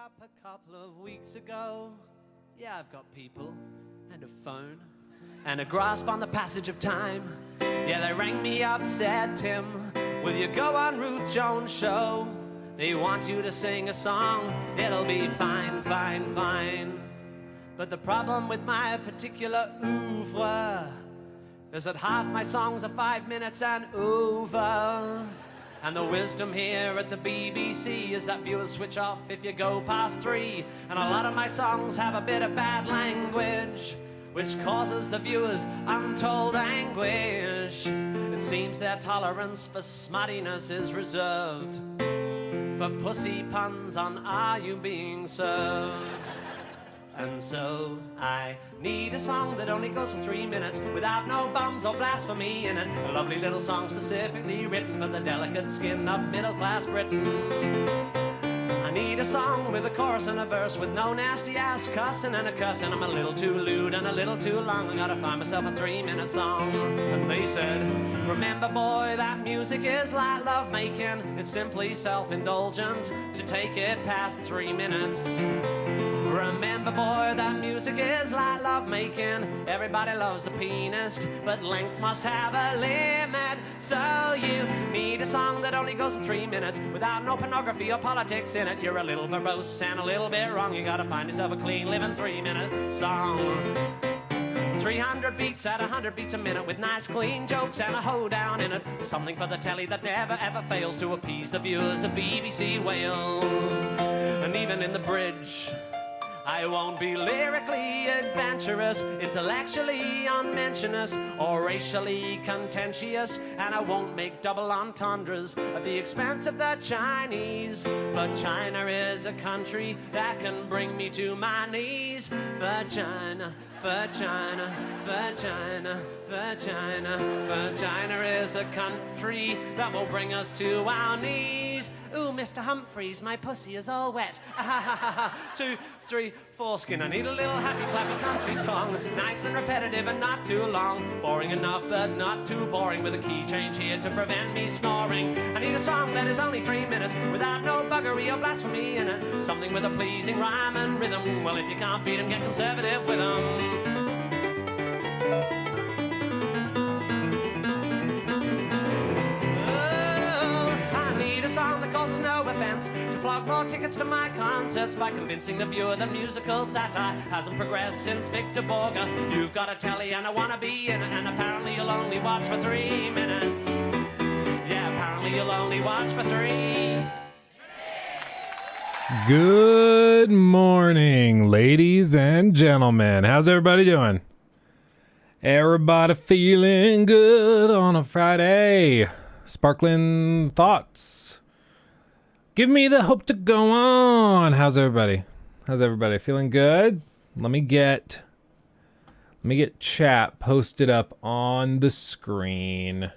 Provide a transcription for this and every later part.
up a couple of weeks ago. Yeah, I've got people and a phone and a grasp on the passage of time. Yeah, they rang me up, said, Tim, will you go on Ruth Jones' show? They want you to sing a song. It'll be fine, fine, fine. But the problem with my particular oeuvre is that half my songs are 5 minutes and over. And the wisdom here at the BBC is that viewers switch off if you go past 3. And a lot of my songs have a bit of bad language, which causes the viewers untold anguish. It seems their tolerance for smuttiness is reserved for pussy puns on Are You Being Served? And so I need a song that only goes for 3 minutes without no bums or blasphemy in it. A lovely little song specifically written for the delicate skin of middle-class Britain. I need a song with a chorus and a verse with no nasty-ass cussing and a cuss. And I'm a little too lewd and a little too long. I gotta find myself a 3-minute song. And they said, remember boy, that music is like love-making. It's simply self-indulgent to take it past 3 minutes. Remember boy, that music is like love-making. Everybody loves the pianist, but length must have a limit. So you need a song that only goes for 3 minutes without no pornography or politics in it. You're a little verbose and a little bit wrong. You gotta find yourself a clean living 3-minute song. 300 beats at 100 beats a minute with nice clean jokes and a hoedown in it. Something for the telly that never ever fails to appease the viewers of BBC Wales. And even in the bridge, I won't be lyrically adventurous, intellectually unmentionous, or racially contentious, and I won't make double entendres at the expense of the Chinese. For China is a country that can bring me to my knees. For China, for China, for China, for China, for China is a country that will bring us to our knees. Ooh, Mr. Humphreys, my pussy is all wet. 2, 3, foreskin. I need a little happy clappy country song, nice and repetitive and not too long, boring enough but not too boring, with a key change here to prevent me snoring. I need a song that is only 3 minutes without no buggery or blasphemy in it, something with a pleasing rhyme and rhythm. Well, if you can't beat 'em, get conservative with 'em. Song that causes no offense, to flog more tickets to my concerts by convincing the viewer that musical satire hasn't progressed since Victor Borger. You've got a telly and I wanna be in it, and apparently you'll only watch for 3 minutes. Yeah, apparently you'll only watch for 3. Good morning, ladies and gentlemen. How's everybody doing? Everybody feeling good on a Friday? Sparkling thoughts. Give me the hope to go on. How's everybody? How's everybody? Feeling good? Let me get chat posted up on the screen.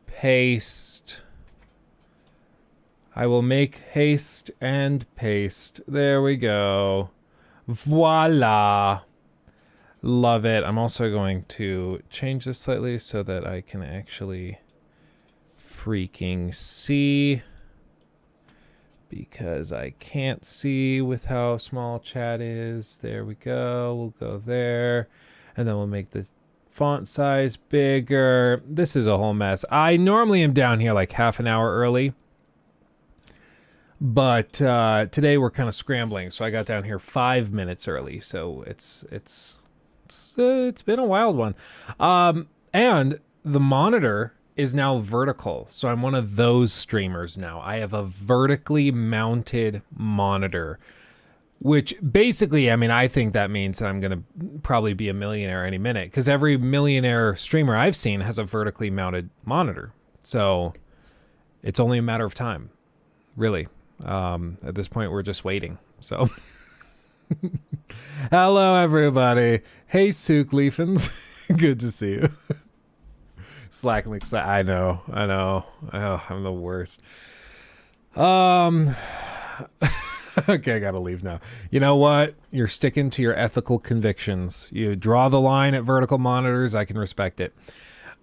Paste. I will make haste and paste. There we go. Voila. Love it. I'm also going to change this slightly so that I can actually freaking see, because I can't see with how small chat is. There we go. We'll go there, and then we'll make the font size bigger. This is a whole mess. I normally am down here like half an hour early, but today we're kind of scrambling, so I got down here 5 minutes early. So it's been a wild one. And the monitor is now vertical, so I'm one of those streamers now. I have a vertically mounted monitor, which basically, I mean, I think that means that I'm going to probably be a millionaire any minute, because every millionaire streamer I've seen has a vertically mounted monitor. So it's only a matter of time, really. At this point, we're just waiting. So hello, everybody. Hey, Sook Leafins. Good to see you. Slacking, I know. Oh, I'm the worst. Okay, I gotta leave now. You know what? You're sticking to your ethical convictions. You draw the line at vertical monitors. I can respect it.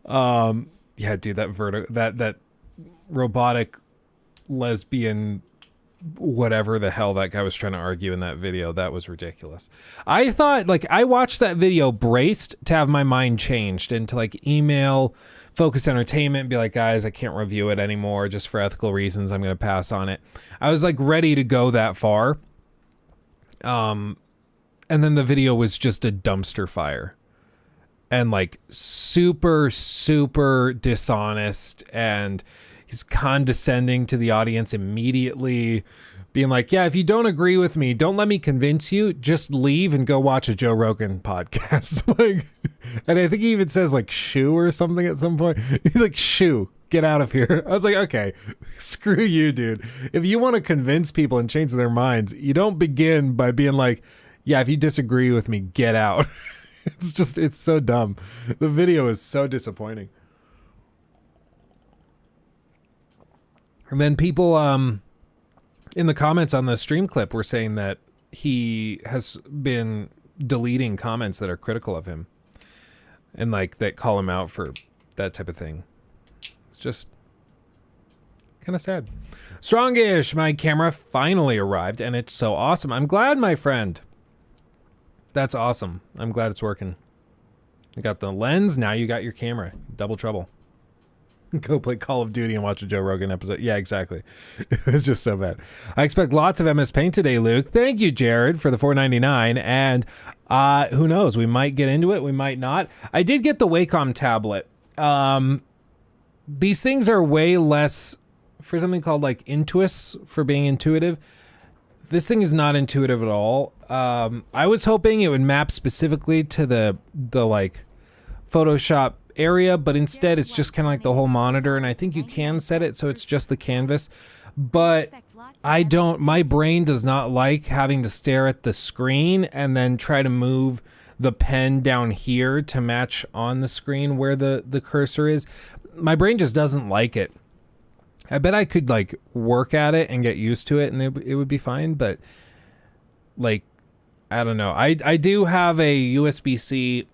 Yeah, dude, that robotic lesbian whatever the hell that guy was trying to argue in that video. That was ridiculous. I thought, like, I watched that video braced to have my mind changed and to like email Focus Entertainment and be like, guys, I can't review it anymore just for ethical reasons. I'm going to pass on it. I was like ready to go that far. And then the video was just a dumpster fire and like super, super dishonest, and he's condescending to the audience immediately, being like, yeah, if you don't agree with me, don't let me convince you, just leave and go watch a Joe Rogan podcast. Like, and I think he even says like shoo or something at some point. He's like, shoo, get out of here. I was like, okay, screw you, dude. If you want to convince people and change their minds, you don't begin by being like, yeah, if you disagree with me, get out. It's so dumb. The video is so disappointing. And then people in the comments on the stream clip were saying that he has been deleting comments that are critical of him and like that call him out for that type of thing. It's just kind of sad. Strongish, my camera finally arrived and it's so awesome. I'm glad, my friend. That's awesome. I'm glad it's working. You got the lens, now you got your camera. Double trouble. Go play Call of Duty and watch a Joe Rogan episode. Yeah, exactly. It was just so bad. I expect lots of MS Paint today, Luke. Thank you, Jared, for the $4.99. And who knows? We might get into it. We might not. I did get the Wacom tablet. These things are way less for something called like Intuos for being intuitive. This thing is not intuitive at all. I was hoping it would map specifically to the like Photoshop area, but instead it's just kind of like the whole monitor, and I think you can set it so it's just the canvas, but my brain does not like having to stare at the screen and then try to move the pen down here to match on the screen where the cursor is. My brain just doesn't like it. I bet I could like work at it and get used to it and it would be fine, but like, I don't know. I do have a USB-C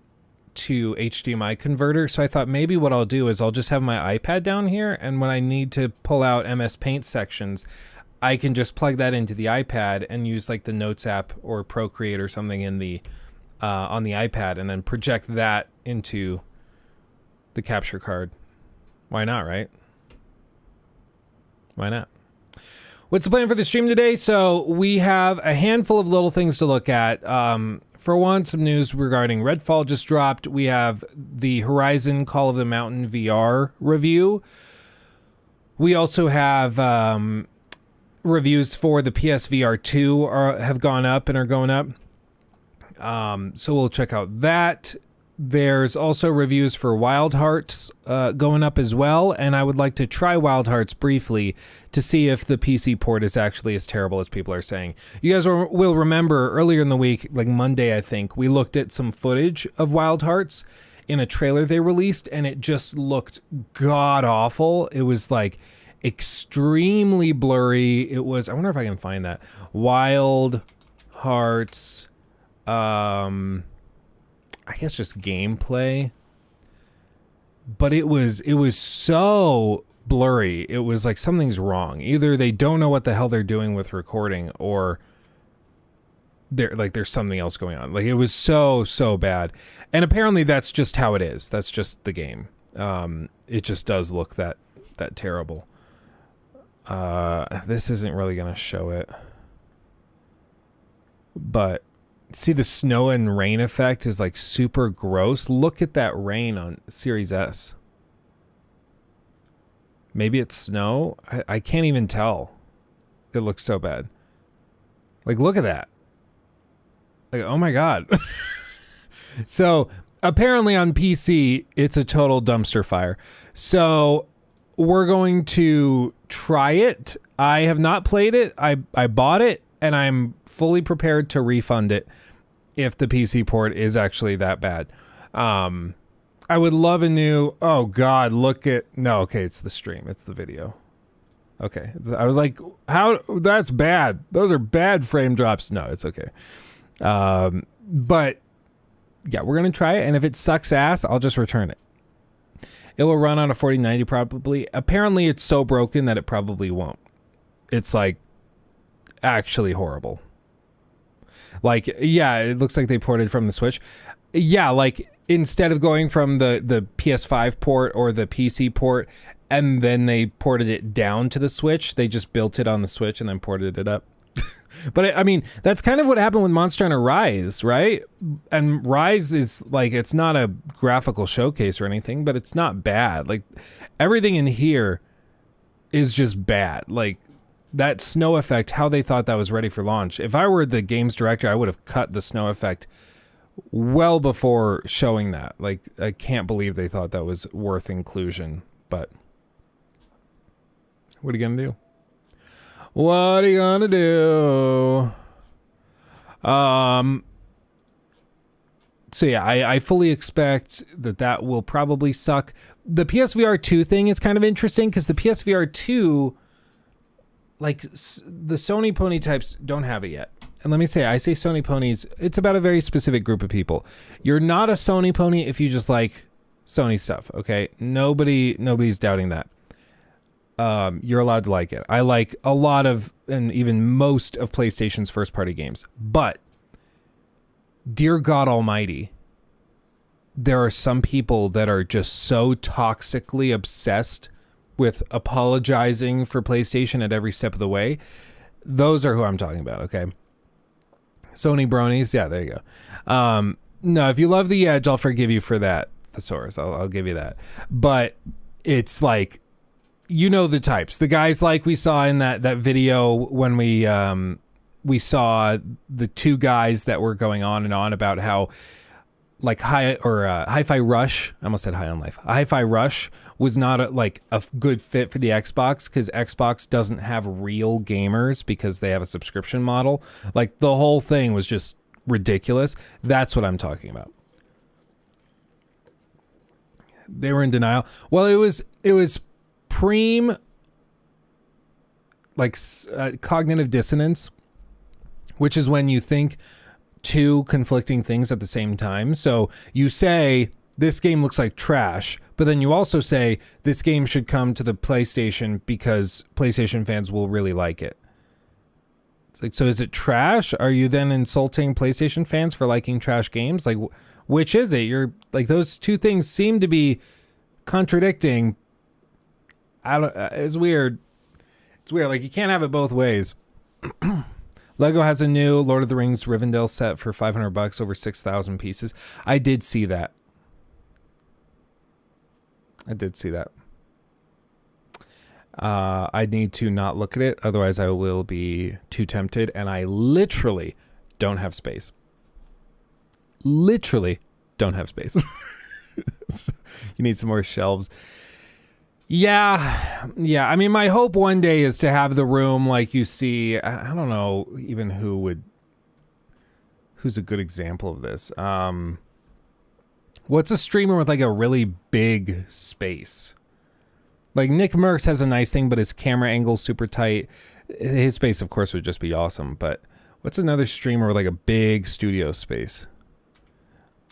to HDMI converter, so I thought maybe what I'll do is I'll just have my iPad down here, and when I need to pull out MS Paint sections, I can just plug that into the iPad and use like the Notes app or Procreate or something in the on the iPad, and then project that into the capture card. Why not, right? Why not? What's the plan for the stream today? So we have a handful of little things to look at. For one, some news regarding Redfall just dropped. We have the Horizon Call of the Mountain VR review. We also have reviews for the PSVR 2 have gone up and are going up. So we'll check out that. There's also reviews for Wild Hearts going up as well, and I would like to try Wild Hearts briefly to see if the PC port is actually as terrible as people are saying. You guys will remember earlier in the week, like Monday I think, we looked at some footage of Wild Hearts in a trailer they released, and it just looked god-awful. It was like extremely blurry. It was, I wonder if I can find that. Wild Hearts, I guess just gameplay, but it was so blurry. It was like something's wrong. Either they don't know what the hell they're doing with recording, or there's something else going on. Like, it was so bad. And apparently that's just how it is. That's just the game. It just does look that terrible. This isn't really gonna show it, but see, the snow and rain effect is like super gross. Look at that rain on Series S. Maybe it's snow. I can't even tell. It looks so bad. Like, look at that. Like, oh my God. So apparently on PC, it's a total dumpster fire. So we're going to try it. I have not played it. I bought it, and I'm fully prepared to refund it if the PC port is actually that bad. I would love a new, oh God, okay, it's the stream, it's the video. Okay, I was like, how, that's bad. Those are bad frame drops. No, it's okay. But yeah, we're going to try it, and if it sucks ass, I'll just return it. It will run on a 4090 probably. Apparently it's so broken that it probably won't. It's like actually horrible. Like, yeah, it looks like they ported from the Switch. Yeah, like instead of going from the PS5 port or the PC port and then they ported it down to the Switch, they just built it on the Switch and then ported it up. But I mean, that's kind of what happened with Monster Hunter Rise, right? And Rise is like, it's not a graphical showcase or anything, but it's not bad. Like everything in here is just bad. Like that snow effect, how they thought that was ready for launch. If I were the games director, I would have cut the snow effect well before showing that. Like, I can't believe they thought that was worth inclusion, but what are you gonna do? What are you gonna do? So yeah, I fully expect that will probably suck. The PSVR 2 thing is kind of interesting because the PSVR 2, like the Sony pony types don't have it yet. And let me say, I say Sony ponies, it's about a very specific group of people. You're not a Sony pony if you just like Sony stuff, okay? Nobody's doubting that. You're allowed to like it. I like a lot of, and even most of PlayStation's first party games. But, dear God Almighty, there are some people that are just so toxically obsessed with apologizing for PlayStation at every step of the way. Those are who I'm talking about, okay? Sony bronies, yeah, there you go. No, if you love the Edge, I'll forgive you for that, Thesaurus. I'll give you that. But it's like, you know the types. The guys like we saw in that video when we saw the two guys that were going on and on about how like Hi-Fi Rush, I almost said High on Life. Hi-Fi Rush was not a good fit for the Xbox because Xbox doesn't have real gamers because they have a subscription model. Like the whole thing was just ridiculous. That's what I'm talking about. They were in denial. Well, it was preem like cognitive dissonance, which is when you think two conflicting things at the same time. So you say this game looks like trash, but then you also say this game should come to the PlayStation because PlayStation fans will really like it. It's like, so is it trash? Are you then insulting PlayStation fans for liking trash games? Like, which is it? You're like, those two things seem to be contradicting. It's weird. It's weird. Like, you can't have it both ways. Lego has a new Lord of the Rings Rivendell set for $500, over 6,000 pieces. I did see that. I need to not look at it, otherwise I will be too tempted, and I literally don't have space. Literally don't have space. So you need some more shelves. Yeah. I mean, my hope one day is to have the room like you see. I don't know even who's a good example of this. What's a streamer with like a really big space? Like Nick Merckx has a nice thing, but his camera angle's super tight. His space, of course, would just be awesome. But what's another streamer with like a big studio space?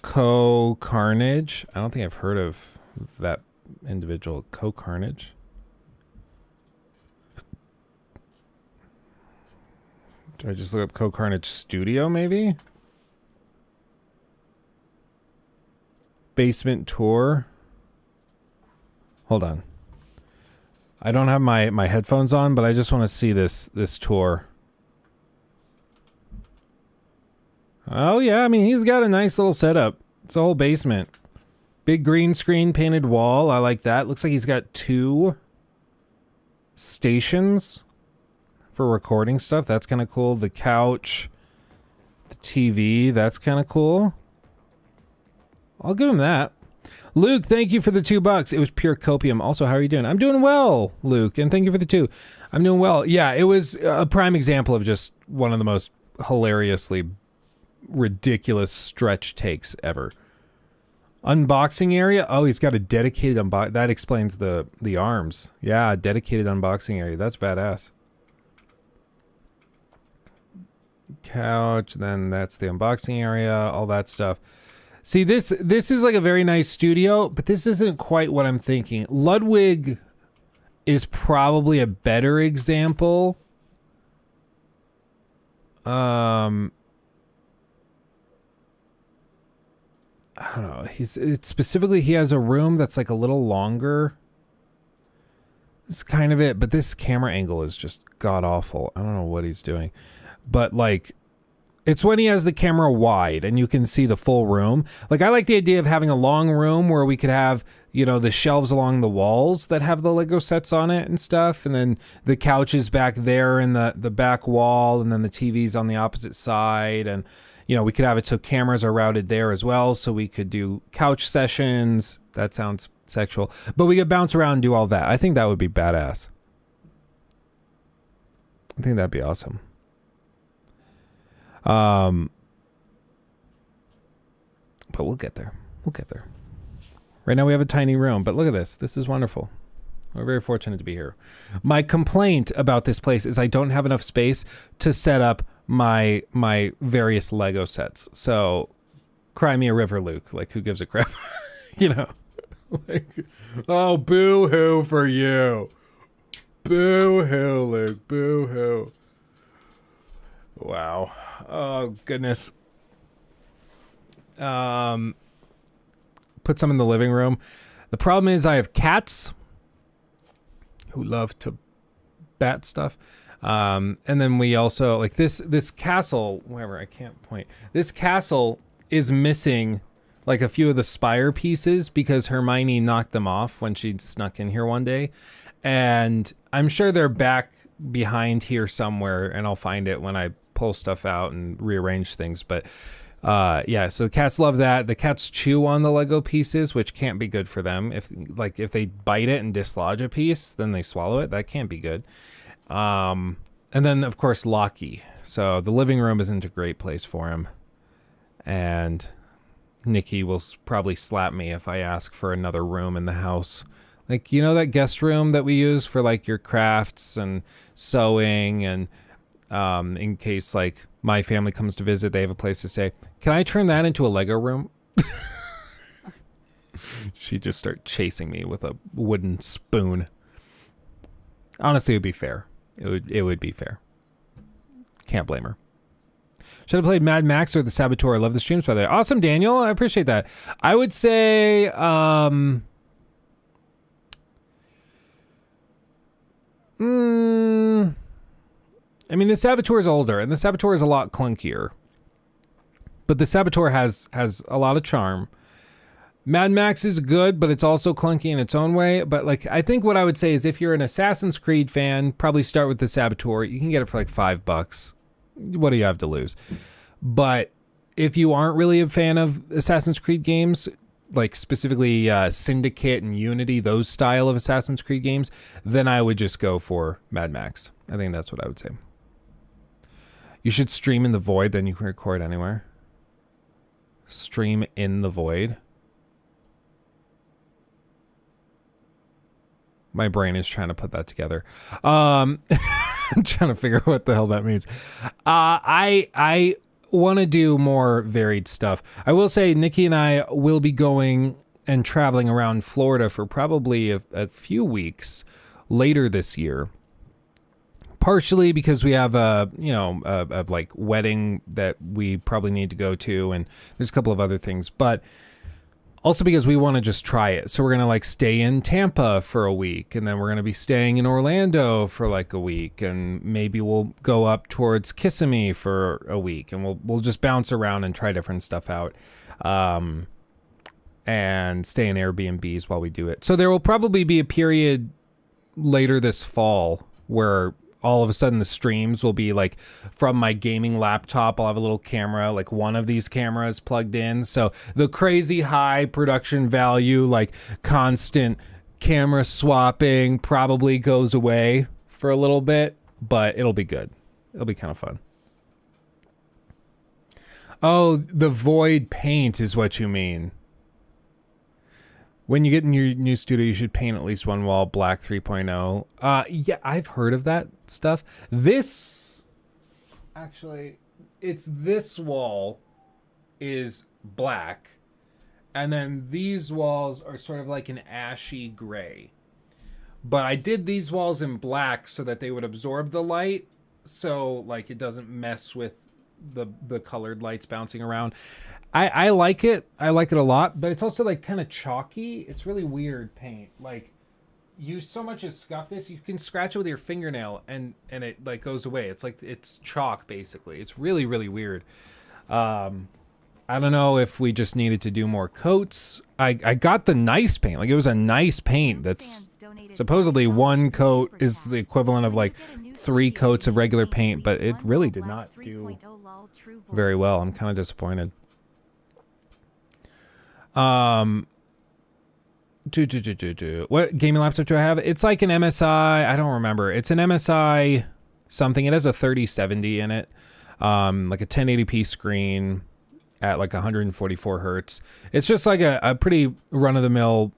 Carnage. I don't think I've heard of that individual. Carnage. Do I just look up Carnage Studio maybe? Basement tour. Hold on. I don't have my headphones on, but I just want to see this tour. Oh yeah, I mean, he's got a nice little setup. It's a whole basement. Big green screen painted wall. I like that. Looks like he's got 2 stations for recording stuff. That's kind of cool. The couch, the TV, that's kind of cool. I'll give him that. Luke, thank you for the $2. It was pure copium. Also, how are you doing? I'm doing well, Luke, and thank you for the 2. I'm doing well. Yeah, it was a prime example of just one of the most hilariously ridiculous stretch takes ever. Unboxing area. Oh, he's got a dedicated that explains the arms. Yeah, dedicated unboxing area. That's badass. Couch, then that's the unboxing area, all that stuff. See, this is like a very nice studio, but this isn't quite what I'm thinking. Ludwig is probably a better example I don't know. It's specifically, he has a room that's like a little longer. This is kind of it, but this camera angle is just god awful. I don't know what he's doing. But like, it's when he has the camera wide and you can see the full room. Like, I like the idea of having a long room where we could have, you know, the shelves along the walls that have the Lego sets on it and stuff. And then the couches back there in the back wall, and then the TV's on the opposite side. And, you know, we could have it so cameras are routed there as well. So we could do couch sessions. That sounds sexual. But we could bounce around and do all that. I think that would be badass. I think that'd be awesome. But we'll get there. We'll get there. Right now we have a tiny room, but look at this. This is wonderful. We're very fortunate to be here. My complaint about this place is I don't have enough space to set up my various Lego sets. So cry me a river, Luke. Like, who gives a crap? You know? Like, oh, boo-hoo for you. Boo-hoo, Luke. Boo-hoo. Wow. Oh, goodness. Put some in the living room. The problem is I have cats who love to bat stuff. And then we also, like, this castle, wherever, I can't point. This castle is missing like a few of the spire pieces because Hermione knocked them off when she snuck in here one day. And I'm sure they're back behind here somewhere, and I'll find it when I pull stuff out and rearrange things. But yeah, so the cats love that. The cats chew on the Lego pieces, which can't be good for them. If they bite it and dislodge a piece, then they swallow it. That can't be good. And then of course Lockie. So the living room isn't a great place for him. And Nikki will probably slap me if I ask for another room in the house. Like, you know, that guest room that we use for like your crafts and sewing, and in case like my family comes to visit, they have a place to stay. Can I turn that into a Lego room? She'd just start chasing me with a wooden spoon. Honestly, it would be fair. It would be fair. Can't blame her. Should have played Mad Max or The Saboteur. I love the streams, by the way. Awesome, Daniel. I appreciate that. I would say I mean, The Saboteur is older, and The Saboteur is a lot clunkier. But The Saboteur has a lot of charm. Mad Max is good, but it's also clunky in its own way. But like, I think what I would say is if you're an Assassin's Creed fan, probably start with The Saboteur. You can get it for like $5. What do you have to lose? But if you aren't really a fan of Assassin's Creed games, like specifically Syndicate and Unity, those style of Assassin's Creed games, then I would just go for Mad Max. I think that's what I would say. You should stream in the void, then you can record anywhere. Stream in the void. My brain is trying to put that together. I'm trying to figure out what the hell that means. I want to do more varied stuff. I will say Nikki and I will be going and traveling around Florida for probably a few weeks later this year. Partially because we have a like wedding that we probably need to go to, and there's a couple of other things, but also because we want to just try it. So we're going to like stay in Tampa for a week, and then we're going to be staying in Orlando for like a week, and maybe we'll go up towards Kissimmee for a week, and we'll just bounce around and try different stuff out. And stay in Airbnbs while we do it. So there will probably be a period later this fall where all of a sudden the streams will be like from my gaming laptop. I'll have a little camera, like one of these cameras plugged in. So the crazy high production value, like constant camera swapping probably goes away for a little bit, but it'll be good. It'll be kind of fun. Oh, the void paint is what you mean. When you get in your new studio, you should paint at least one wall black 3.0. Yeah, I've heard of that stuff. This, actually, it's this wall is black. And then these walls are sort of like an ashy gray. But I did these walls in black so that they would absorb the light so like it doesn't mess with the colored lights bouncing around. I like it. I like it a lot, but it's also like kind of chalky. It's really weird paint. Like you so much as scuff this, you can scratch it with your fingernail and it like goes away. It's like it's chalk basically. It's really really weird. I don't know if we just needed to do more coats. I got the nice paint. Like it was a nice paint that's supposedly one coat is the equivalent of like 3 coats of regular paint, but it really did not do very well. I'm kind of disappointed. What gaming laptop do I have? It's like an MSI. I don't remember. It's an MSI something. It has a 3070 in it. Like a 1080p screen at like 144 hertz. It's just like a pretty run-of-the-mill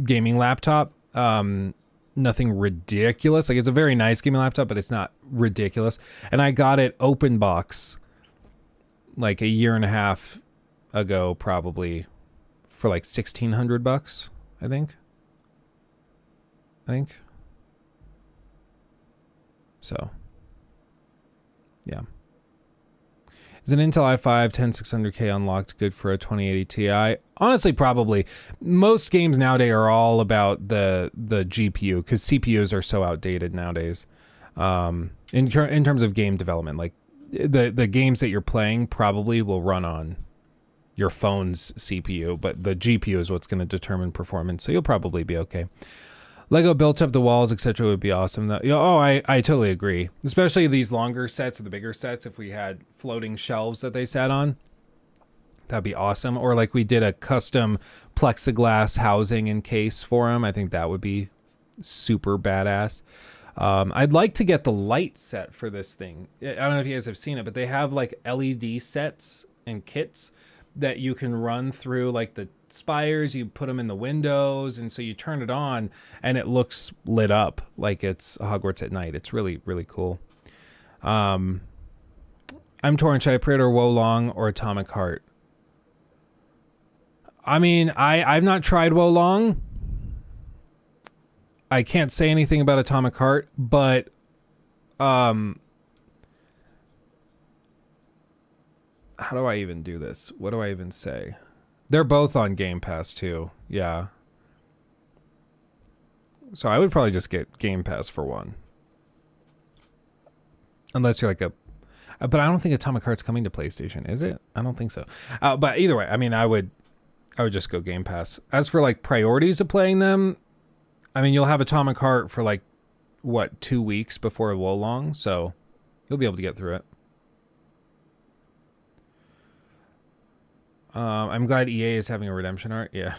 gaming laptop. Nothing ridiculous. Like it's a very nice gaming laptop, but it's not ridiculous. And I got it open box like a year and a half ago, probably for like $1,600, I think. So, yeah. Is an Intel i5 10600K unlocked good for a 2080 Ti? Honestly, probably. Most games nowadays are all about the GPU because CPUs are so outdated nowadays. In terms of game development, like the games that you're playing probably will run on your phone's CPU, but the GPU is what's going to determine performance. So you'll probably be okay. Lego built up the walls, etc. would be awesome. I totally agree. Especially these longer sets or the bigger sets. If we had floating shelves that they sat on, that'd be awesome. Or like we did a custom plexiglass housing and case for them. I think that would be super badass. I'd like to get the light set for this thing. I don't know if you guys have seen it, but they have like LED sets and kits that you can run through like the spires. You put them in the windows, and so you turn it on and it looks lit up like it's Hogwarts at night. It's really really cool. I'm torn. Should I pre-order Wolong or Atomic Heart? I mean, I've not tried Wolong. I can't say anything about Atomic Heart, but how do I even do this? What do I even say? They're both on Game Pass too. Yeah. So I would probably just get Game Pass for one. Unless you're like but I don't think Atomic Heart's coming to PlayStation, is it? I don't think so. But either way, I mean, I would just go Game Pass. As for like priorities of playing them, I mean, you'll have Atomic Heart for like, what, 2 weeks before Wolong, so you'll be able to get through it. I'm glad EA is having a redemption arc. Yeah.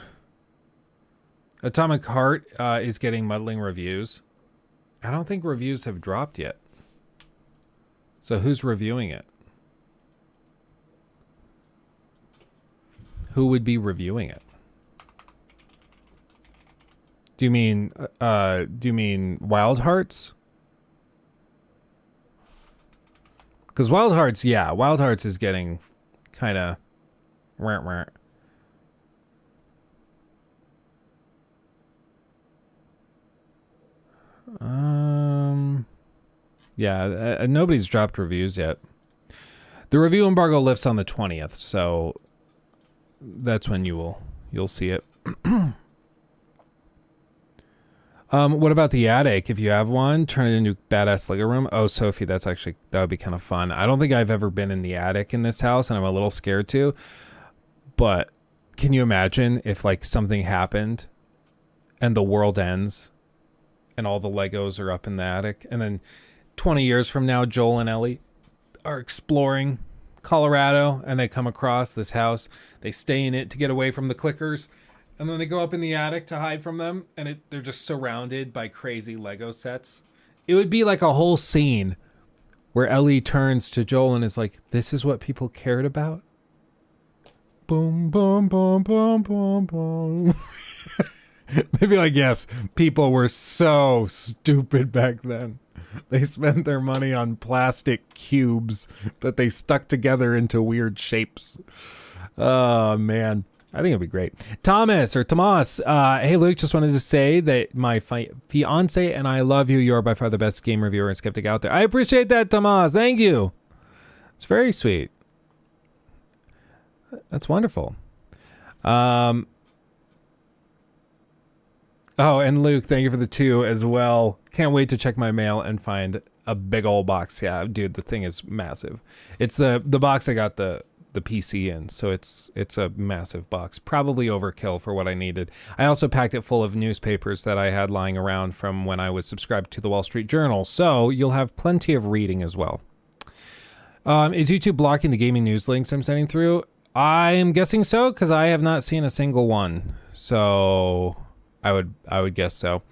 Atomic Heart is getting muddling reviews. I don't think reviews have dropped yet. So who's reviewing it? Who would be reviewing it? Do you mean Wild Hearts? Because Wild Hearts, yeah, Wild Hearts is getting kind of yeah, nobody's dropped reviews yet. The review embargo lifts on the 20th, so that's when you'll see it. What about the attic? If you have one, turn it into badass Lego room. Oh, Sophie, that would be kind of fun. I don't think I've ever been in the attic in this house, and I'm a little scared to. But can you imagine if like something happened and the world ends and all the Legos are up in the attic, and then 20 years from now, Joel and Ellie are exploring Colorado and they come across this house. They stay in it to get away from the clickers. And then they go up in the attic to hide from them, and they're just surrounded by crazy Lego sets. It would be like a whole scene where Ellie turns to Joel and is like, "This is what people cared about?" Boom, boom, boom, boom, boom, boom. They'd be like, "Yes, people were so stupid back then. They spent their money on plastic cubes that they stuck together into weird shapes." Oh, man. I think it'd be great. Thomas, hey Luke, just wanted to say that my fiance and I love you. You're by far the best game reviewer and skeptic out there. I appreciate that, Thomas. Thank you. It's very sweet. That's wonderful. Oh, and Luke, thank you for the 2 as well. Can't wait to check my mail and find a big old box. Yeah, dude, the thing is massive. It's the box I got the PC in, so it's a massive box. Probably overkill for what I needed. I also packed it full of newspapers that I had lying around from when I was subscribed to the Wall Street Journal, so you'll have plenty of reading as well. Is YouTube blocking the gaming news links I'm sending through? I am guessing so, because I have not seen a single one. So I would guess so.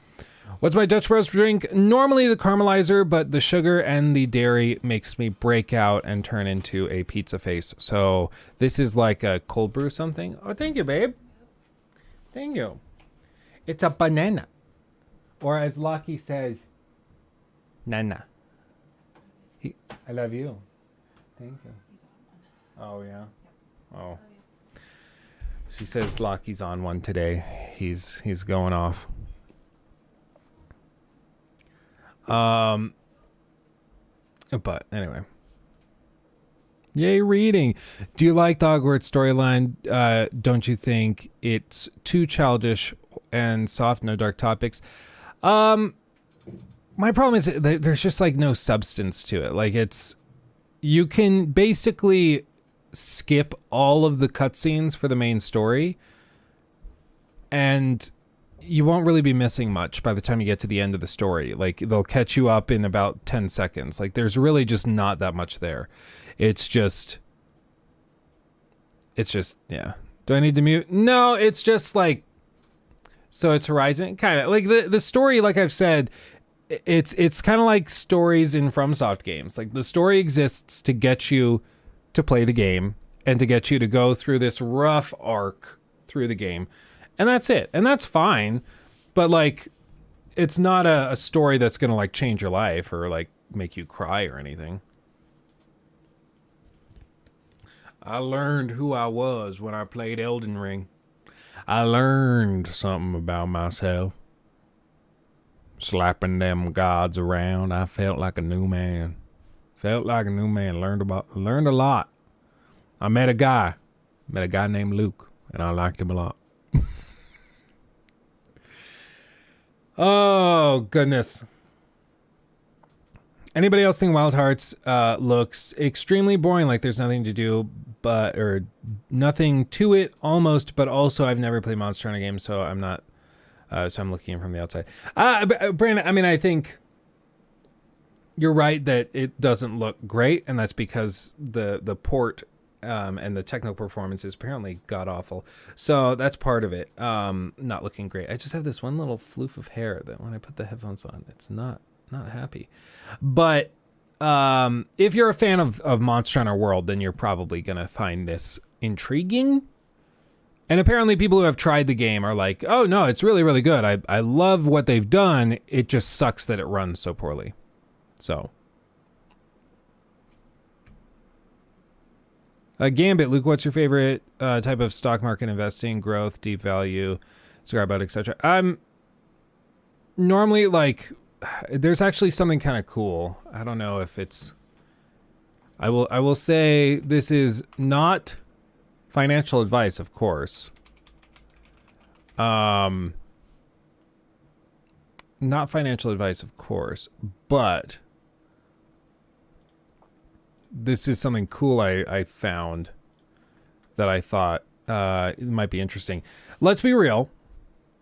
What's my Dutch Bros drink? Normally the caramelizer, but the sugar and the dairy makes me break out and turn into a pizza face. So this is like a cold brew something. Oh, thank you, babe. Thank you. It's a banana. Or as Lockie says, nana. I love you. Thank you. Oh, yeah. Oh. She says Lockie's on one today. He's going off. But anyway. Yay, reading. Do you like the Hogwarts storyline? Don't you think it's too childish and soft, no dark topics? My problem is that there's just like no substance to it. Like you can basically skip all of the cutscenes for the main story and you won't really be missing much by the time you get to the end of the story. Like they'll catch you up in about 10 seconds. Like there's really just not that much there. It's just, yeah. Do I need to mute? No, it's just like, so it's Horizon kind of like the story. Like I've said, it's kind of like stories in FromSoft games. Like the story exists to get you to play the game and to get you to go through this rough arc through the game. And that's it. And that's fine. But like, it's not a story that's going to like change your life or like make you cry or anything. I learned who I was when I played Elden Ring. I learned something about myself. Slapping them gods around, I felt like a new man. Learned a lot. I met a guy named Luke, and I liked him a lot. Oh, goodness. Anybody else think Wild Hearts looks extremely boring, like there's nothing to do, or nothing to it almost, but also I've never played Monster Hunter games, so I'm not, so I'm looking in from the outside. Brandon, I mean, I think you're right that it doesn't look great, and that's because the port and the technical performance is apparently god-awful. So that's part of it, not looking great. I just have this one little floof of hair that when I put the headphones on, it's not happy. But if you're a fan of Monster Hunter World, then you're probably going to find this intriguing. And apparently people who have tried the game are like, oh, no, it's really, really good. I love what they've done. It just sucks that it runs so poorly. So. Gambit, Luke, what's your favorite type of stock market investing? Growth, deep value, cigar butt, etc. I'm normally like, there's actually something kind of cool. I don't know if it's, I will say this is not financial advice, of course. Not financial advice, of course, but this is something cool I found that I thought it might be interesting. Let's be real.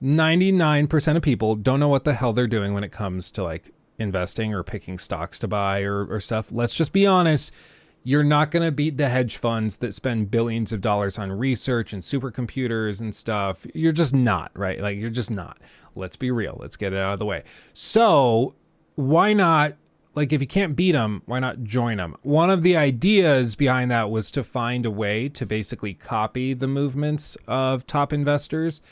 99% of people don't know what the hell they're doing when it comes to like investing or picking stocks to buy or stuff. Let's just be honest. You're not going to beat the hedge funds that spend billions of dollars on research and supercomputers and stuff. You're just not, right? Like you're just not. Let's be real. Let's get it out of the way. So why not? Like, if you can't beat them, why not join them? One of the ideas behind that was to find a way to basically copy the movements of top investors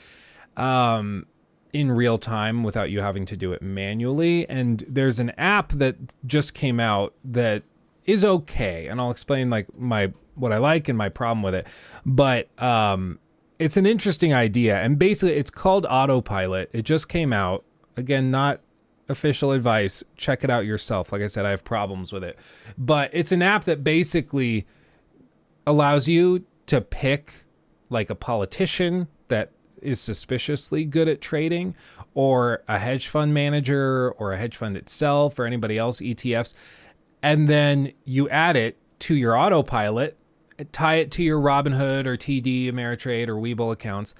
in real time without you having to do it manually. And there's an app that just came out that is okay. And I'll explain like what I like and my problem with it. But it's an interesting idea. And basically, it's called Autopilot. It just came out. Again, not official advice. Check it out yourself. Like I said, I have problems with it. But it's an app that basically allows you to pick like a politician that is suspiciously good at trading, or a hedge fund manager, or a hedge fund itself, or anybody else, ETFs. And then you add it to your Autopilot, tie it to your Robinhood or TD, Ameritrade, or Webull accounts.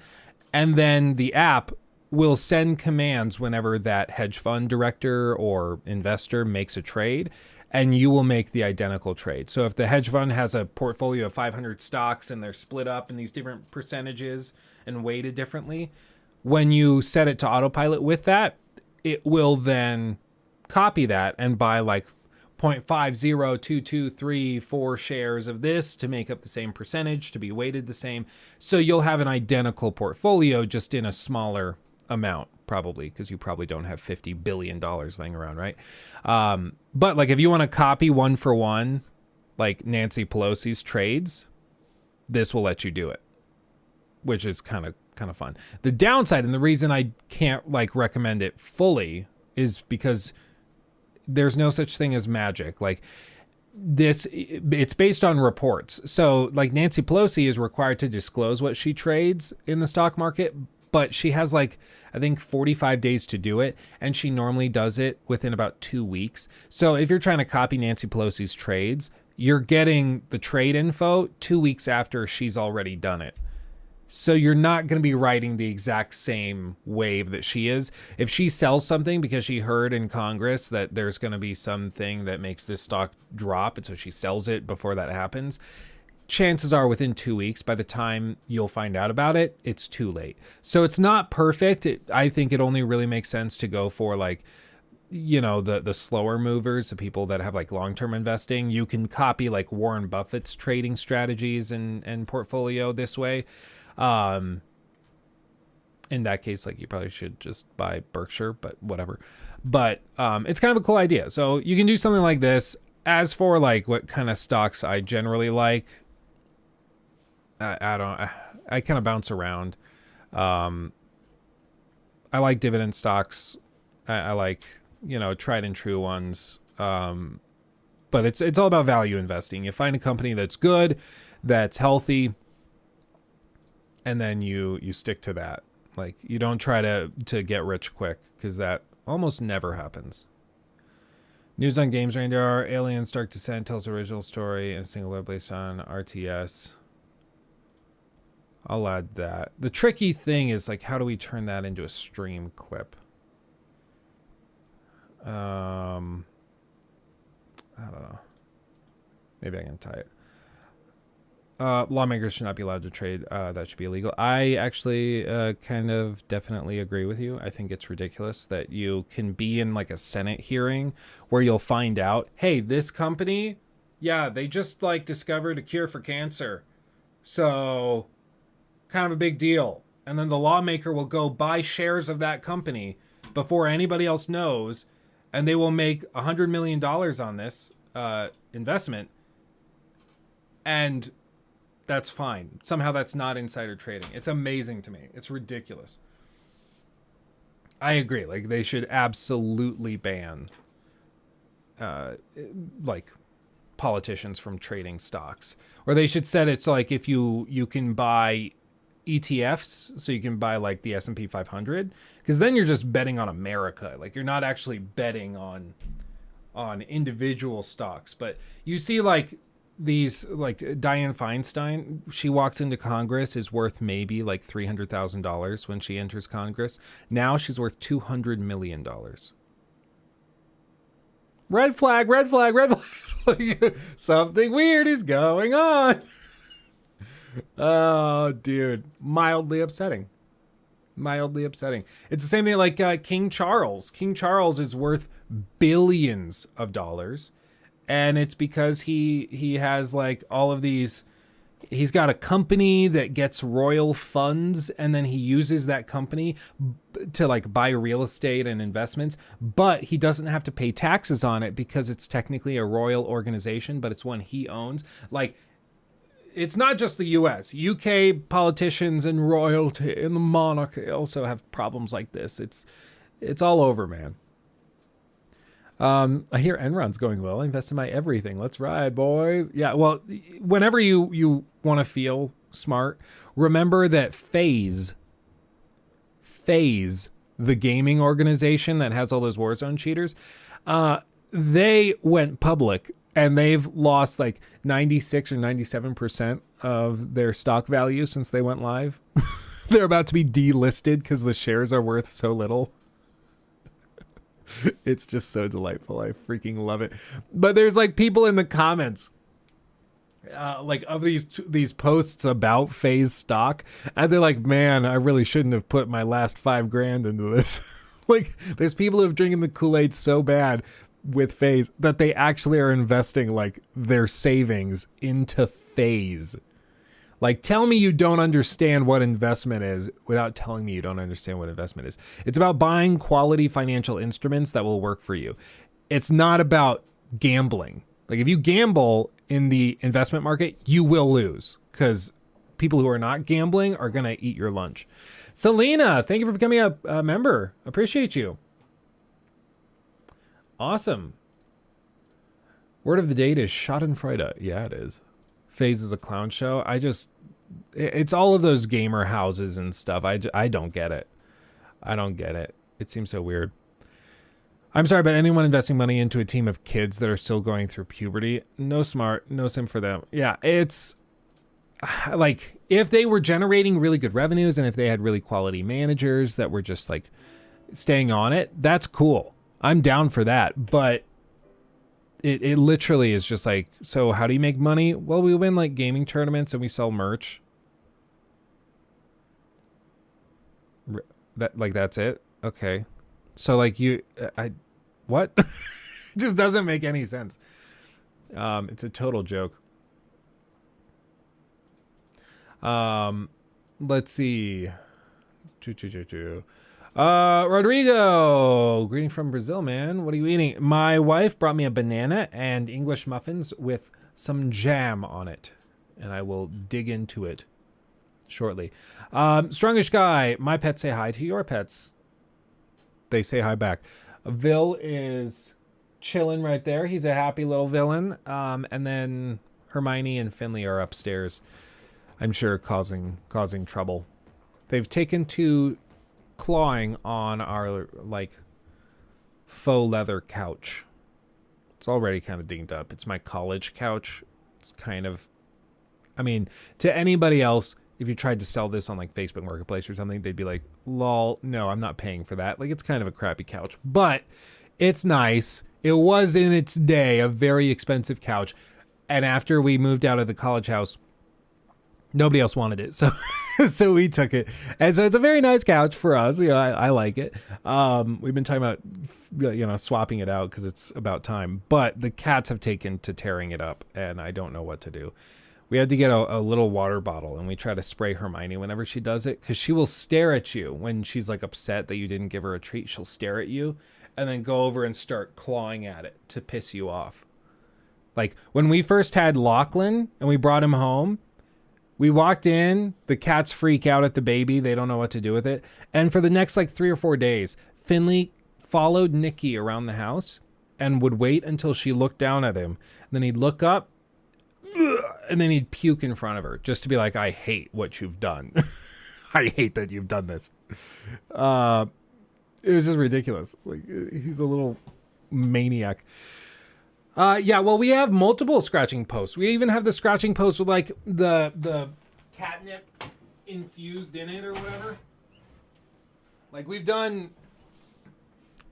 And then the app will send commands whenever that hedge fund director or investor makes a trade, and you will make the identical trade. So if the hedge fund has a portfolio of 500 stocks and they're split up in these different percentages and weighted differently, when you set it to autopilot with that, it will then copy that and buy like 0.50223 shares of this to make up the same percentage, to be weighted the same. So you'll have an identical portfolio, just in a smaller amount, probably, because you probably don't have $50 billion laying around, right? But like if you want to copy one for one, like Nancy Pelosi's trades, this will let you do it, which is kind of fun. The downside, and the reason I can't like recommend it fully, is because there's no such thing as magic. Like this, it's based on reports. So like Nancy Pelosi is required to disclose what she trades in the stock market, but she has like, I think 45 days to do it. And she normally does it within about 2 weeks. So if you're trying to copy Nancy Pelosi's trades, you're getting the trade info 2 weeks after she's already done it. So you're not going to be riding the exact same wave that she is. If she sells something because she heard in Congress that there's going to be something that makes this stock drop, and so she sells it before that happens, chances are within 2 weeks, by the time you'll find out about it, it's too late. So it's not perfect. I think it only really makes sense to go for like, you know, the slower movers, the people that have like long-term investing. You can copy like Warren Buffett's trading strategies and portfolio this way. In that case, like you probably should just buy Berkshire, but whatever. But it's kind of a cool idea. So you can do something like this. As for like what kind of stocks I generally like, I kind of bounce around. I like dividend stocks. I like, you know, tried and true ones. But it's all about value investing. You find a company that's good, that's healthy, and then you stick to that. Like you don't try to get rich quick, because that almost never happens. News on Games Radar: Aliens Dark Descent tells the original story in a single web based on RTS. I'll add that. The tricky thing is like, how do we turn that into a stream clip? I don't know. Maybe I can tie it. Lawmakers should not be allowed to trade. That should be illegal. I actually kind of definitely agree with you. I think it's ridiculous that you can be in like a Senate hearing where you'll find out, hey, this company, yeah, they just like discovered a cure for cancer. So kind of a big deal. And then the lawmaker will go buy shares of that company before anybody else knows, and they will make $100 million on this investment. And that's fine. Somehow that's not insider trading. It's amazing to me. It's ridiculous. I agree. Like they should absolutely ban like politicians from trading stocks. Or they should set it so like if you can buy ETFs, so you can buy like the S&P 500, because then you're just betting on America. Like you're not actually betting on individual stocks. But you see like these, like Dianne Feinstein, she walks into Congress, is worth maybe like $300,000 when she enters Congress. Now she's worth $200 million. Red flag, red flag, red flag. Something weird is going on. Oh, dude. Mildly upsetting. Mildly upsetting. It's the same thing like King Charles. King Charles is worth billions of dollars. And it's because he has like all of these, he's got a company that gets royal funds, and then he uses that company to like buy real estate and investments, but he doesn't have to pay taxes on it because it's technically a royal organization, but it's one he owns. Like it's not just the US. UK politicians and royalty and the monarchy also have problems like this. It's all over, man. I hear Enron's going well. I invested my everything. Let's ride, boys. Yeah, well, whenever you want to feel smart, remember that FaZe, the gaming organization that has all those Warzone cheaters, they went public and they've lost like 96 or 97% of their stock value since they went live. They're about to be delisted because the shares are worth so little. It's just so delightful. I freaking love it. But there's like people in the comments like of these posts about FaZe stock, and they're like, man, I really shouldn't have put my last $5,000 into this. Like, there's people who have drinking the Kool-Aid so bad with FaZe that they actually are investing like their savings into FaZe. Like, tell me you don't understand what investment is without telling me you don't understand what investment is. It's about buying quality financial instruments that will work for you. It's not about gambling. Like, if you gamble in the investment market, you will lose because people who are not gambling are going to eat your lunch. Selena, thank you for becoming a member. Appreciate you. Awesome. Word of the day is Schadenfreude. Yeah, it is. FaZe is a clown show. It's all of those gamer houses and stuff. I don't get it. I don't get it. It seems so weird. I'm sorry, but anyone investing money into a team of kids that are still going through puberty, no smart, no sim for them. Yeah, it's like if they were generating really good revenues and if they had really quality managers that were just like staying on it, that's cool. I'm down for that. But it literally is just like, so how do you make money? Well, we win like gaming tournaments and we sell merch. That's it. Okay. So like what? It just doesn't make any sense. It's a total joke. Let's see. Rodrigo, greeting from Brazil, man. What are you eating? My wife brought me a banana and English muffins with some jam on it, and I will dig into it shortly. Strongish guy, my pets say hi to your pets. They say hi back. Vil is chilling right there. He's a happy little villain. And then Hermione and Finley are upstairs, I'm sure causing trouble. They've taken to clawing on our like faux leather couch. It's already kind of dinged up. It's my college couch. It's kind of, I mean, to anybody else, if you tried to sell this on like Facebook Marketplace or something, they'd be like, lol, no, I'm not paying for that. Like, it's kind of a crappy couch, but it's nice. It was in its day a very expensive couch. And after we moved out of the college house, nobody else wanted it. So so we took it. And so it's a very nice couch for us. You know, I like it. We've been talking about, you know, swapping it out because it's about time. But the cats have taken to tearing it up, and I don't know what to do. We had to get a little water bottle, and we try to spray Hermione whenever she does it, because she will stare at you when she's like upset that you didn't give her a treat. She'll stare at you and then go over and start clawing at it to piss you off. Like when we first had Lachlan and we brought him home, we walked in, the cats freak out at the baby. They don't know what to do with it. And for the next like 3 or 4 days, Finley followed Nikki around the house and would wait until she looked down at him. And then he'd look up, and then he'd puke in front of her just to be like, I hate what you've done. I hate that you've done this. It was just ridiculous. Like, he's a little maniac. Yeah, well, we have multiple scratching posts. We even have the scratching post with like the catnip infused in it or whatever. Like, we've done,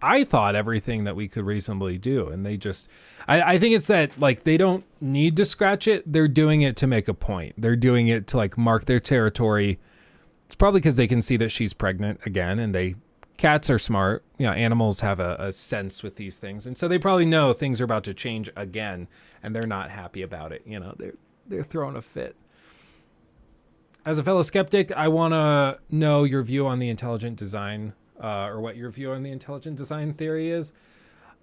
I thought, everything that we could reasonably do, and they just, I think it's that like they don't need to scratch it. They're doing it to make a point. They're doing it to like mark their territory. It's probably because they can see that she's pregnant again, and cats are smart. You know, animals have a sense with these things, and so they probably know things are about to change again, and they're not happy about it. You know, they're throwing a fit. As a fellow skeptic, I want to know your view on the intelligent design, or what your view on the intelligent design theory is.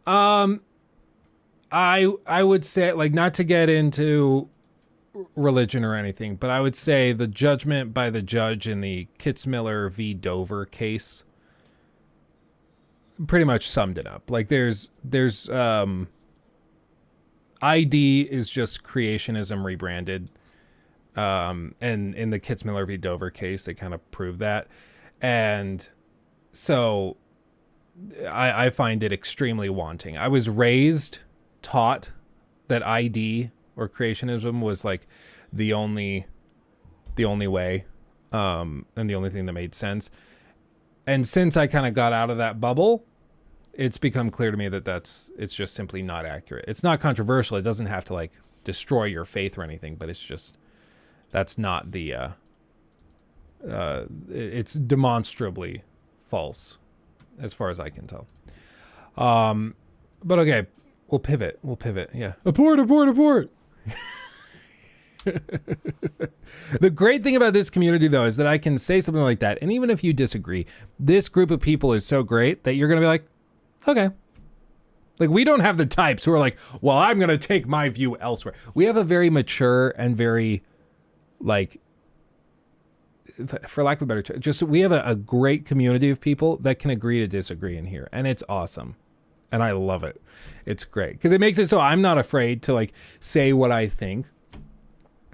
I would say, like, not to get into religion or anything, but I would say the judgment by the judge in the Kitzmiller v. Dover case pretty much summed it up. Like there's ID is just creationism rebranded. And in the Kitzmiller v. Dover case, they kind of proved that. And so I find it extremely wanting. I was taught that ID or creationism was like the only way, and the only thing that made sense. And since I kind of got out of that bubble, it's become clear to me that it's just simply not accurate. It's not controversial. It doesn't have to like destroy your faith or anything, but it's just, that's not the, it's demonstrably false as far as I can tell. But okay, we'll pivot. Yeah. Abort. The great thing about this community, though, is that I can say something like that. And even if you disagree, this group of people is so great that you're going to be like, okay. Like, we don't have the types who are like, well, I'm going to take my view elsewhere. We have a very mature and very, like, for lack of a better term, just we have a great community of people that can agree to disagree in here. And it's awesome. And I love it. It's great. Because it makes it so I'm not afraid to, like, say what I think.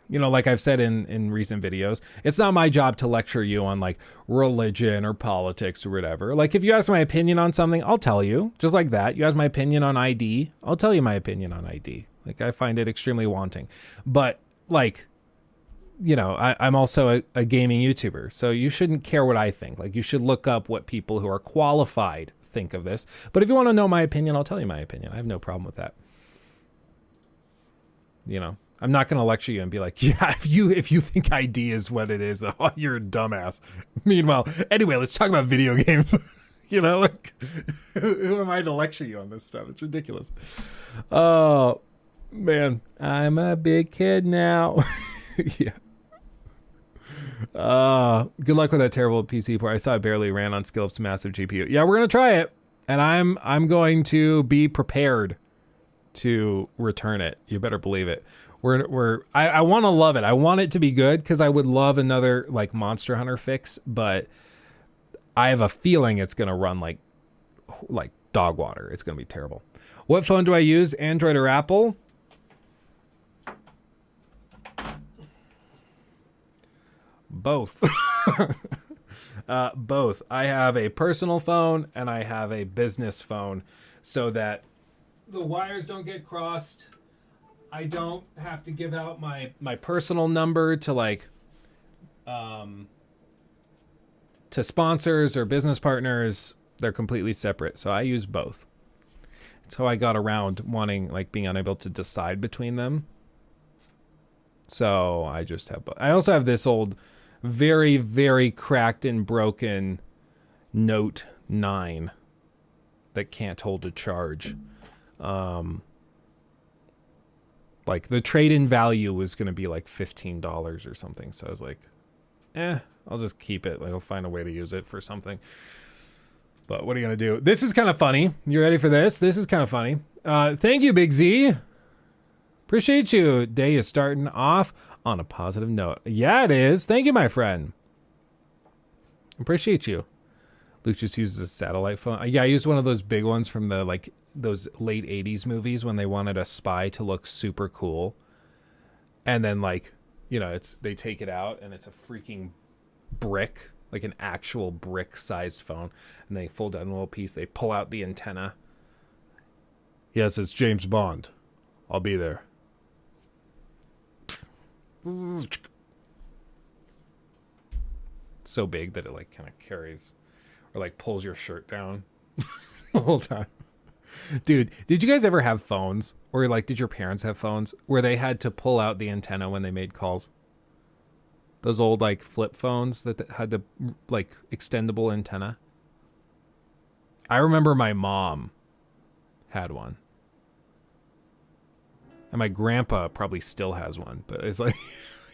You know, like I've said in recent videos, it's not my job to lecture you on like religion or politics or whatever. Like if you ask my opinion on something, I'll tell you, just like that. You ask my opinion on ID, I'll tell you my opinion on ID. Like I find it extremely wanting. But like, you know, I'm also a gaming YouTuber, so you shouldn't care what I think. Like you should look up what people who are qualified think of this. But if you want to know my opinion, I'll tell you my opinion. I have no problem with that. You know. I'm not going to lecture you and be like, yeah, if you think ID is what it is, oh, you're a dumbass. Meanwhile, anyway, let's talk about video games. You know, like, who am I to lecture you on this stuff? It's ridiculous. Oh, man, I'm a big kid now. Yeah. Good luck with that terrible PC port. I saw it barely ran on Skillup's massive GPU. Yeah, we're going to try it, and I'm going to be prepared to return it. You better believe it. I want to love it. I want it to be good because I would love another like Monster Hunter fix, but I have a feeling it's going to run like dog water. It's going to be terrible. What phone do I use? Android or Apple? Both. Both. I have a personal phone and I have a business phone so that the wires don't get crossed. I don't have to give out my personal number to like to sponsors or business partners. They're completely separate. So I use both. It's how I got around wanting like being unable to decide between them. So I just have both. I also have this old very, very cracked and broken Note 9 that can't hold a charge. Like the trade-in value was going to be like $15 or something. So I was like, I'll just keep it. Like I'll find a way to use it for something. But what are you going to do? This is kind of funny. You ready for this? This is kind of funny. Thank you, Big Z. Appreciate you. Day is starting off on a positive note. Yeah, it is. Thank you, my friend. Appreciate you. Luke just uses a satellite phone. Yeah, I used one of those big ones from the like those late 80s movies when they wanted a spy to look super cool. And then like, you know, they take it out and it's a freaking brick, like an actual brick sized phone. And they fold down a little piece. They pull out the antenna. Yes, it's James Bond. I'll be there. So big that it like kind of carries or like pulls your shirt down the whole time. Dude, did you guys ever have phones or like did your parents have phones where they had to pull out the antenna when they made calls? Those old like flip phones that had the like extendable antenna. I remember my mom had one. And my grandpa probably still has one, but it's like,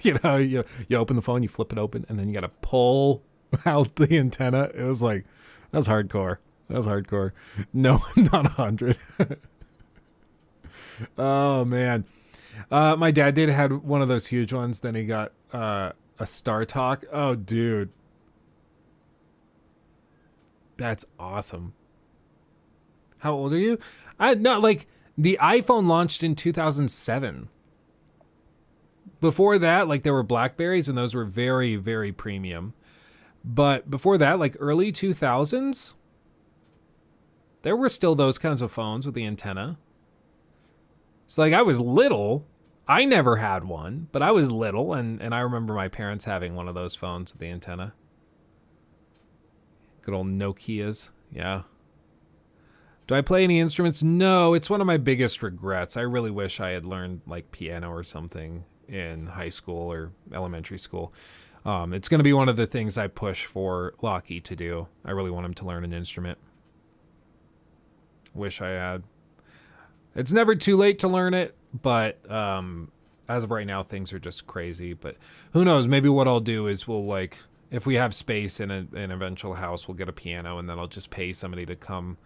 you know, you open the phone, you flip it open, and then you got to pull out the antenna. It was like, that was hardcore. That was hardcore. No, not 100. Oh, man. My dad did had one of those huge ones. Then he got a Star Talk. Oh, dude. That's awesome. How old are you? I not like the iPhone launched in 2007. Before that, like there were Blackberries and those were very, very premium. But before that, like early 2000s, there were still those kinds of phones with the antenna. So like I was little. I never had one, but I was little and I remember my parents having one of those phones with the antenna. Good old Nokias. Yeah. Do I play any instruments? No, it's one of my biggest regrets. I really wish I had learned like piano or something in high school or elementary school. It's going to be one of the things I push for Lockie to do. I really want him to learn an instrument. Wish I had. It's never too late to learn it, but as of right now, things are just crazy. But who knows? Maybe what I'll do is we'll like, if we have space in an eventual house, we'll get a piano and then I'll just pay somebody to come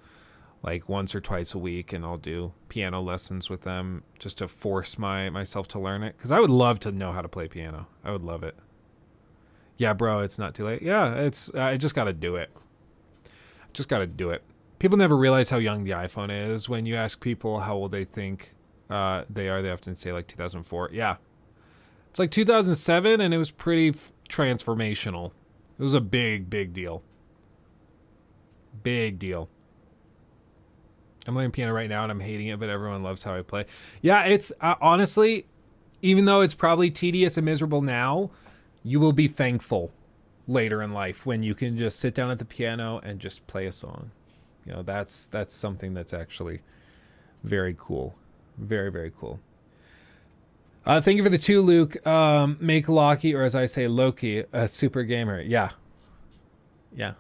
like once or twice a week and I'll do piano lessons with them just to force myself to learn it. Because I would love to know how to play piano. I would love it. Yeah, bro, it's not too late. Yeah, it's I just got to do it. Just got to do it. People never realize how young the iPhone is. When you ask people how old they think they are, they often say like 2004. Yeah. It's like 2007 and it was pretty transformational. It was a big, big deal. Big deal. I'm playing piano right now and I'm hating it, but everyone loves how I play. Yeah, it's honestly, even though it's probably tedious and miserable now, you will be thankful later in life when you can just sit down at the piano and just play a song. You know, that's something that's actually very cool. Very, very cool. Thank you for the 2, Luke. Make Loki, or as I say, Loki, a super gamer. Yeah. Yeah.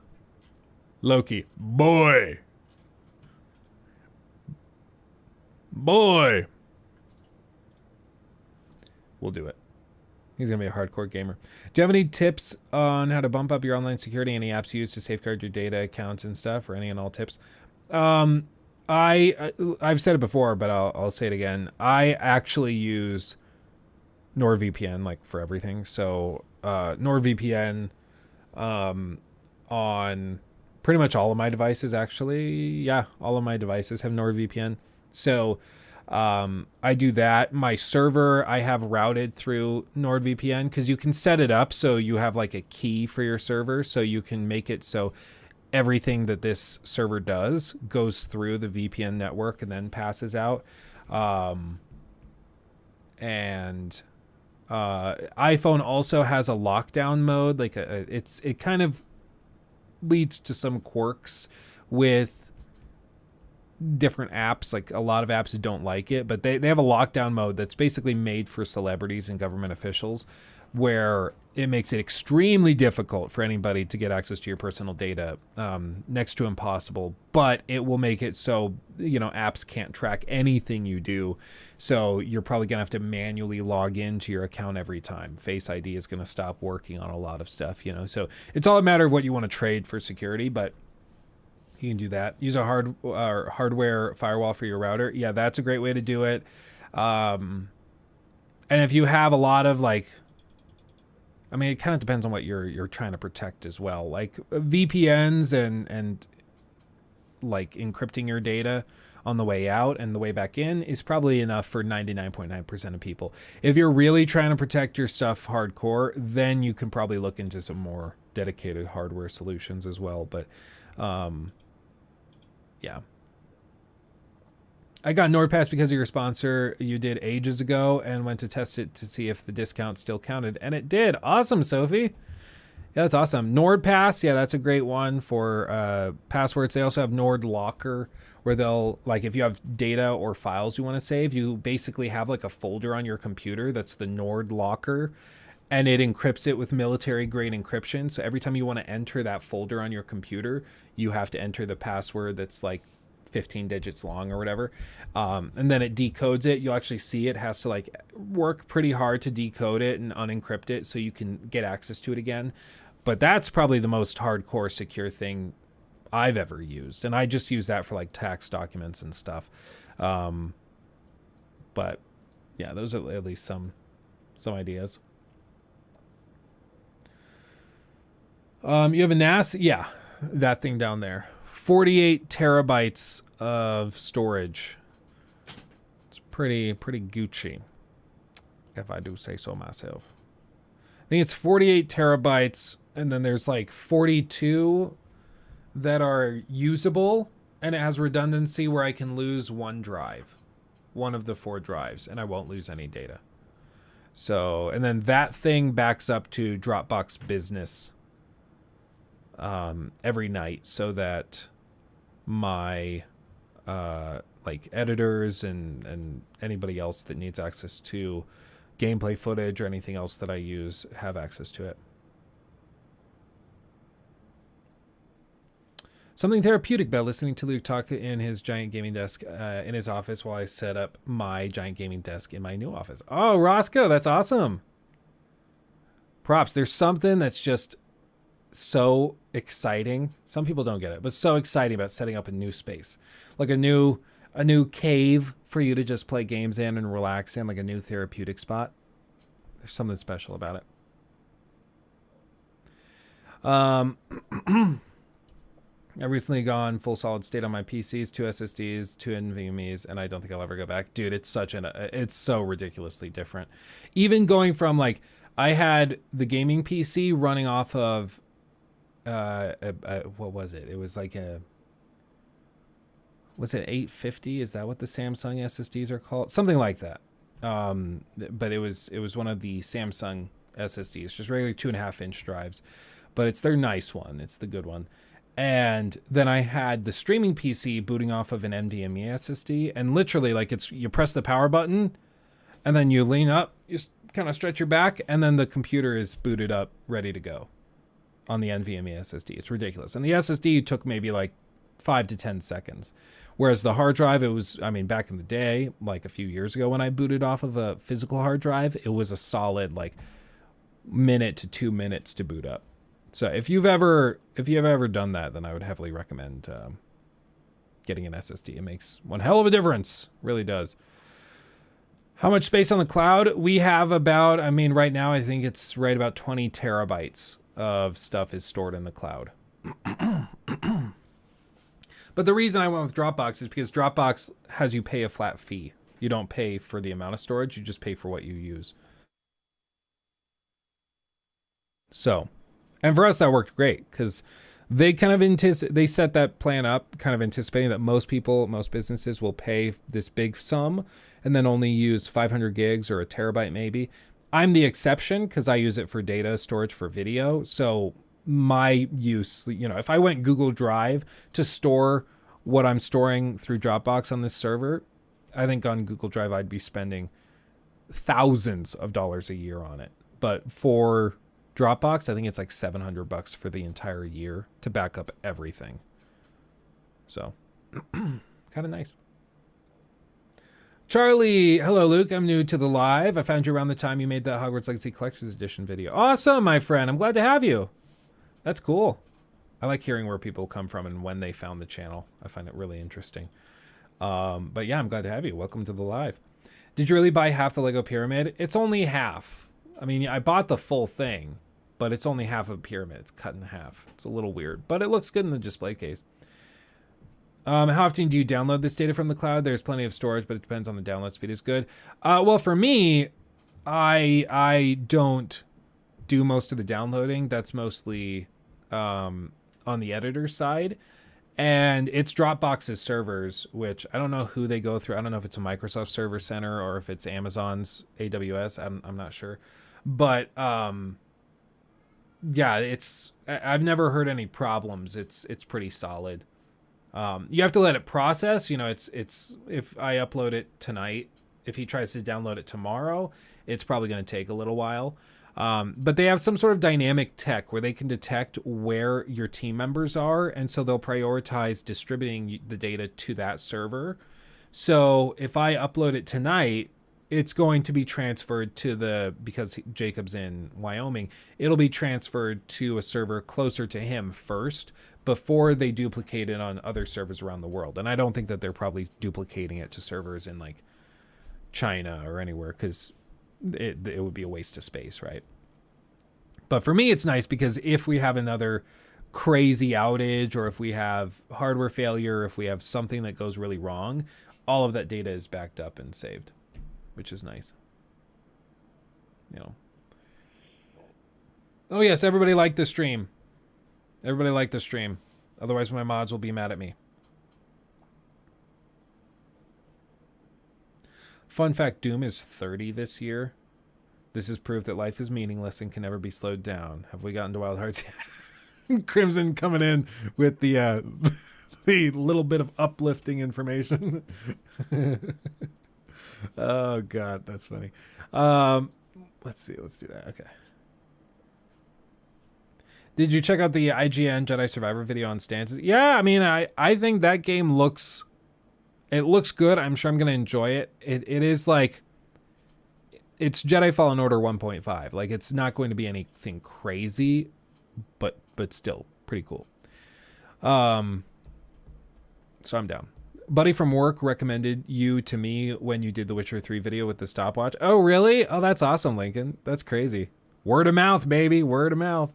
Loki. Boy. Boy. We'll do it. He's going to be a hardcore gamer. Do you have any tips on how to bump up your online security? Any apps you use to safeguard your data accounts and stuff, or any and all tips? I've said it before, but I'll say it again. I actually use NordVPN like for everything. So NordVPN on pretty much all of my devices, actually. Yeah, all of my devices have NordVPN. So I do that. My server I have routed through NordVPN because you can set it up so you have like a key for your server, so you can make it so everything that this server does goes through the VPN network and then passes out. And iPhone also has a lockdown mode. Like it kind of leads to some quirks with different apps. Like a lot of apps don't like it, but they have a lockdown mode that's basically made for celebrities and government officials, where it makes it extremely difficult for anybody to get access to your personal data, next to impossible. But it will make it so, you know, apps can't track anything you do. So you're probably gonna have to manually log into your account every time. Face ID is gonna stop working on a lot of stuff, you know. So it's all a matter of what you want to trade for security, but you can do that. Use a hardware firewall for your router. Yeah, that's a great way to do it. And if you have a lot of like, I mean, it kind of depends on what you're trying to protect as well. Like VPNs and like encrypting your data on the way out and the way back in is probably enough for 99.9% of people. If you're really trying to protect your stuff hardcore, then you can probably look into some more dedicated hardware solutions as well. But yeah. I got NordPass because of your sponsor you did ages ago and went to test it to see if the discount still counted. And it did. Awesome, Sophie. Yeah, that's awesome. NordPass, yeah, that's a great one for passwords. They also have Nord Locker, where they'll, like, if you have data or files you want to save, you basically have like a folder on your computer that's the Nord Locker, and it encrypts it with military grade encryption. So every time you want to enter that folder on your computer, you have to enter the password that's like 15 digits long or whatever. And then it decodes it. You'll actually see it has to like work pretty hard to decode it and unencrypt it so you can get access to it again. But that's probably the most hardcore secure thing I've ever used. And I just use that for like tax documents and stuff. But yeah, those are at least some ideas. You have a NAS? Yeah, that thing down there. 48 terabytes of storage. It's pretty Gucci, if I do say so myself. I think it's 48 terabytes, and then there's like 42 that are usable, and it has redundancy where I can lose one drive, one of the 4 drives, and I won't lose any data. So, and then that thing backs up to Dropbox Business every night, so that my like editors and anybody else that needs access to gameplay footage or anything else that I use have access to it. Something therapeutic about listening to Luke talk in his giant gaming desk in his office while I set up my giant gaming desk in my new office. Oh, Roscoe, that's awesome. Props. There's something that's just so exciting. Some people don't get it, but so exciting about setting up a new space, like a new cave for you to just play games in and relax in, like a new therapeutic spot. There's something special about it. I've recently gone full solid state on my PCs, 2 SSDs, 2 NVMe's, and I don't think I'll ever go back. Dude, it's so ridiculously different. Even going from like, I had the gaming PC running off of, what was it? It was like was it 850? Is that what the Samsung SSDs are called? Something like that. But it was one of the Samsung SSDs, just regular 2.5-inch drives, but it's their nice one. It's the good one. And then I had the streaming PC booting off of an NVMe SSD, and literally like you press the power button and then you lean up, you kind of stretch your back, and then the computer is booted up, ready to go on the NVMe SSD. It's ridiculous. And the SSD took maybe like 5 to 10 seconds. Whereas the hard drive, it was, I mean, back in the day, like a few years ago when I booted off of a physical hard drive, it was a solid like minute to 2 minutes to boot up. So if you've ever done that, then I would heavily recommend getting an SSD. It makes one hell of a difference. Really does. How much space on the cloud? We have about, I mean, right now I think it's right about 20 terabytes of stuff is stored in the cloud. But the reason I went with Dropbox is because Dropbox has you pay a flat fee. You don't pay for the amount of storage, you just pay for what you use. So, and for us that worked great because they kind of they set that plan up kind of anticipating that most businesses will pay this big sum and then only use 500 gigs or a terabyte maybe. I'm the exception because I use it for data storage for video. So my use, if I went Google Drive to store what I'm storing through Dropbox on this server, I think on Google Drive I'd be spending thousands of dollars a year on it. But for Dropbox, I think it's like $700 for the entire year to back up everything. So, kind of nice. Charlie, hello Luke. I'm new to the live. I found you around the time you made that Hogwarts Legacy Collector's Edition video. Awesome, my friend. I'm glad to have you. That's cool. I like hearing where people come from and when they found the channel. I find it really interesting. But yeah, I'm glad to have you. Welcome to the live. Did you really buy half the Lego pyramid? It's only half. I mean, I bought the full thing, but it's only half of a pyramid. It's cut in half. It's a little weird, but it looks good in the display case. How often do you download this data from the cloud? There's plenty of storage, but it depends on the download speed is good. Well, for me, I don't do most of the downloading. That's mostly on the editor side. And it's Dropbox's servers, which I don't know who they go through. I don't know if it's a Microsoft Server Center or if it's Amazon's AWS. I'm not sure. But yeah, I've never heard any problems. It's pretty solid. You have to let it process. It's if I upload it tonight, if he tries to download it tomorrow, it's probably going to take a little while. But they have some sort of dynamic tech where they can detect where your team members are. And so they'll prioritize distributing the data to that server. So if I upload it tonight, it's going to be transferred to because Jacob's in Wyoming, it'll be transferred to a server closer to him first before they duplicate it on other servers around the world. And I don't think that they're probably duplicating it to servers in like China or anywhere, because it would be a waste of space, right? But for me, it's nice because if we have another crazy outage, or if we have hardware failure, if we have something that goes really wrong, all of that data is backed up and saved, which is nice. You know. Oh yes, everybody liked the stream. Everybody liked the stream. Otherwise my mods will be mad at me. Fun fact, Doom is 30 this year. This is proof that life is meaningless and can never be slowed down. Have we gotten to Wild Hearts yet? Crimson coming in with the the little bit of uplifting information. Oh god, that's funny. Let's see, let's do that. Okay. Did you check out the IGN Jedi Survivor video on stances? Yeah, I mean, I think that game looks good. I'm sure I'm gonna enjoy it. It is like, it's Jedi Fallen Order 1.5. Like, it's not going to be anything crazy, but still pretty cool. So I'm down. Buddy from work recommended you to me when you did the Witcher 3 video with the stopwatch. Oh, really? Oh, that's awesome, Lincoln. That's crazy. Word of mouth, baby. Word of mouth.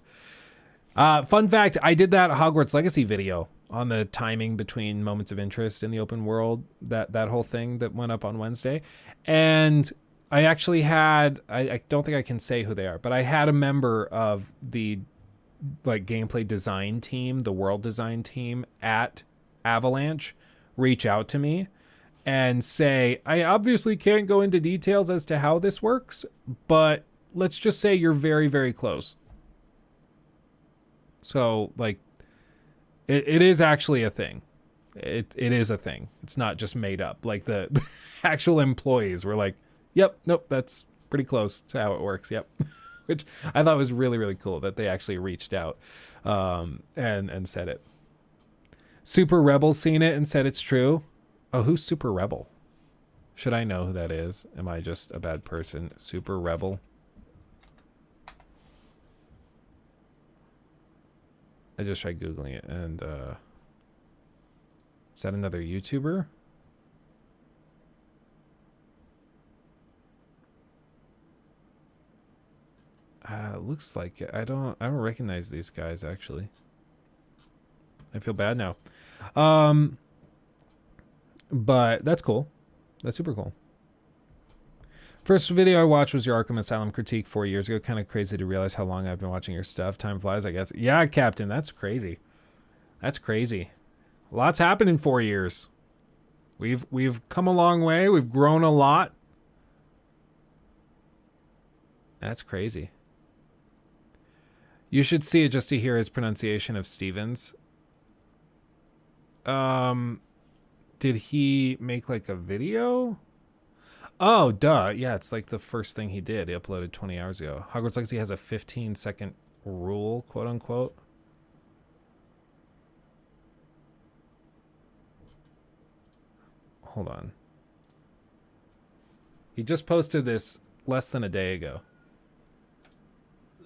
Fun fact, I did that Hogwarts Legacy video on the timing between moments of interest in the open world, that whole thing that went up on Wednesday. And I actually had, I don't think I can say who they are, but I had a member of the like gameplay design team, the world design team at Avalanche, reach out to me and say, I obviously can't go into details as to how this works, but let's just say you're very, very close. So like, it is actually a thing. It is a thing. It's not just made up. Like the actual employees were like, yep, nope, that's pretty close to how it works. Yep. Which I thought was really, really cool that they actually reached out and said it. Super Rebel seen it and said it's true. Oh, who's Super Rebel? Should I know who that is? Am I just a bad person? Super Rebel. I just tried Googling it, and is that another YouTuber? Looks like it. I don't recognize these guys, actually. I feel bad now. But that's cool. That's super cool. First video I watched was your Arkham Asylum critique 4 years ago. Kind of crazy to realize how long I've been watching your stuff. Time flies, I guess. Yeah, Captain, that's crazy. That's crazy. Lots happened in 4 years. We've come a long way. We've grown a lot. That's crazy. You should see it just to hear his pronunciation of Stevens. Did he make like a video? Oh, duh. Yeah, it's like the first thing he did. He uploaded 20 hours ago. Hogwarts Legacy has a 15-second rule, quote unquote. Hold on. He just posted this less than a day ago.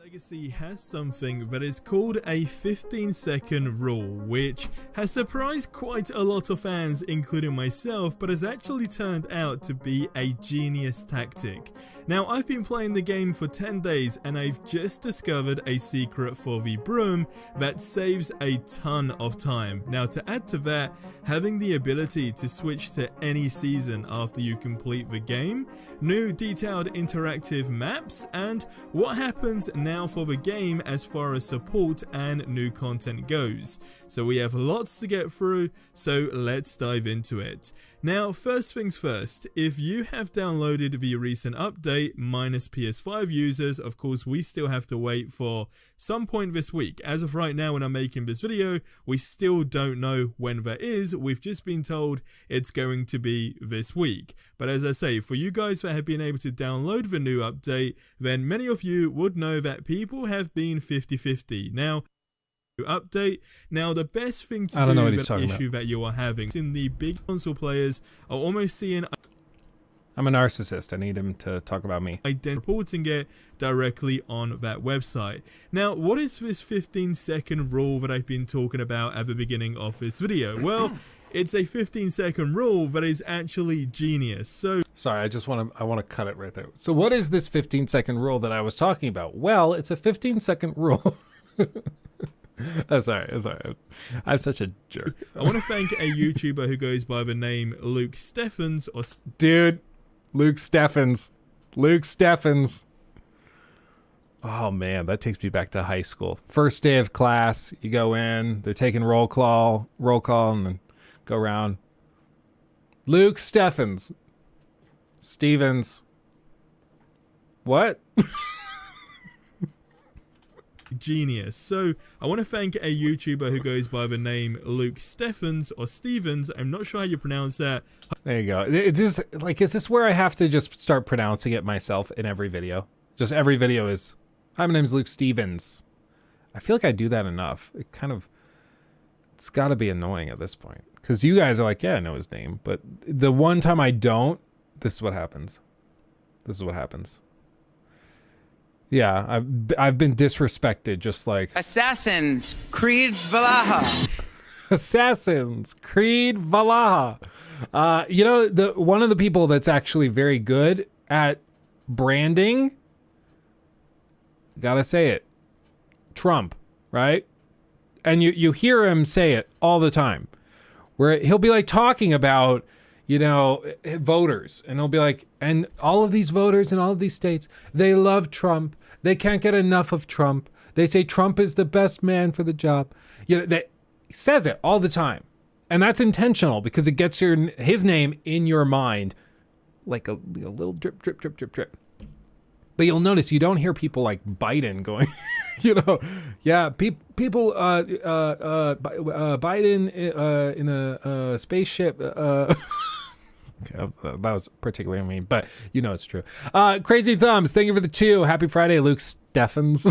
Legacy has something that is called a 15-second rule, which has surprised quite a lot of fans, including myself, but has actually turned out to be a genius tactic. Now, I've been playing the game for 10 days and I've just discovered a secret for the broom that saves a ton of time. Now, to add to that, having the ability to switch to any season after you complete the game, new detailed interactive maps, and what happens now for the game as far as support and new content goes. So we have lots to get through, so let's dive into it. Now, first things first, if you have downloaded the recent update, minus PS5 users, of course we still have to wait for some point this week. As of right now when I'm making this video, we still don't know when that is. We've just been told it's going to be this week. But as I say, for you guys that have been able to download the new update, then many of you would know that people have been 50-50. Now, update. Now, the best thing to do with the issue that you are having in the big console players are almost seeing I'm a narcissist. I need him to talk about me. Reporting it directly on that website. Now, what is this 15-second rule that I've been talking about at the beginning of this video? Well, it's a 15-second rule that is actually genius. So, sorry, I want to cut it right there. So what is this 15-second rule that I was talking about? Well, it's a 15-second rule. Sorry. I'm such a jerk. I want to thank a YouTuber who goes by the name Luke Steffens or Dude, Luke Steffens. Oh man, that takes me back to high school. First day of class, you go in, they're taking roll call, and then go around. Luke Steffens. Stevens. What? genius. So I want to thank a YouTuber who goes by the name Luke Steffens or Stevens. I'm not sure how you pronounce that. There you go. It is like, is this where I have to just start pronouncing it myself in every video? Just every video is, hi, my name's Luke Stevens. I feel like I do that enough. It's got to be annoying at this point. Because you guys are like, yeah, I know his name. But the one time I don't, this is what happens. Yeah, I've been disrespected, just like Assassin's Creed Valhalla. Assassin's Creed Valhalla. You know, one of the people that's actually very good at branding, gotta say it, Trump, right? And you hear him say it all the time, where he'll be like talking about, you know, voters, and he'll be like, and all of these voters in all of these states, they love Trump. They can't get enough of Trump. They say Trump is the best man for the job. You know, he says it all the time. And that's intentional because it gets his name in your mind like a little drip, drip, drip, drip, drip. But you'll notice you don't hear people like Biden going, you know, yeah, people, Biden in a spaceship. Okay, that was particularly mean, but you know it's true. Crazy Thumbs, thank you for the 2. Happy Friday, Luke Steffens.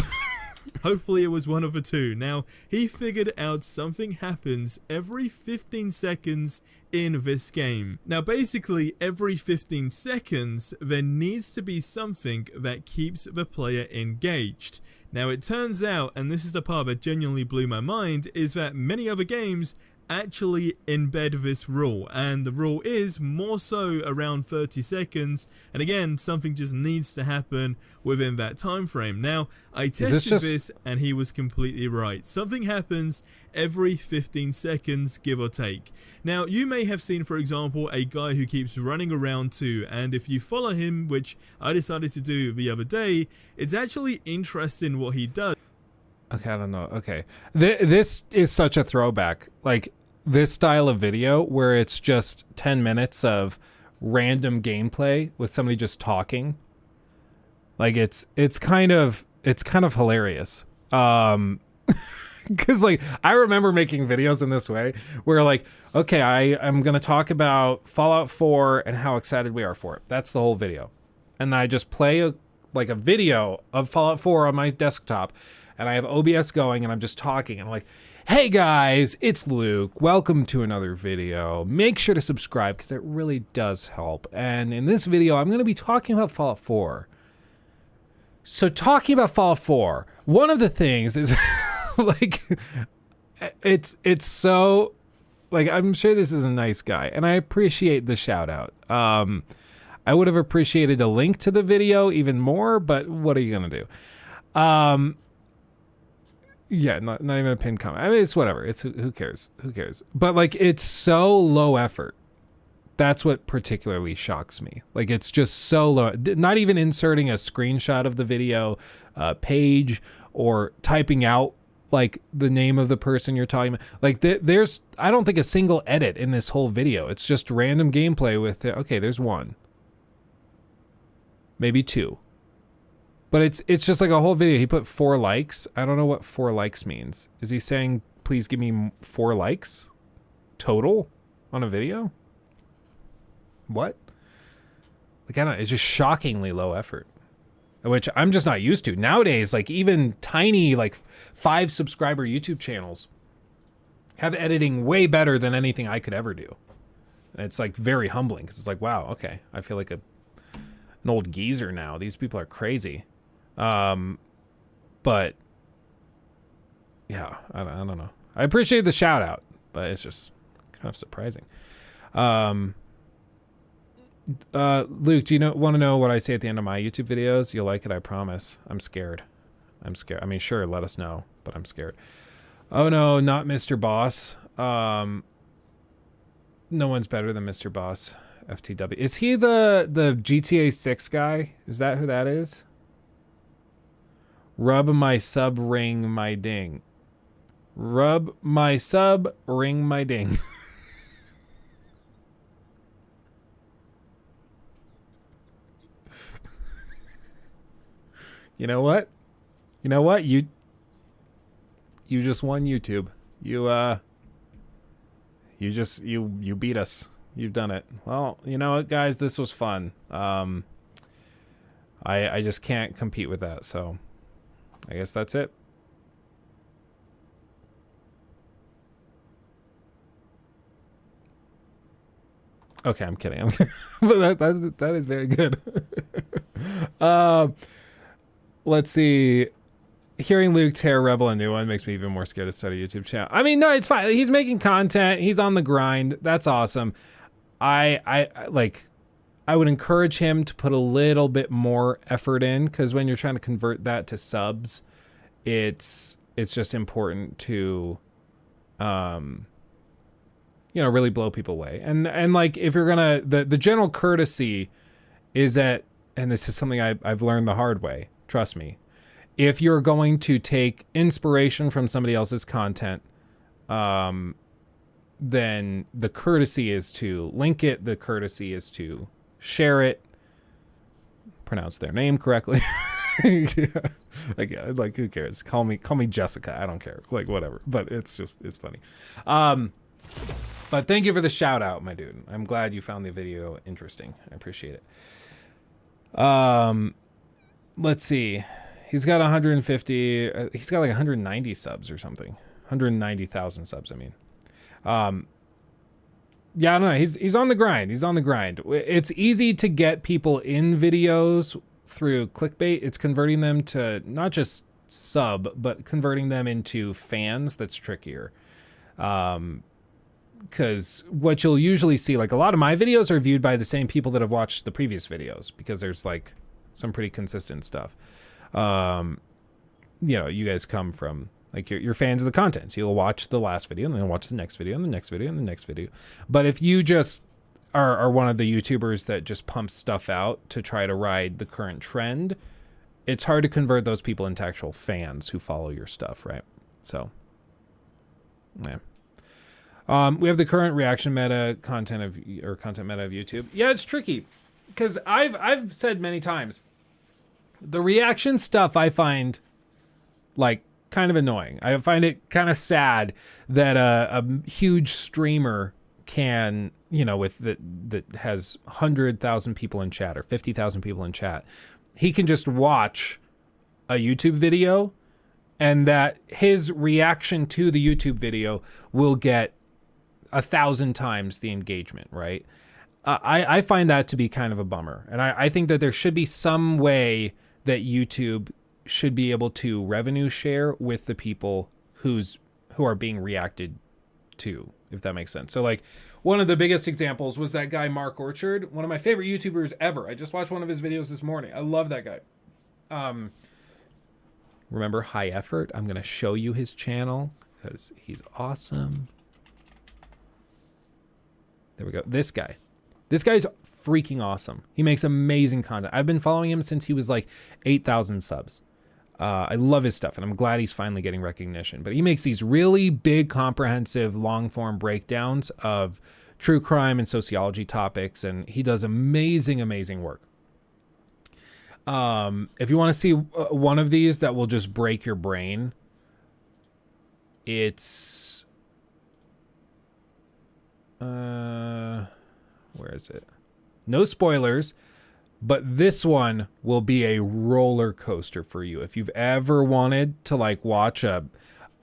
Hopefully it was one of the 2. Now, he figured out something happens every 15 seconds in this game. Now, basically, every 15 seconds, there needs to be something that keeps the player engaged. Now, it turns out, and this is the part that genuinely blew my mind, is that many other games actually embed this rule, and the rule is more so around 30 seconds, and again, something just needs to happen within that time frame. Now, I tested this and he was completely right. Something happens every 15 seconds, give or take. Now, you may have seen, for example, a guy who keeps running around too, and if you follow him, which I decided to do the other day, it's actually interesting what he does. Okay, I don't know. Okay. This is such a throwback. Like, this style of video where it's just 10 minutes of random gameplay with somebody just talking. Like, it's kind of hilarious. Cause like, I remember making videos in this way where like, okay, I'm going to talk about Fallout 4 and how excited we are for it. That's the whole video. And I just play a video of Fallout 4 on my desktop, and I have OBS going, and I'm just talking, and I'm like, hey guys, it's Luke. Welcome to another video. Make sure to subscribe because it really does help. And in this video, I'm going to be talking about Fallout 4. So talking about Fallout 4, one of the things is like, it's so, like, I'm sure this is a nice guy, and I appreciate the shout out. I would have appreciated a link to the video even more, but what are you going to do? Yeah, not even a pinned comment. I mean, it's whatever. It's who cares? Who cares? But like, it's so low effort. That's what particularly shocks me. Like, it's just so low. Not even inserting a screenshot of the video page or typing out like the name of the person you're talking about. Like, there's, I don't think a single edit in this whole video. It's just random gameplay with, okay, there's 1, maybe 2. But it's just like a whole video. He put 4 likes. I don't know what 4 likes means. Is he saying, please give me 4 likes total on a video? What? Like, I don't know. It's just shockingly low effort, which I'm just not used to. Nowadays, like, even tiny, like, 5 subscriber YouTube channels have editing way better than anything I could ever do. And it's like very humbling because it's like, wow, okay, I feel like a an old geezer now. These people are crazy. But yeah, I don't know. I appreciate the shout out, but it's just kind of surprising. Luke, do you want to know what I say at the end of my YouTube videos? You'll like it, I promise. I'm scared. I mean, sure, let us know, but I'm scared. Oh no, not Mr. Boss. No one's better than Mr. Boss. FTW. Is he the GTA 6 guy? Is that who that is? Rub my sub, ring my ding. Rub my sub, ring my ding. You know what? You just won YouTube. You beat us. You've done it. Well, you know what, guys? This was fun. I just can't compete with that, so I guess that's it. Okay, I'm kidding. But that is very good. Let's see. Hearing Luke tear Rebel a new one makes me even more scared to start a YouTube channel. I mean, no, it's fine. He's making content. He's on the grind. That's awesome. I would encourage him to put a little bit more effort in, because when you're trying to convert that to subs, it's just important to really blow people away. And like, if you're gonna, the general courtesy is that, and this is something I've learned the hard way, trust me, if you're going to take inspiration from somebody else's content, then the courtesy is to link it, the courtesy is to share it, pronounce their name correctly. like who cares? Call me Jessica. I don't care. Like, whatever. But it's funny. But thank you for the shout out, my dude. I'm glad you found the video interesting. I appreciate it. Let's see. He's got 150. He's got like 190 subs or something. 190,000 subs. I mean, yeah, I don't know. He's on the grind. He's on the grind. It's easy to get people in videos through clickbait. It's converting them to not just sub, but converting them into fans that's trickier. Because what you'll usually see, like, a lot of my videos are viewed by the same people that have watched the previous videos, because there's like some pretty consistent stuff. You guys come from, like, you're fans of the content, so you'll watch the last video and then watch the next video and the next video and the next video. But if you just are one of the YouTubers that just pumps stuff out to try to ride the current trend, it's hard to convert those people into actual fans who follow your stuff, right? So, yeah. We have the current reaction meta content meta of YouTube. Yeah, it's tricky, because I've said many times, the reaction stuff I find like kind of annoying. I find it kind of sad that a huge streamer can, that has 100,000 people in chat or 50,000 people in chat, he can just watch a YouTube video, and that his reaction to the YouTube video will get 1,000 times the engagement, right? I find that to be kind of a bummer. And I think that there should be some way that YouTube should be able to revenue share with the people who are being reacted to, if that makes sense. So, like, one of the biggest examples was that guy Mark Orchard, one of my favorite YouTubers ever. I just watched one of his videos this morning. I love that guy. Remember High Effort? I'm going to show you his channel because he's awesome. There we go. This guy's freaking awesome. He makes amazing content. I've been following him since he was like 8,000 subs. I love his stuff, and I'm glad he's finally getting recognition. But he makes these really big, comprehensive, long-form breakdowns of true crime and sociology topics, and he does amazing, amazing work. If you want to see one of these that will just break your brain, it's... where is it? No spoilers, but this one will be a roller coaster for you. If you've ever wanted to like watch a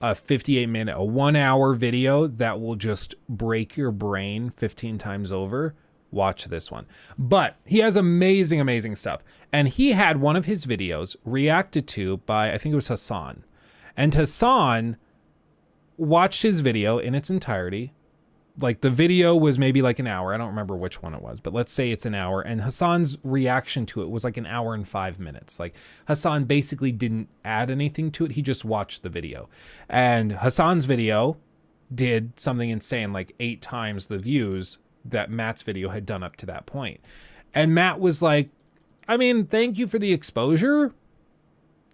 58-minute, a 1 hour video that will just break your brain 15 times over, watch this one. But he has amazing stuff. And he had one of his videos reacted to by, I think it was Hassan. And Hassan watched his video in its entirety. Like the video was maybe like an hour. I don't remember which one it was, but let's say it's an hour. And Hassan's reaction to it was like an hour and 5 minutes. Like Hassan basically didn't add anything to it. He just watched the video. And Hassan's video did something insane, like 8 times the views that Matt's video had done up to that point. And Matt was like, I mean, thank you for the exposure.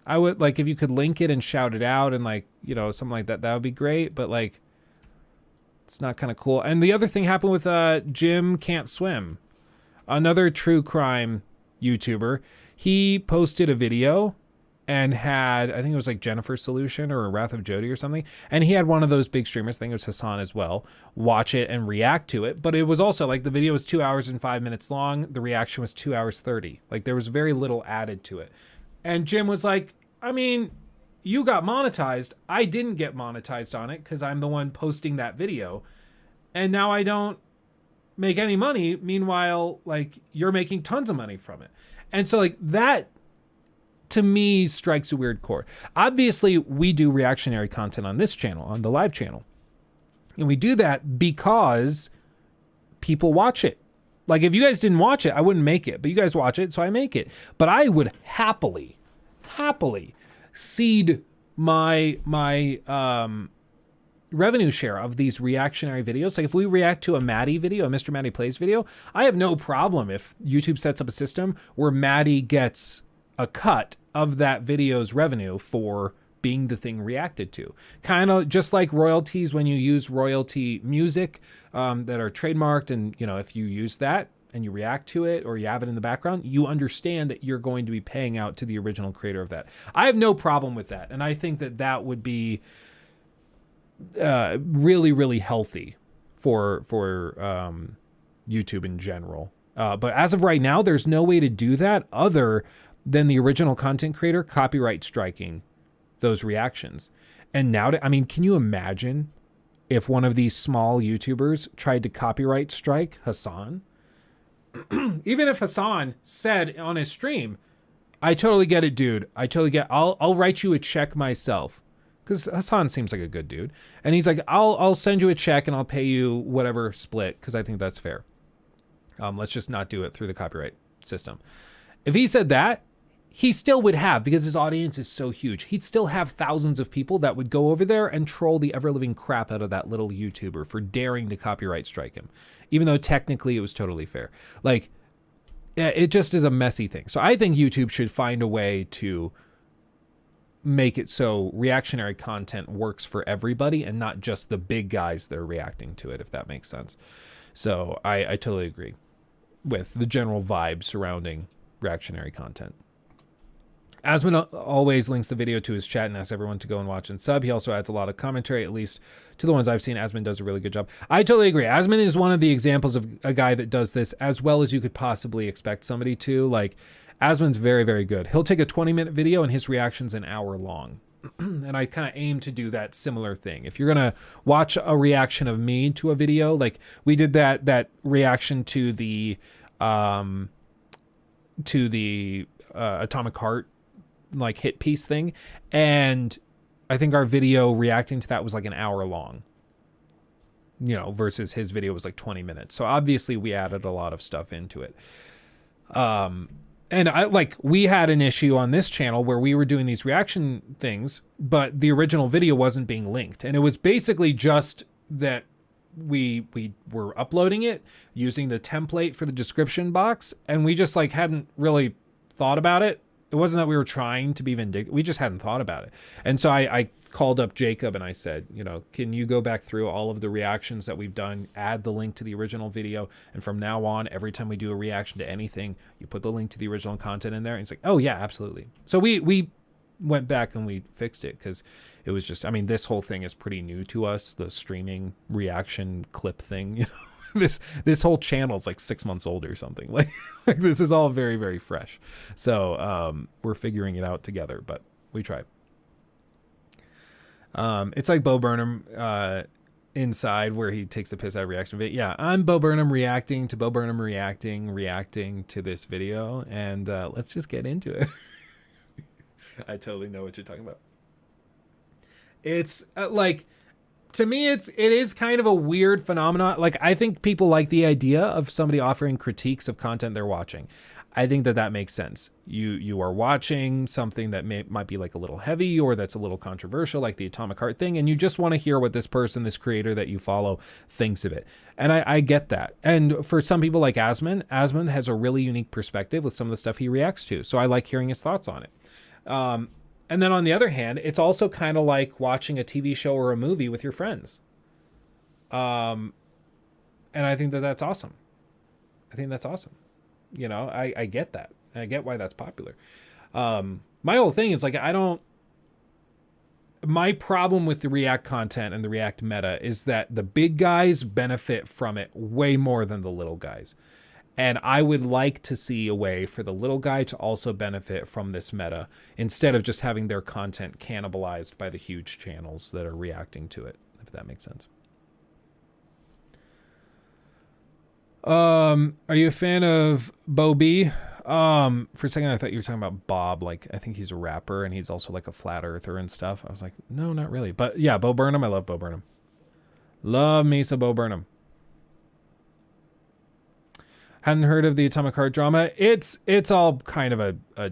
I would like, if you could link it and shout it out and like, you know, something like that, that would be great. But like, it's not kind of cool. And the other thing happened with Jim Can't Swim, another true crime YouTuber. He posted a video and had, I think it was like Jennifer's Solution or Wrath of Jody or something. And he had one of those big streamers, I think it was Hassan as well, watch it and react to it. But it was also like the video was 2 hours and 5 minutes long. The reaction was 2 hours 30. Like there was very little added to it. And Jim was like, I mean, you got monetized. I didn't get monetized on it because I'm the one posting that video. And now I don't make any money. Meanwhile, like you're making tons of money from it. And so like that to me strikes a weird chord. Obviously, we do reactionary content on this channel, on the live channel. And we do that because people watch it. Like if you guys didn't watch it, I wouldn't make it. But you guys watch it, so I make it. But I would happily cede my revenue share of these reactionary videos. Like if we react to a Maddie video, a Mr. Maddie Plays video, I have no problem if YouTube sets up a system where Maddie gets a cut of that video's revenue for being the thing reacted to. Kind of just like royalties when you use royalty music that are trademarked, and you know, if you use that and you react to it or you have it in the background, you understand that you're going to be paying out to the original creator of that. I have no problem with that. And I think that that would be really healthy for YouTube in general. But as of right now, there's no way to do that other than the original content creator copyright striking those reactions. And now, I mean, can you imagine if one of these small YouTubers tried to copyright strike Hassan? Even if Hassan said on his stream, I totally get it, dude. I totally get, I'll write you a check myself. Because Hassan seems like a good dude. And he's like, I'll send you a check and I'll pay you whatever split because I think that's fair. Let's just not do it through the copyright system. If he said that, he still would have, because his audience is so huge, he'd still have thousands of people that would go over there and troll the ever-living crap out of that little YouTuber for daring to copyright strike him, even though technically it was totally fair. Like, it just is a messy thing. So I think YouTube should find a way to make it so reactionary content works for everybody and not just the big guys that are reacting to it, if that makes sense. So I totally agree with the general vibe surrounding reactionary content. Asmund always links the video to his chat and asks everyone to go and watch and sub. He also adds a lot of commentary, at least to the ones I've seen. Asmund does a really good job. I totally agree. Asmund is one of the examples of a guy that does this as well as you could possibly expect somebody to. Like, Asmund's very good. He'll take a 20-minute video and his reaction's an hour long. And I kind of aim to do that similar thing. If you're going to watch a reaction of me to a video, like we did that reaction to the Atomic Heart like hit piece thing, and I think our video reacting to that was like an hour long, you know, versus his video was like 20 minutes. So obviously we added a lot of stuff into it. And we had an issue on this channel where we were doing these reaction things, but the original video wasn't being linked. And it was basically just that we were uploading it using the template for the description box, and we just like hadn't really thought about it. It wasn't that we were trying to be vindictive. We just hadn't thought about it. And so I called up Jacob and I said, you know, can you go back through all of the reactions that we've done, add the link to the original video, and from now on, every time we do a reaction to anything, you put the link to the original content in there. And it's like, oh yeah, absolutely. So we went back and we fixed it because it was just, I mean, this whole thing is pretty new to us, the streaming reaction clip thing, you know. This whole channel is like 6 months old or something. Like this is all very fresh. So we're figuring it out together, but we tried. It's like Bo Burnham inside where he takes the piss out of reaction video. Yeah, I'm Bo Burnham reacting to Bo Burnham reacting to this video, and let's just get into it. I totally know what you're talking about. It's like, to me, it is kind of a weird phenomenon. Like, I think people like the idea of somebody offering critiques of content they're watching. I think that makes sense. You are watching something that might be like a little heavy or that's a little controversial, like the Atomic Heart thing, and you just want to hear what this person, this creator that you follow, thinks of it. And I get that. And for some people like Asmon has a really unique perspective with some of the stuff he reacts to. So I like hearing his thoughts on it. And then on the other hand, it's also kind of like watching a TV show or a movie with your friends. And I think that's awesome. I think that's awesome. You know, I get that. And I get why that's popular. My whole thing is like, my problem with the React content and the React meta is that the big guys benefit from it way more than the little guys. And I would like to see a way for the little guy to also benefit from this meta instead of just having their content cannibalized by the huge channels that are reacting to it, if that makes sense. Are you a fan of Bo B? For a second, I thought you were talking about Bob. Like, I think he's a rapper and he's also like a flat earther and stuff. I was like, no, not really. But yeah, Bo Burnham. I love Bo Burnham. Love me some Bo Burnham. Hadn't heard of the Atomic Heart drama. It's all kind of a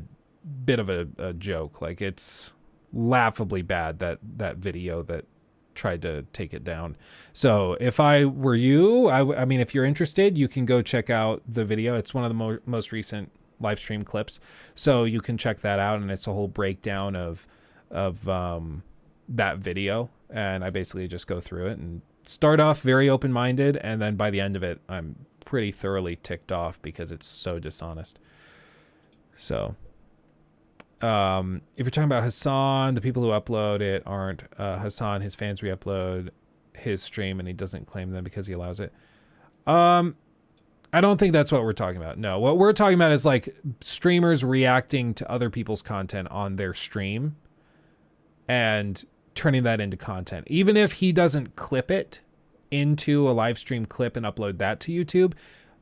bit of a joke. Like, it's laughably bad, that video that tried to take it down. So if I were you, I mean, if you're interested, you can go check out the video. It's one of the most recent live stream clips. So you can check that out, and it's a whole breakdown of that video. And I basically just go through it and start off very open-minded, and then by the end of it, I'm pretty thoroughly ticked off because it's so dishonest. So if you're talking about Hassan, the people who upload it aren't Hassan. His fans re-upload his stream and he doesn't claim them because he allows it. I don't think that's what we're talking about. No, what we're talking about is like streamers reacting to other people's content on their stream and turning that into content. Even if he doesn't clip it into a live stream clip and upload that to YouTube,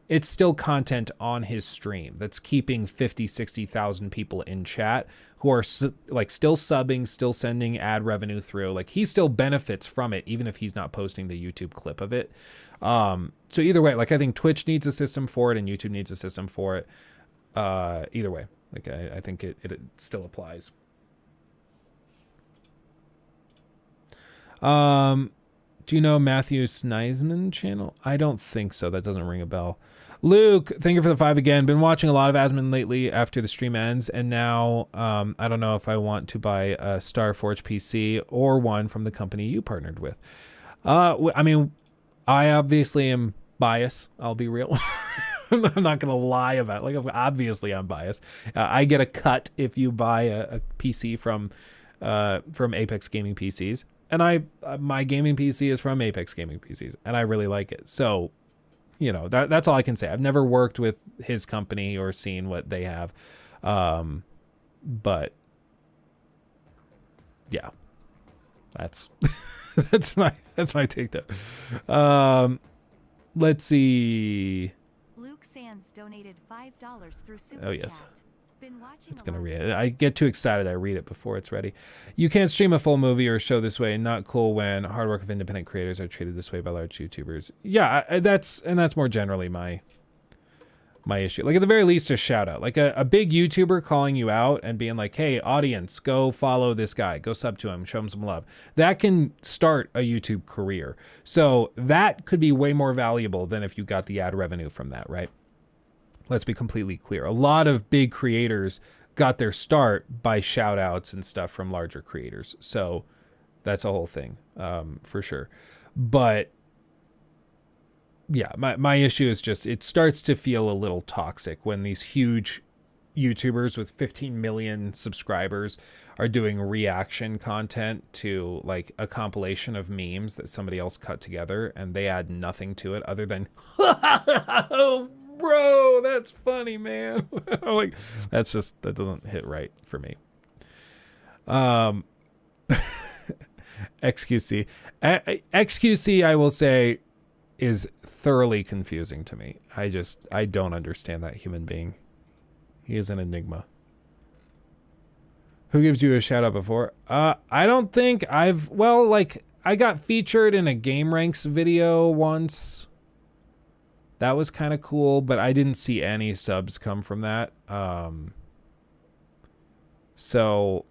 it's still content on his stream that's keeping 50, 60,000 people in chat who are like still subbing, still sending ad revenue through. Like, he still benefits from it, even if he's not posting the YouTube clip of it. So either way, like, I think Twitch needs a system for it and YouTube needs a system for it. Either way, like, I think it still applies. Do you know Matthew Sneisman channel? I don't think so. That doesn't ring a bell. Luke, thank you for the 5 again. Been watching a lot of Asmon lately after the stream ends, and now I don't know if I want to buy a Starforge PC or one from the company you partnered with. I mean, I obviously am biased. I'll be real. I'm not going to lie about it. Like, obviously I'm biased. I get a cut if you buy a PC from Apex Gaming PCs. And my gaming PC is from Apex Gaming PCs, and I really like it. So, you know, that's all I can say. I've never worked with his company or seen what they have. But yeah, that's that's my take though. Let's see. Luke Sands donated $5 through Super Oh yes. Chat. Been watching It's gonna read it. I get too excited. I read it before it's ready. You can't stream a full movie or show this way. Not cool when hard work of independent creators are treated this way by large YouTubers. Yeah, that's more generally my issue. Like, at the very least, a shout out. Like a big YouTuber calling you out and being like, "Hey, audience, go follow this guy. Go sub to him. Show him some love." That can start a YouTube career. So that could be way more valuable than if you got the ad revenue from that, right? Let's be completely clear. A lot of big creators got their start by shout outs and stuff from larger creators. So that's a whole thing, for sure. But yeah, my issue is just, it starts to feel a little toxic when these huge YouTubers with 15 million subscribers are doing reaction content to like a compilation of memes that somebody else cut together, and they add nothing to it other than, oh, bro, that's funny, man. Like, that doesn't hit right for me. XQC. XQC, I will say, is thoroughly confusing to me. I don't understand that human being. He is an enigma. Who gives you a shout out before? I don't think I got featured in a Game Ranks video once. That was kind of cool, but I didn't see any subs come from that. So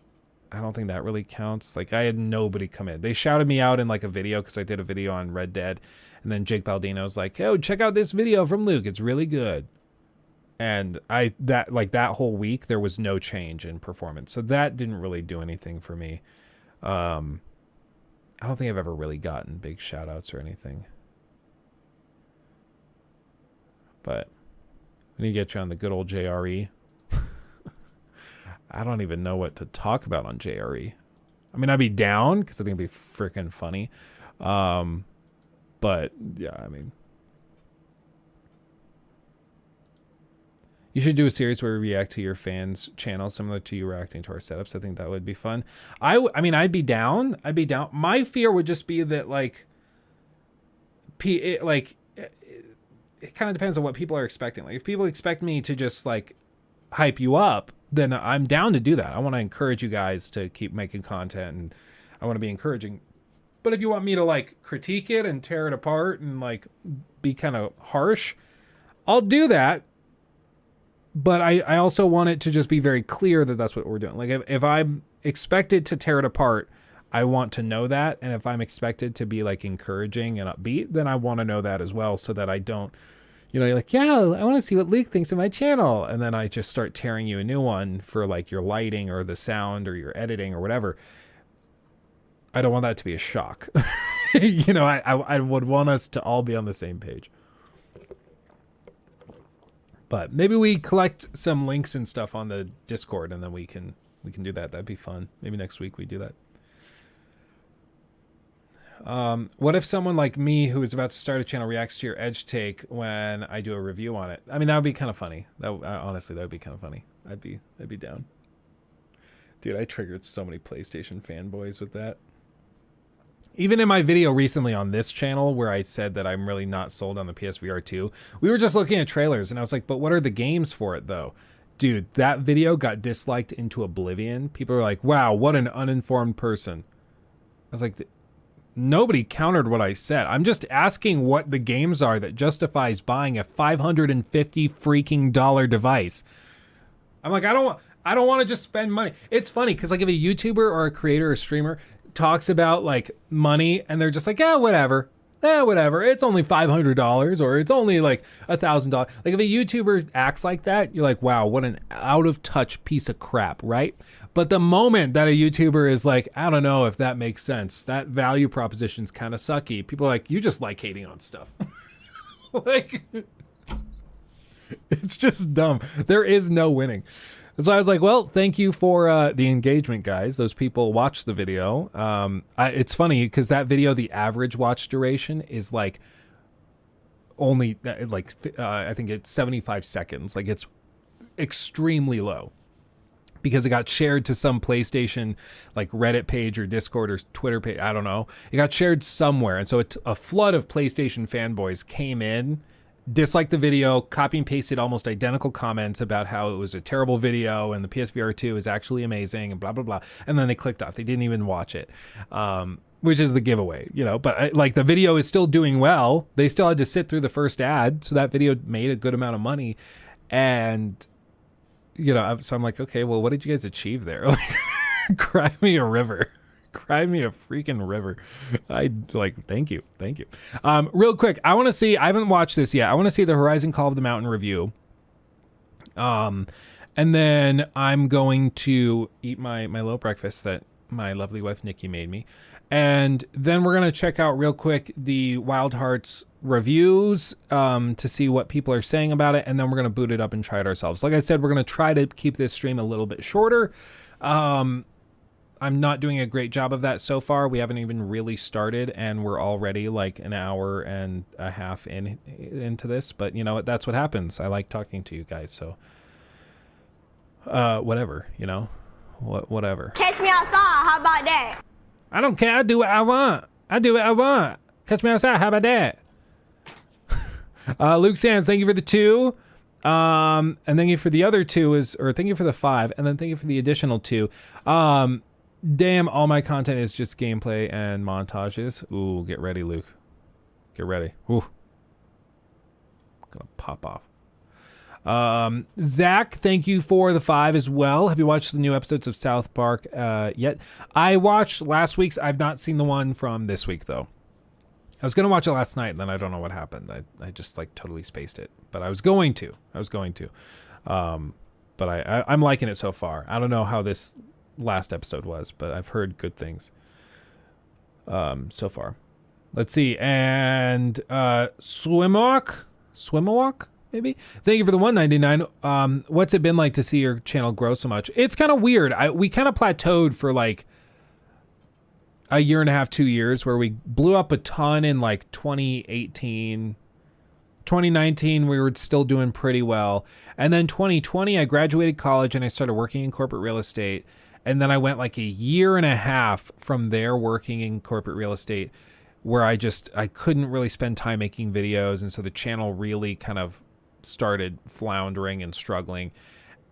I don't think that really counts. Like, I had nobody come in. They shouted me out in like a video because I did a video on Red Dead, and then Jake Baldino's like, "Oh, check out this video from Luke. It's really good." And that whole week there was no change in performance, so that didn't really do anything for me. I don't think I've ever really gotten big shout outs or anything. But we need to get you on the good old JRE. I don't even know what to talk about on JRE. I mean, I'd be down because I think it'd be freaking funny. But yeah, I mean, you should do a series where we react to your fans' channel, similar to you reacting to our setups. I think that would be fun. I mean, I'd be down. My fear would just be that it kind of depends on what people are expecting. Like, if people expect me to just like hype you up, then I'm down to do that. I want to encourage you guys to keep making content, and I want to be encouraging. But if you want me to like critique it and tear it apart and like be kind of harsh, I'll do that. But I also want it to just be very clear that that's what we're doing. Like, if I'm expected to tear it apart, I want to know that. And if I'm expected to be like encouraging and upbeat, then I want to know that as well, so that I don't, you're like, yeah, I want to see what Luke thinks of my channel. And then I just start tearing you a new one for like your lighting or the sound or your editing or whatever. I don't want that to be a shock. I would want us to all be on the same page. But maybe we collect some links and stuff on the Discord, and then we can do that. That'd be fun. Maybe next week we do that. What if someone like me who is about to start a channel reacts to your edge take when I do a review on it? I mean, that would be kind of funny. Honestly, that would be kind of funny. I'd be down. Dude, I triggered so many PlayStation fanboys with that. Even in my video recently on this channel where I said that I'm really not sold on the PSVR 2, we were just looking at trailers and I was like, but what are the games for it though? Dude, that video got disliked into oblivion. People are like, wow, what an uninformed person. I was like, nobody countered what I said. I'm just asking what the games are that justifies buying a $550 freaking device. I'm like, I don't want to just spend money. It's funny because like if a YouTuber or a creator or streamer talks about like money and they're just like, whatever, it's only $500 or it's only like $1,000. Like if a YouTuber acts like that, you're like, wow, what an out of touch piece of crap, right? But the moment that a YouTuber is like, I don't know if that makes sense, that value proposition's kind of sucky, people are like, you just like hating on stuff. Like, it's just dumb. There is no winning. So I was like, well, thank you for the engagement, guys. Those people watched the video. It's funny because that video, the average watch duration is like only I think it's 75 seconds. Like, it's extremely low because it got shared to some PlayStation like Reddit page or Discord or Twitter page. I don't know. It got shared somewhere. And so a flood of PlayStation fanboys came in, disliked the video, copy and pasted almost identical comments about how it was a terrible video and the PSVR 2 is actually amazing and blah, blah, blah. And then they clicked off. They didn't even watch it, which is the giveaway, But like the video is still doing well. They still had to sit through the first ad. So that video made a good amount of money. And, so I'm like, okay, well, what did you guys achieve there? Like, cry me a river. Cry me a freaking river. Thank you. Real quick, I haven't watched this yet. I want to see the Horizon Call of the Mountain review. And then I'm going to eat my little breakfast that my lovely wife Nikki made me. And then we're going to check out real quick the Wild Hearts reviews to see what people are saying about it. And then we're going to boot it up and try it ourselves. Like I said, we're going to try to keep this stream a little bit shorter. I'm not doing a great job of that so far. We haven't even really started and we're already like an hour and a half into this, but you know what? That's what happens. I like talking to you guys. So, whatever, whatever. Catch me outside. How about that? I don't care. I do what I want. I do what I want. Catch me outside. How about that? Luke Sands, thank you for the 2. And thank you for the other 2 or thank you for the 5, and then thank you for the additional 2. Damn, all my content is just gameplay and montages. Ooh, get ready, Luke. Get ready. Ooh. Gonna pop off. Zach, thank you for the 5 as well. Have you watched the new episodes of South Park yet? I watched last week's. I've not seen the one from this week though. I was gonna watch it last night, and then I don't know what happened. I just like totally spaced it, but I was going to. But I'm liking it so far. I don't know how this last episode was, but I've heard good things so far. Let's see. And Swimwalk, maybe. Thank you for the 199. What's it been like to see your channel grow so much? It's kind of weird. We kind of plateaued for like a year and a half, 2 years, where we blew up a ton in like 2018. 2019, we were still doing pretty well. And then 2020, I graduated college and I started working in corporate real estate. And then I went like a year and a half from there working in corporate real estate, where I couldn't really spend time making videos. And so the channel really kind of started floundering and struggling.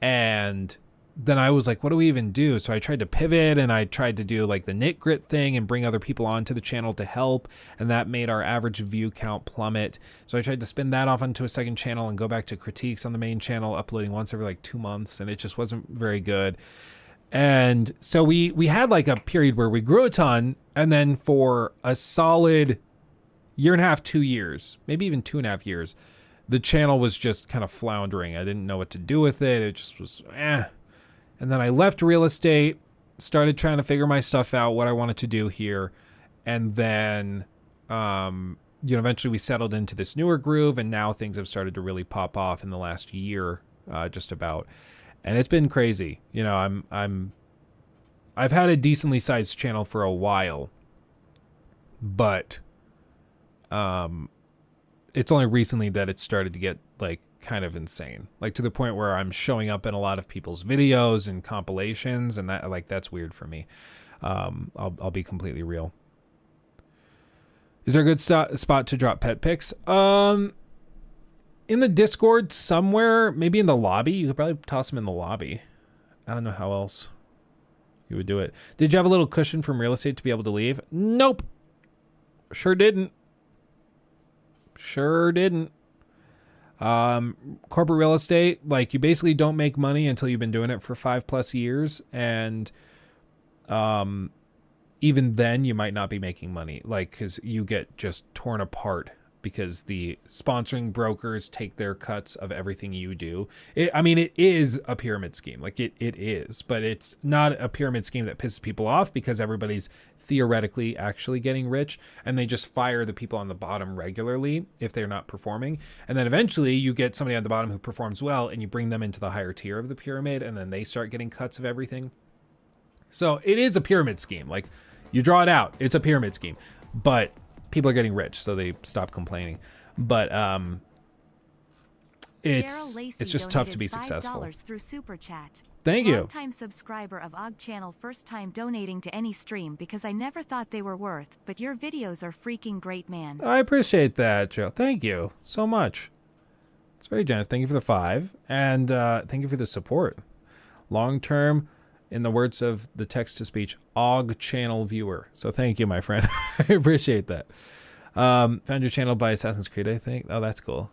And then I was like, what do we even do? So I tried to pivot, and I tried to do like the knit grit thing and bring other people onto the channel to help. And that made our average view count plummet. So I tried to spin that off onto a second channel and go back to critiques on the main channel, uploading once every like 2 months. And it just wasn't very good. And so we had like a period where we grew a ton, and then for a solid year and a half, 2 years, maybe even 2.5 years, the channel was just kind of floundering. I didn't know what to do with it. It just was And then I left real estate, started trying to figure my stuff out, what I wanted to do here. And then, eventually we settled into this newer groove, and now things have started to really pop off in the last year, just about. And it's been crazy. I've had a decently sized channel for a while, but it's only recently that it started to get like kind of insane, like to the point where I'm showing up in a lot of people's videos and compilations, and that's weird for me. I'll be completely real. Is there a good spot to drop pet pics? In the Discord somewhere, maybe in the lobby. You could probably toss them in the lobby. I don't know how else you would do it. Did you have a little cushion from real estate to be able to leave? Nope. Sure didn't. Corporate real estate, like, you basically don't make money until you've been doing it for 5+ years. And even then you might not be making money, like, because you get just torn apart because the sponsoring brokers take their cuts of everything you do. It is a pyramid scheme. Like it is, but it's not a pyramid scheme that pisses people off because everybody's theoretically actually getting rich, and they just fire the people on the bottom regularly if they're not performing. And then eventually you get somebody on the bottom who performs well, and you bring them into the higher tier of the pyramid, and then they start getting cuts of everything. So it is a pyramid scheme. Like, you draw it out, it's a pyramid scheme, but people are getting rich, so they stop complaining. But it's just tough to be successful. Through Super Chat. Thank you. Long-time subscriber of Og Channel, first time donating to any stream because I never thought they were worth, but your videos are freaking great, man. I appreciate that, Joe. Thank you so much. It's very generous. Thank you for the 5, and thank you for the support. Long-term, in the words of the text-to-speech, Og Channel viewer. So thank you, my friend. I appreciate that. Found your channel by Assassin's Creed, I think. Oh, that's cool.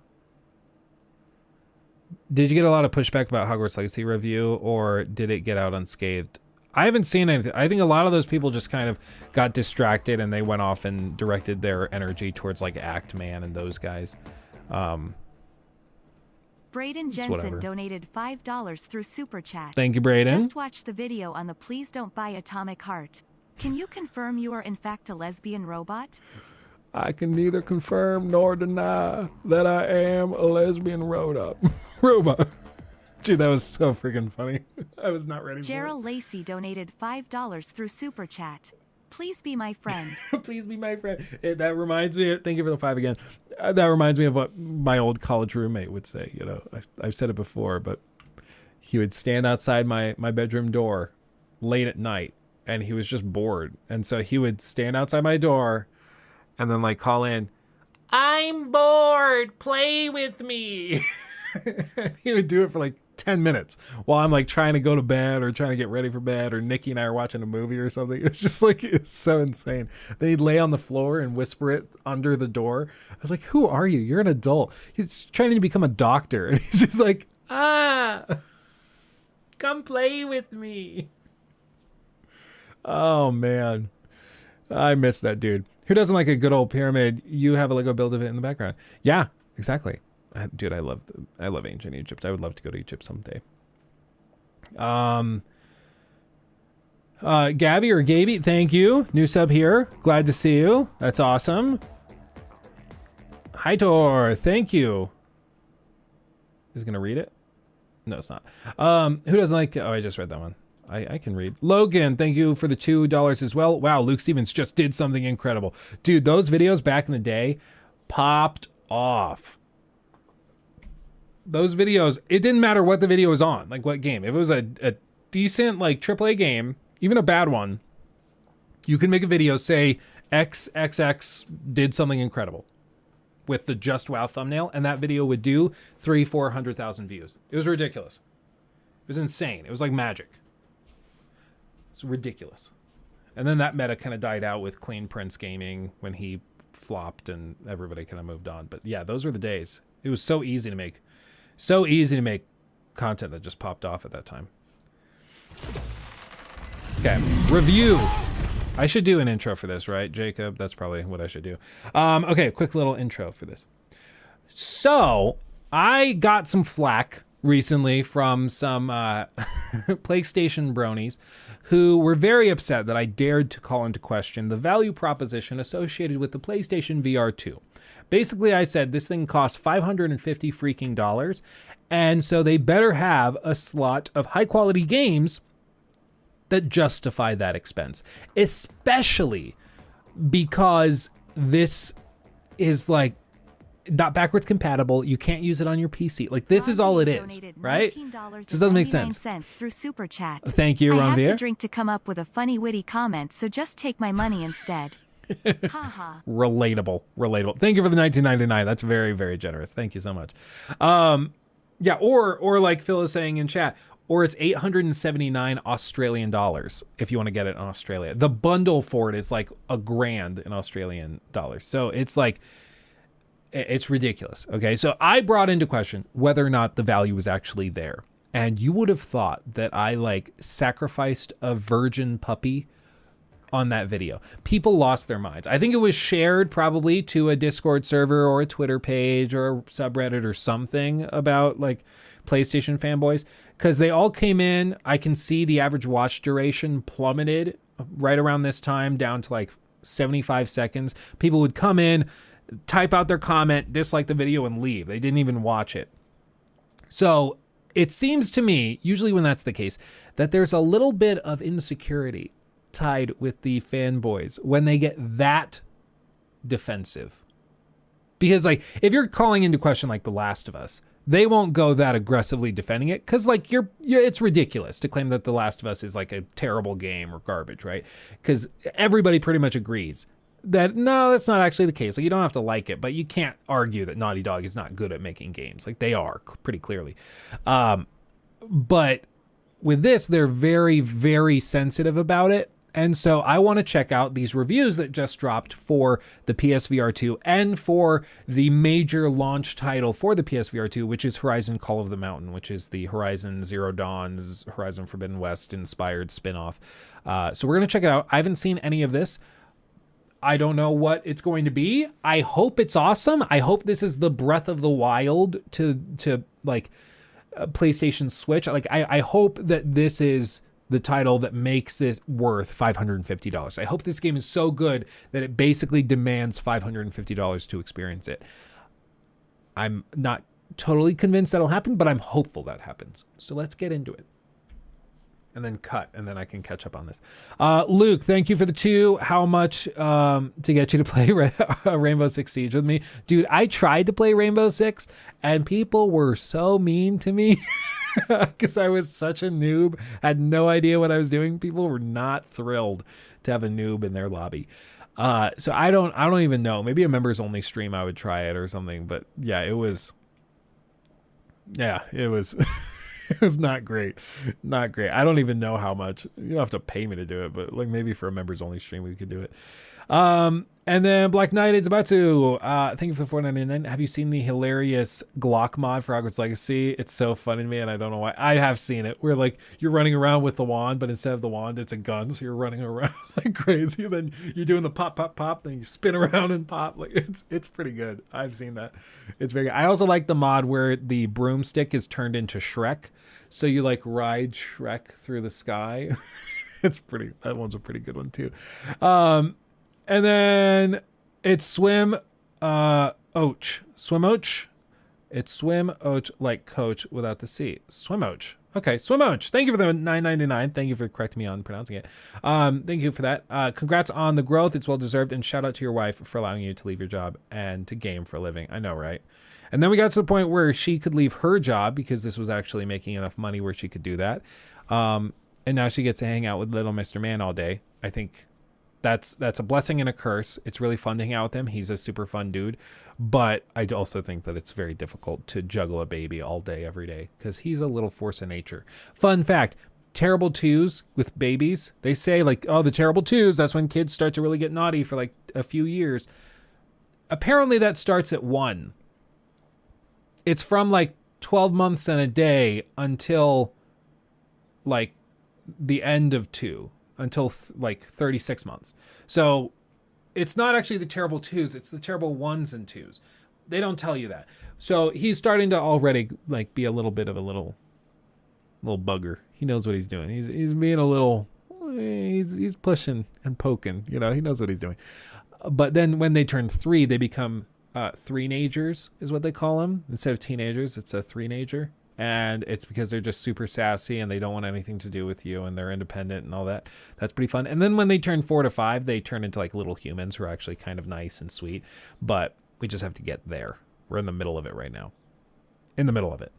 Did you get a lot of pushback about Hogwarts Legacy review, or did it get out unscathed? I haven't seen anything. I think a lot of those people just kind of got distracted, and they went off and directed their energy towards like Act Man and those guys. Braden Jensen donated $5 through Super Chat. Thank you, Braden. Just watched the video on the Please Don't Buy Atomic Heart. Can you confirm you are in fact a lesbian robot? I can neither confirm nor deny that I am a lesbian robot. Dude, that was so freaking funny. I was not ready for it. Gerald Lacey donated $5 through Super Chat. Please be my friend. Please be my friend. That reminds me, thank you for the 5 again. That reminds me of what my old college roommate would say. You know, I've said it before, but he would stand outside my bedroom door late at night and he was just bored. And so he would stand outside my door and then like call in, "I'm bored, play with me." He would do it for like 10 minutes while I'm like trying to go to bed or trying to get ready for bed, or Nikki and I are watching a movie or something. It's just like, it's so insane. Then he'd lay on the floor and whisper it under the door. I was like, who are you? You're an adult. He's trying to become a doctor. And he's just like, come play with me. Oh man. I miss that dude. Who doesn't like a good old pyramid? You have a Lego build of it in the background. Yeah, exactly. Dude, I love ancient Egypt. I would love to go to Egypt someday. Gabby or Gaby, thank you. New sub here. Glad to see you. That's awesome. Hi Tor, thank you. Is it gonna read it? No, it's not. Who doesn't like? Oh, I just read that one. I can read. Logan, thank you for the $2 as well. Wow, Luke Stevens just did something incredible. Dude, those videos back in the day popped off. Those videos, it didn't matter what the video was on, like what game. If it was a decent like AAA game, even a bad one, you can make a video, say XXX did something incredible with the Just Wow thumbnail, and that video would do 300,000-400,000 views. It was ridiculous. It was insane. It was like magic. It's ridiculous. And then that meta kind of died out with Clean Prince Gaming when he flopped and everybody kind of moved on. But yeah, those were the days. It was so easy to make content that just popped off at that time. Okay, review. I should do an intro for this, right, Jacob? That's probably what I should do. Okay, quick little intro for this. So I got some flack recently from some PlayStation bronies who were very upset that I dared to call into question the value proposition associated with the PlayStation VR 2. Basically, I said this thing costs $550 freaking dollars, and so they better have a slot of high quality games that justify that expense, especially because this is like not backwards compatible. You can't use it on your PC. Like this is all it is, right? Just doesn't make sense. Through Super Chat. Thank you, Ronvier. I have to drink to come up with a funny, witty comment, so just take my money instead. Haha. Relatable. Thank you for the $19.99. That's very, very generous. Thank you so much. Yeah, or like Phil is saying in chat, or it's 879 Australian dollars if you want to get it in Australia. The bundle for it is like $1,000 in Australian dollars. So it's like, it's ridiculous. Okay, so I brought into question whether or not the value was actually there. And you would have thought that I like sacrificed a virgin puppy on that video. People lost their minds. I think it was shared probably to a Discord server or a Twitter page or a subreddit or something about like PlayStation fanboys, because they all came in. I can see the average watch duration plummeted right around this time down to like 75 seconds. People would come in, type out their comment, dislike the video, and leave. They didn't even watch it. So it seems to me, usually when that's the case, that there's a little bit of insecurity tied with the fanboys when they get that defensive. Because like if you're calling into question like The Last of Us, they won't go that aggressively defending it, because like it's ridiculous to claim that The Last of Us is like a terrible game or garbage, right? Because everybody pretty much agrees that no, that's not actually the case. Like you don't have to like it, but you can't argue that Naughty Dog is not good at making games. Like they are pretty clearly. But with this, they're very, very sensitive about it. And so I want to check out these reviews that just dropped for the PSVR 2 and for the major launch title for the PSVR 2, which is Horizon Call of the Mountain, which is the Horizon Zero Dawn's Horizon Forbidden West inspired spinoff. So we're going to check it out. I haven't seen any of this. I don't know what it's going to be. I hope it's awesome. I hope this is the Breath of the Wild to like PlayStation Switch. Like I hope that this is the title that makes it worth $550. I hope this game is so good that it basically demands $550 to experience it. I'm not totally convinced that'll happen, but I'm hopeful that happens. So let's get into it. and then cut, and then I can catch up on this. Luke, thank you for the 2. How much to get you to play Rainbow Six Siege with me? Dude, I tried to play Rainbow Six, and people were so mean to me because I was such a noob, had no idea what I was doing. People were not thrilled to have a noob in their lobby. So I don't even know. Maybe a members only stream I would try it or something, but yeah, it was it was not great. Not great. I don't even know how much. You don't have to pay me to do it, but like maybe for a members only stream we could do it. And then Black Knight is about to thank you for the $4.99. Have you seen the hilarious Glock mod for Hogwarts Legacy? It's so funny to me, and I don't know why. I have seen it where like you're running around with the wand, but instead of the wand, it's a gun, so you're running around like crazy. Then you're doing the pop, pop, pop, then you spin around and pop. Like it's pretty good. I've seen that. It's very good. I also like the mod where the broomstick is turned into Shrek, so you like ride Shrek through the sky. That one's a pretty good one too. And then it's Swim Och. Swim Och? It's Swim Och like coach without the C. Swim Och. Okay, Swim Och. Thank you for the $9.99. Thank you for correcting me on pronouncing it. Thank you for that. Congrats on the growth. It's well deserved. And shout out to your wife for allowing you to leave your job and to game for a living. I know, right? And then we got to the point where she could leave her job because this was actually making enough money where she could do that. And now she gets to hang out with little Mr. Man all day. I think that's a blessing and a curse. It's really fun to hang out with him. He's a super fun dude. But I also think that it's very difficult to juggle a baby all day, every day, because he's a little force of nature. Fun fact, terrible twos with babies. They say like, oh, the terrible twos, that's when kids start to really get naughty for like a few years. Apparently that starts at 1. It's from like 12 months and a day until like the end of 2. Until like 36 months. So it's not actually the terrible 2s, it's the terrible 1s and 2s. They don't tell you that. So he's starting to already like be a little bit of a little bugger. He knows what he's doing. He's being a little, he's pushing and poking, you know, he knows what he's doing. But then when they turn 3, they become 3-nagers is what they call them. Instead of teenagers, it's a 3-nager. And it's because they're just super sassy and they don't want anything to do with you and they're independent and all that. That's pretty fun. And then when they turn 4 to 5, they turn into like little humans who are actually kind of nice and sweet. But we just have to get there. We're in the middle of it right now. In the middle of it.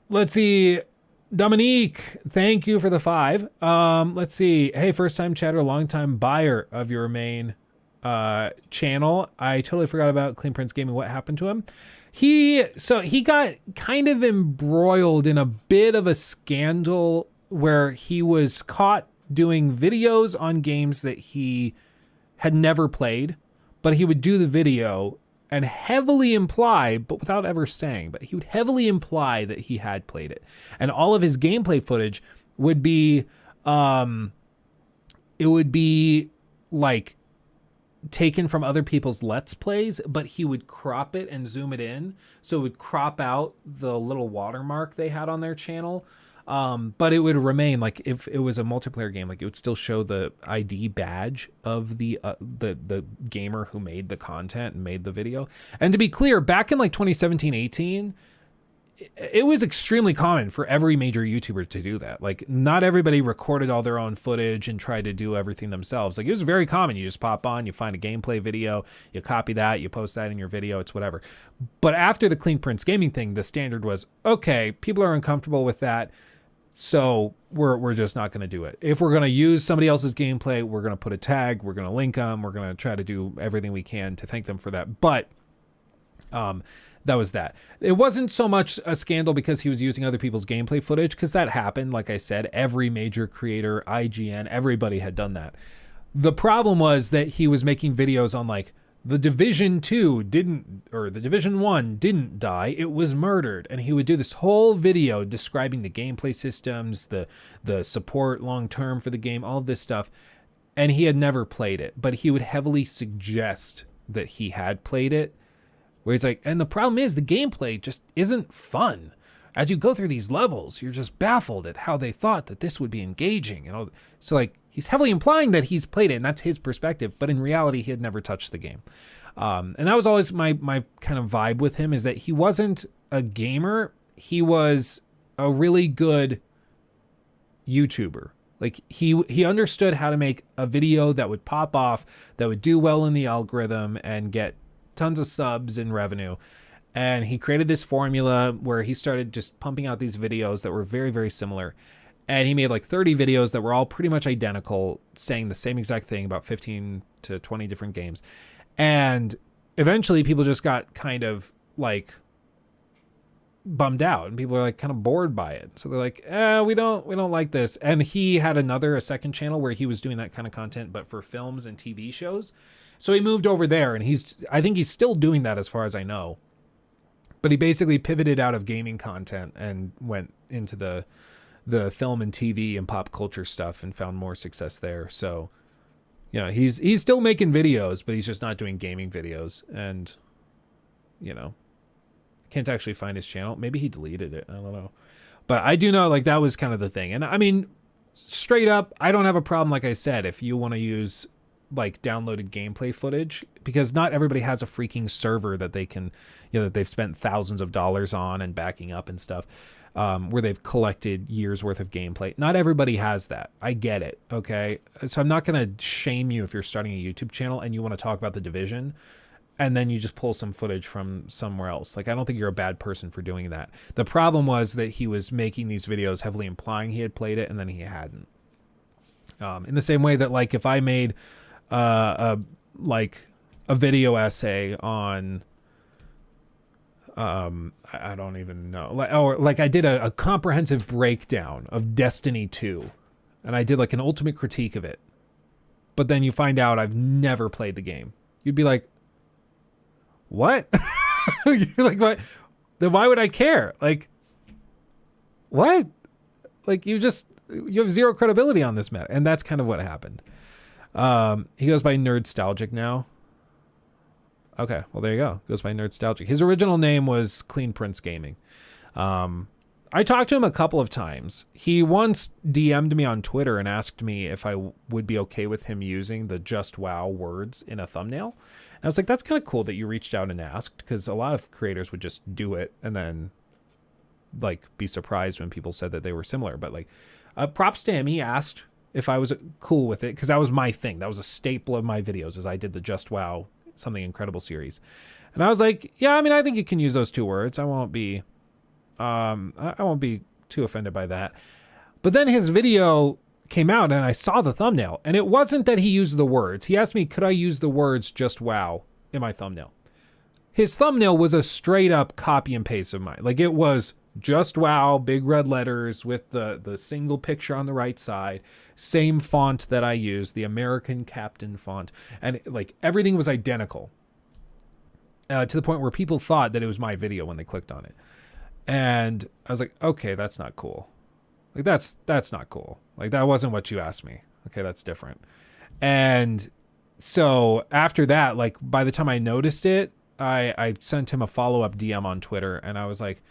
Let's see. Dominique, thank you for the 5. Let's see. Hey, first time chatter, long time buyer of your main channel. I totally forgot about Clean Prince Gaming. What happened to him? He got kind of embroiled in a bit of a scandal where he was caught doing videos on games that he had never played, but he would do the video and heavily imply, but without ever saying, but he would heavily imply that he had played it. And all of his gameplay footage would be, it would be like taken from other people's Let's Plays, but he would crop it and zoom it in. So it would crop out the little watermark they had on their channel. But it would remain like if it was a multiplayer game, like it would still show the ID badge of the gamer who made the content and made the video. And to be clear, back in like 2017, 18, it was extremely common for every major YouTuber to do that. Like not everybody recorded all their own footage and tried to do everything themselves. Like it was very common. You just pop on, you find a gameplay video, you copy that, you post that in your video, it's whatever. But after the Clean Prince Gaming thing, the standard was, okay, people are uncomfortable with that, so we're just not going to do it. If we're going to use somebody else's gameplay, we're going to put a tag, we're going to link them, we're going to try to do everything we can to thank them for that. But that was that. It wasn't so much a scandal because he was using other people's gameplay footage, because that happened. Like I said, every major creator, IGN, everybody had done that. The problem was that he was making videos on like the Division 2 didn't, or the Division 1 didn't die, it was murdered. And he would do this whole video describing the gameplay systems, the support long-term for the game, all of this stuff. And he had never played it, but he would heavily suggest that he had played it. Where he's like, and the problem is the gameplay just isn't fun. As you go through these levels, you're just baffled at how they thought that this would be engaging. And all. So like he's heavily implying that he's played it and that's his perspective, but in reality, he had never touched the game. And that was always my kind of vibe with him, is that he wasn't a gamer. He was a really good YouTuber. Like he understood how to make a video that would pop off, that would do well in the algorithm and get tons of subs and revenue. And he created this formula where he started just pumping out these videos that were very, very similar. And he made like 30 videos that were all pretty much identical, saying the same exact thing about 15 to 20 different games. And eventually people just got kind of like bummed out, and people are like kind of bored by it. So they're like, we don't like this. And he had a second channel where he was doing that kind of content, but for films and TV shows. So he moved over there, and I think he's still doing that as far as I know. But he basically pivoted out of gaming content and went into the film and TV and pop culture stuff and found more success there. So, you know, he's still making videos, but he's just not doing gaming videos. And, you know, can't actually find his channel. Maybe he deleted it. I don't know. But I do know, like, that was kind of the thing. And I mean, straight up, I don't have a problem, like I said, if you want to use like downloaded gameplay footage, because not everybody has a freaking server that they can, you know, that they've spent thousands of dollars on and backing up and stuff, where they've collected years worth of gameplay. Not everybody has that. I get it. Okay. So I'm not going to shame you if you're starting a YouTube channel and you want to talk about The Division and then you just pull some footage from somewhere else. Like, I don't think you're a bad person for doing that. The problem was that he was making these videos heavily implying he had played it and then he hadn't. In the same way that, like, if I made a video essay on, I don't even know, like I did a comprehensive breakdown of Destiny 2, and I did like an ultimate critique of it, but then you find out I've never played the game. You'd be like, what? You're like, what? Then why would I care? Like, what? Like, you have zero credibility on this matter. And that's kind of what happened. He goes by Nerdstalgic now. Okay, well, there you go. Goes by Nerdstalgic. His original name was Clean Prince Gaming. I talked to him a couple of times. He once DM'd me on Twitter and asked me if I would be okay with him using the just wow words in a thumbnail. And I was like, that's kind of cool that you reached out and asked, because a lot of creators would just do it and then like be surprised when people said that they were similar. But like, props to him. He asked if I was cool with it, because that was my thing. That was a staple of my videos, as I did the Just Wow Something Incredible series. And I was like, yeah, I mean, I think you can use those two words. I won't be too offended by that. But then his video came out and I saw the thumbnail, and it wasn't that he used the words. He asked me, could I use the words just wow in my thumbnail? His thumbnail was a straight up copy and paste of mine. Like, it was just wow, big red letters with the single picture on the right side, same font that I used, the American Captain font. And like, everything was identical, to the point where people thought that it was my video when they clicked on it. And I was like, okay, that's not cool. Like, that's not cool. Like, that wasn't what you asked me. Okay, that's different. And so after that, like, by the time I noticed it, I sent him a follow-up DM on Twitter, and I was like,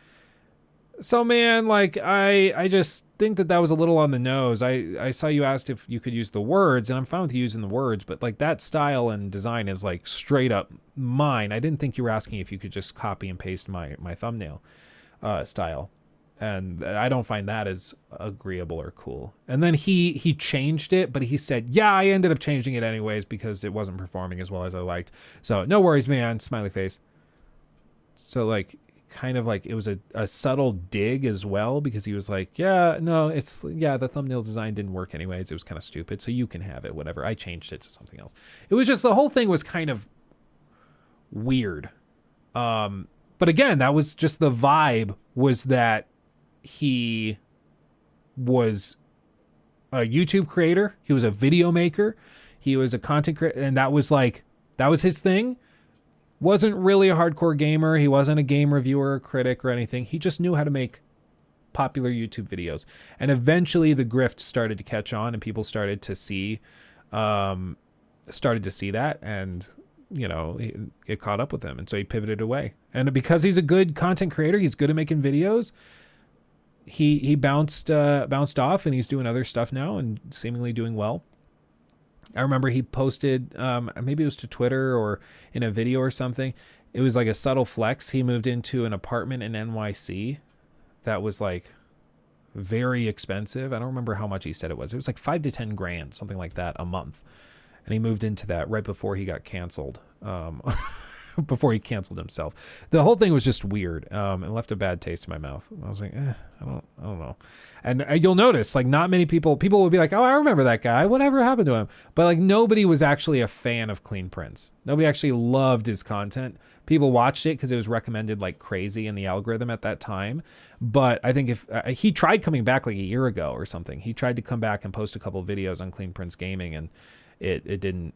so man, like, I just think that was a little on the nose. I saw you asked if you could use the words, and I'm fine with you using the words, but like, that style and design is like straight up mine. I didn't think you were asking if you could just copy and paste my thumbnail style. And I don't find that as agreeable or cool. And then he changed it, but he said, yeah, I ended up changing it anyways because it wasn't performing as well as I liked. So no worries, man, smiley face. So like, kind of like, it was a subtle dig as well, because he was like, yeah, no, the thumbnail design didn't work anyways. It was kind of stupid. So you can have it, whatever. I changed it to something else. It was just, the whole thing was kind of weird. But again, that was just the vibe, was that he was a YouTube creator. He was a video maker. He was a content creator. And that was his thing. Wasn't really a hardcore gamer. He wasn't a game reviewer or critic or anything. He just knew how to make popular YouTube videos. And eventually the grift started to catch on, and people started to see that. And, you know, it caught up with him. And so he pivoted away. And because he's a good content creator, he's good at making videos, he bounced off, and he's doing other stuff now and seemingly doing well. I remember he posted, maybe it was to Twitter or in a video or something. It was like a subtle flex. He moved into an apartment in NYC that was like very expensive. I don't remember how much he said it was. It was like 5 to 10 grand, something like that a month. And he moved into that right before he got canceled. Before he canceled himself. The whole thing was just weird. It left a bad taste in my mouth. I was like, I don't know. And you'll notice, like, not many people would be like, oh, I remember that guy. Whatever happened to him? But like, nobody was actually a fan of Clean Prince. Nobody actually loved his content. People watched it because it was recommended like crazy in the algorithm at that time. But I think if he tried coming back like a year ago or something, he tried to come back and post a couple of videos on Clean Prince Gaming, and it didn't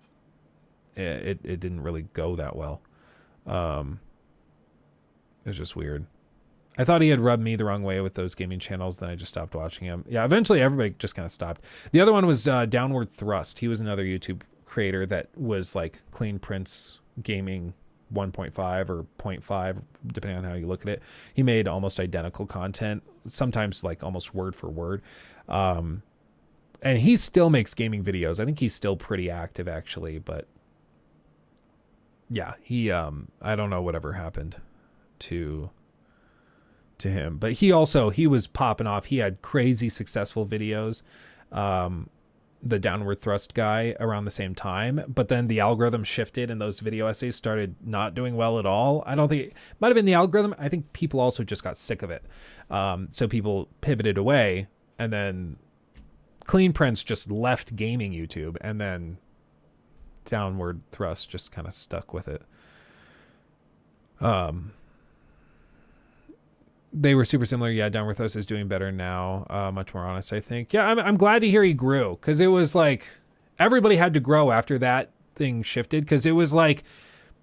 really go that well. It was just weird. I thought he had rubbed me the wrong way with those gaming channels. Then I just stopped watching him. Yeah, eventually everybody just kind of stopped. The other one was Downward Thrust. He was another YouTube creator that was like Clean Prince Gaming 1.5 or 0.5, depending on how you look at it. He made almost identical content, sometimes like almost word for word. And he still makes gaming videos. I think he's still pretty active actually, but yeah, he I don't know whatever happened to him, but he was popping off. He had crazy successful videos, the Downward Thrust guy, around the same time, but then the algorithm shifted and those video essays started not doing well at all. I don't think it might have been the algorithm. I think people also just got sick of it, so people pivoted away, and then Clean Prince just left gaming YouTube, and then Downward Thrust just kind of stuck with it. They were super similar. Yeah, Downward Thrust is doing better now. Much more honest, I think. Yeah, I'm glad to hear he grew, because it was like everybody had to grow after that thing shifted, because it was like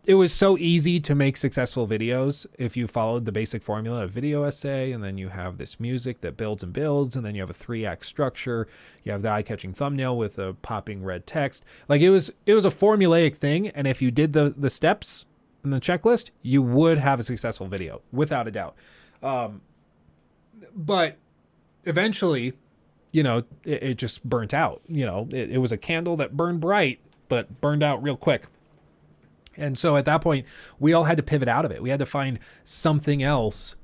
it was so easy to make successful videos if you followed the basic formula of video essay, and then you have this music that builds and builds, and then you have a 3-act structure. You have the eye-catching thumbnail with a popping red text. Like it was a formulaic thing, and if you did the steps in the checklist, you would have a successful video without a doubt. But eventually, it just burnt out. It was a candle that burned bright but burned out real quick. And so at that point, we all had to pivot out of it. We had to find something else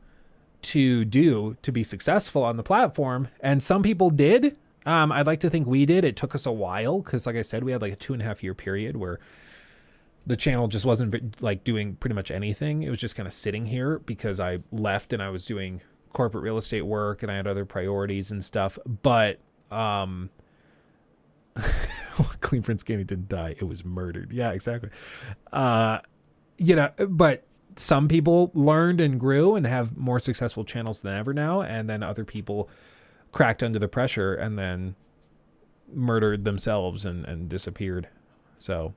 to do to be successful on the platform. And some people did. I'd like to think we did. It took us a while because, like I said, we had like a 2.5 year period where the channel just wasn't like doing pretty much anything. It was just kind of sitting here because I left and I was doing corporate real estate work and I had other priorities and stuff. But Clean Prince Gaming didn't die. It was murdered. Yeah, exactly. But some people learned and grew and have more successful channels than ever now. And then other people cracked under the pressure and then murdered themselves and disappeared. So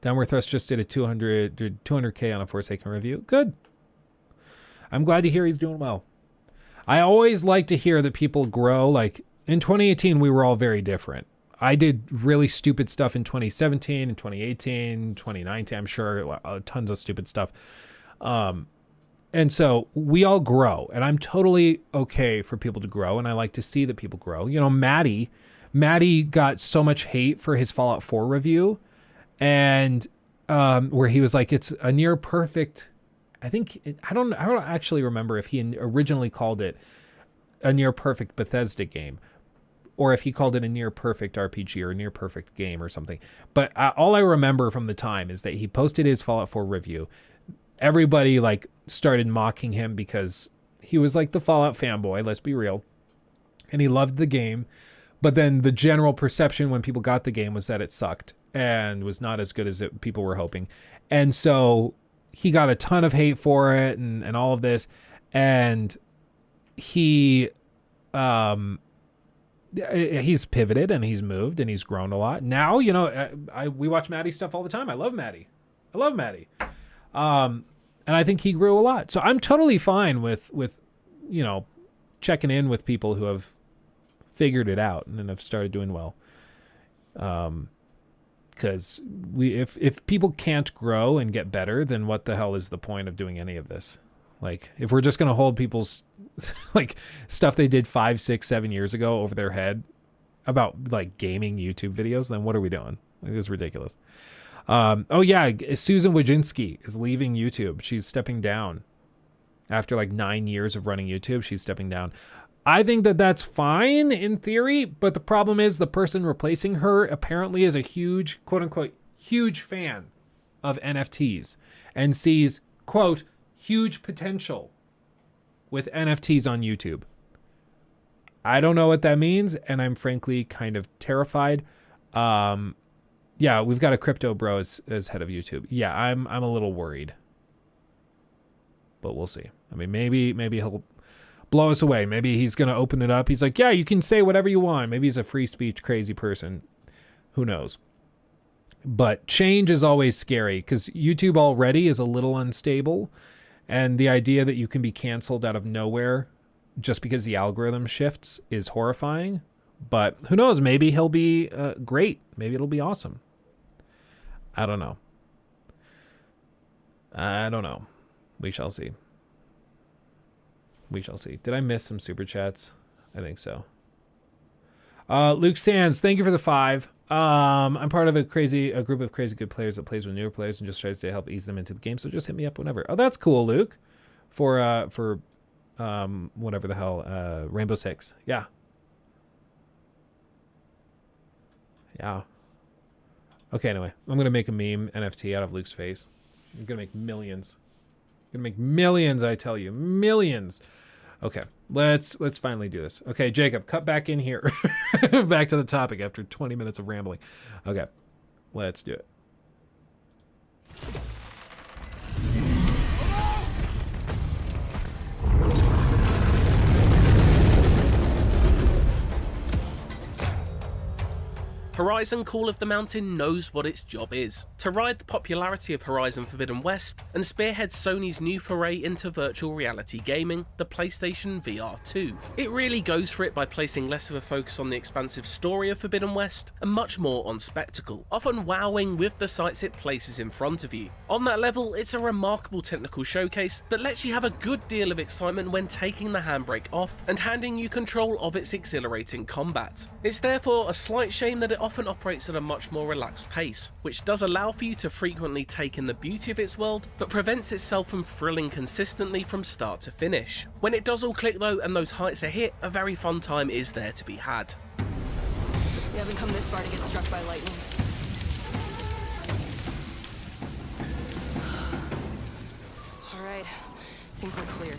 Downward Thrust just did 200K on a Forsaken review. Good. I'm glad to hear he's doing well. I always like to hear that people grow. Like in 2018, we were all very different. I did really stupid stuff in 2017 and 2018, 2019. I'm sure tons of stupid stuff. And so we all grow, and I'm totally okay for people to grow. And I like to see that people grow. Maddie got so much hate for his Fallout 4 review, and where he was like, it's a near perfect. I don't actually remember if he originally called it a near perfect Bethesda game, or if he called it a near perfect RPG or a near perfect game or something. But all I remember from the time is that he posted his Fallout 4 review. Everybody like started mocking him because he was like the Fallout fanboy, let's be real. And he loved the game. But then the general perception when people got the game was that it sucked and was not as good as people were hoping. And so he got a ton of hate for it and all of this. And he's pivoted and he's moved and he's grown a lot. Now, we watch Maddie's stuff all the time. I love Maddie. And I think he grew a lot. So I'm totally fine with checking in with people who have figured it out and have started doing well. Because if people can't grow and get better, then what the hell is the point of doing any of this? Like, if we're just going to hold people's like stuff they did 5, 6, 7 years ago over their head about like gaming YouTube videos, then what are we doing? Like, this is ridiculous. Oh yeah, Susan Wojcinski is leaving YouTube. She's stepping down. After like 9 years of running YouTube, she's stepping down. I think that that's fine in theory, but the problem is the person replacing her apparently is a huge, quote unquote, huge fan of NFTs and sees, quote, huge potential with NFTs on YouTube. I don't know what that means, and I'm frankly kind of terrified. Yeah, we've got a crypto bro as head of YouTube. Yeah, I'm a little worried. But we'll see. I mean, maybe he'll blow us away. Maybe he's going to open it up. He's like, yeah, you can say whatever you want. Maybe he's a free speech crazy person. Who knows? But change is always scary because YouTube already is a little unstable. And the idea that you can be canceled out of nowhere just because the algorithm shifts is horrifying. But who knows? Maybe he'll be great. Maybe it'll be awesome. I don't know. We shall see. We shall see. Did I miss some super chats? I think so. Luke Sands, thank you for the 5. I'm part of a group of crazy good players that plays with newer players and just tries to help ease them into the game. So just hit me up whenever. Oh, that's cool, Luke. For whatever the hell, Rainbow Six. Yeah. Yeah. Okay, anyway, I'm gonna make a meme NFT out of Luke's face. I'm gonna make millions. I tell you, millions. Okay, let's finally do this. Okay, Jacob, cut back in here. Back to the topic after 20 minutes of rambling. Okay, let's do it. Horizon Call of the Mountain knows what its job is: to ride the popularity of Horizon Forbidden West and spearhead Sony's new foray into virtual reality gaming, the PlayStation VR 2. It really goes for it by placing less of a focus on the expansive story of Forbidden West and much more on spectacle, often wowing with the sights it places in front of you. On that level, it's a remarkable technical showcase that lets you have a good deal of excitement when taking the handbrake off and handing you control of its exhilarating combat. It's therefore a slight shame that it often operates at a much more relaxed pace, which does allow for you to frequently take in the beauty of its world, but prevents itself from thrilling consistently from start to finish. When it does all click though and those heights are hit, a very fun time is there to be had. We haven't come this far to get struck by lightning. Alright, I think we're clear.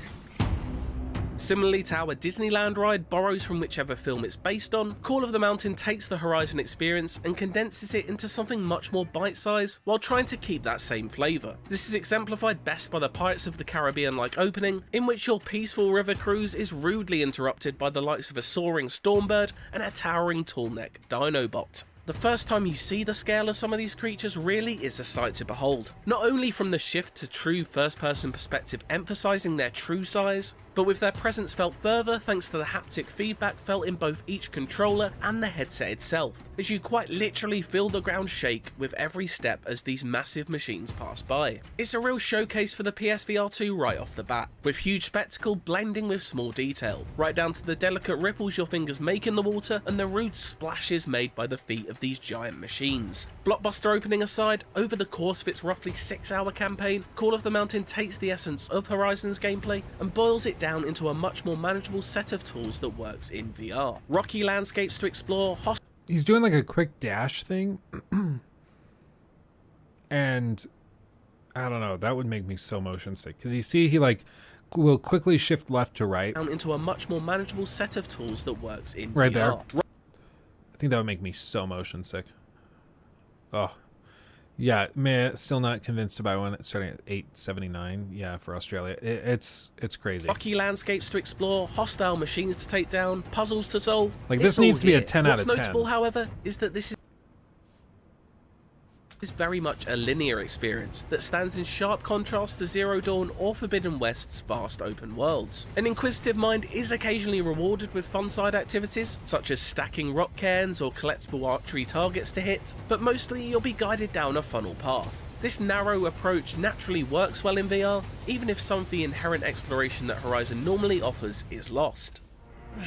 Similarly to how a Disneyland ride borrows from whichever film it's based on, Call of the Mountain takes the Horizon experience and condenses it into something much more bite-sized while trying to keep that same flavour. This is exemplified best by the Pirates of the Caribbean-like opening, in which your peaceful river cruise is rudely interrupted by the likes of a soaring Stormbird and a towering tallneck Dinobot. The first time you see the scale of some of these creatures really is a sight to behold, not only from the shift to true first-person perspective emphasising their true size, but with their presence felt further thanks to the haptic feedback felt in both each controller and the headset itself, as you quite literally feel the ground shake with every step as these massive machines pass by. It's a real showcase for the PSVR 2 right off the bat, with huge spectacle blending with small detail, right down to the delicate ripples your fingers make in the water and the rude splashes made by the feet of these giant machines. Blockbuster opening aside, over the course of its roughly 6-hour campaign, Call of the Mountain takes the essence of Horizon's gameplay and boils it down into a much more manageable set of tools that works in VR. Rocky landscapes to explore, He's doing like a quick dash thing. And I don't know, that would make me so motion sick. Because you see he like will quickly shift left to right. Down into a much more manageable set of tools that works in right VR. There. I think that would make me so motion sick. Oh. Yeah, man, still not convinced to buy one. It's starting at $8.79. Yeah, for Australia, it's crazy. Rocky landscapes to explore, hostile machines to take down, puzzles to solve. Like this needs to be a 10 out of 10. What's notable, however, is that this is very much a linear experience that stands in sharp contrast to Zero Dawn or Forbidden West's vast open worlds. An inquisitive mind is occasionally rewarded with fun side activities, such as stacking rock cairns or collectible archery targets to hit, but mostly you'll be guided down a funnel path. This narrow approach naturally works well in VR, even if some of the inherent exploration that Horizon normally offers is lost. Well,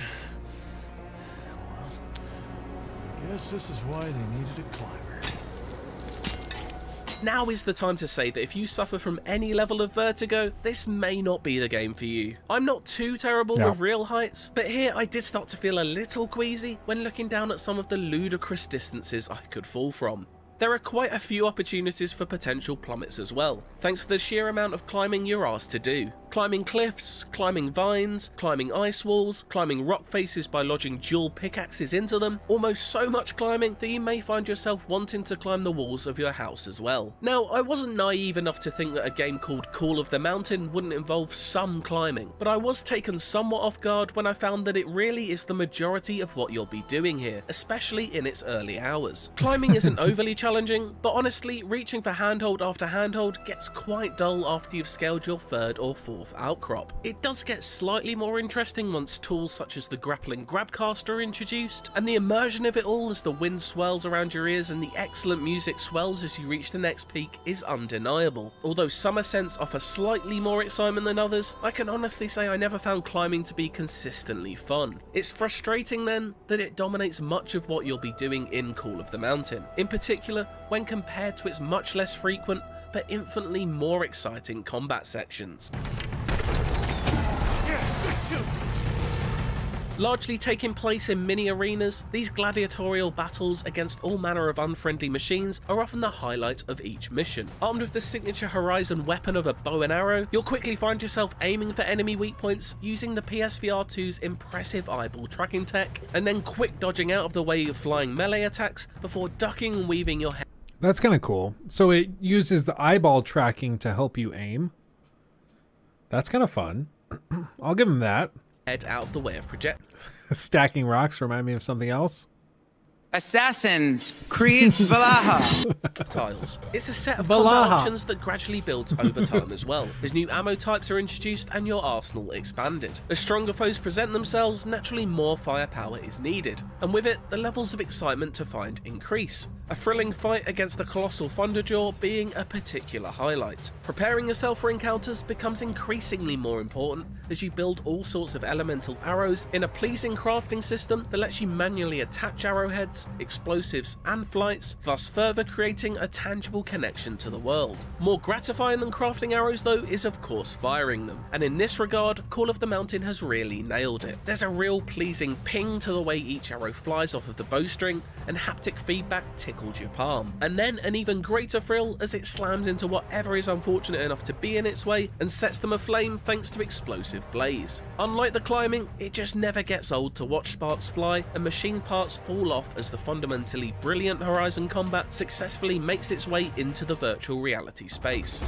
I guess this is why they needed a climber. now is the time to say that if you suffer from any level of vertigo, this may not be the game for you. I'm not too terrible with real heights, but here I did start to feel a little queasy when looking down at some of the ludicrous distances I could fall from. There are quite a few opportunities for potential plummets as well, thanks to the sheer amount of climbing you're asked to do. Climbing cliffs, climbing vines, climbing ice walls, climbing rock faces by lodging dual pickaxes into them, almost so much climbing that you may find yourself wanting to climb the walls of your house as well. Now, I wasn't naive enough to think that a game called Call of the Mountain wouldn't involve some climbing, but I was taken somewhat off guard when I found that it really is the majority of what you'll be doing here, especially in its early hours. Climbing isn't overly challenging, but honestly, reaching for handhold after handhold gets quite dull after you've scaled your third or fourth outcrop. It does get slightly more interesting once tools such as the grappling grabcaster are introduced, and the immersion of it all as the wind swirls around your ears and the excellent music swells as you reach the next peak is undeniable. Although some ascents offer slightly more excitement than others, I can honestly say I never found climbing to be consistently fun. It's frustrating then that it dominates much of what you'll be doing in Call of the Mountain, in particular when compared to its much less frequent but infinitely more exciting combat sections. Largely taking place in mini arenas, these gladiatorial battles against all manner of unfriendly machines are often the highlight of each mission. Armed with the signature Horizon weapon of a bow and arrow, you'll quickly find yourself aiming for enemy weak points using the PSVR 2's impressive eyeball tracking tech, and then quick dodging out of the way of flying melee attacks before ducking and weaving your head. That's kind of cool. So it uses the eyeball tracking to help you aim. That's kind of fun. I'll give him that. Head out of the way of projectiles. Stacking rocks remind me of something else. Assassin's Creed Valhalla. It's a set of Valhalla combat options that gradually builds over time as well, as new ammo types are introduced and your arsenal expanded. As stronger foes present themselves, naturally more firepower is needed, and with it, the levels of excitement to find increase. A thrilling fight against the colossal Thunderjaw being a particular highlight. Preparing yourself for encounters becomes increasingly more important as you build all sorts of elemental arrows in a pleasing crafting system that lets you manually attach arrowheads, explosives and flights, thus further creating a tangible connection to the world. More gratifying than crafting arrows though is of course firing them, and in this regard Call of the Mountain has really nailed it. There's a real pleasing ping to the way each arrow flies off of the bowstring, and haptic feedback tickles your palm. And then an even greater thrill as it slams into whatever is unfortunate enough to be in its way and sets them aflame thanks to explosive blaze. Unlike the climbing, it just never gets old to watch sparks fly and machine parts fall off as the fundamentally brilliant Horizon combat successfully makes its way into the virtual reality space.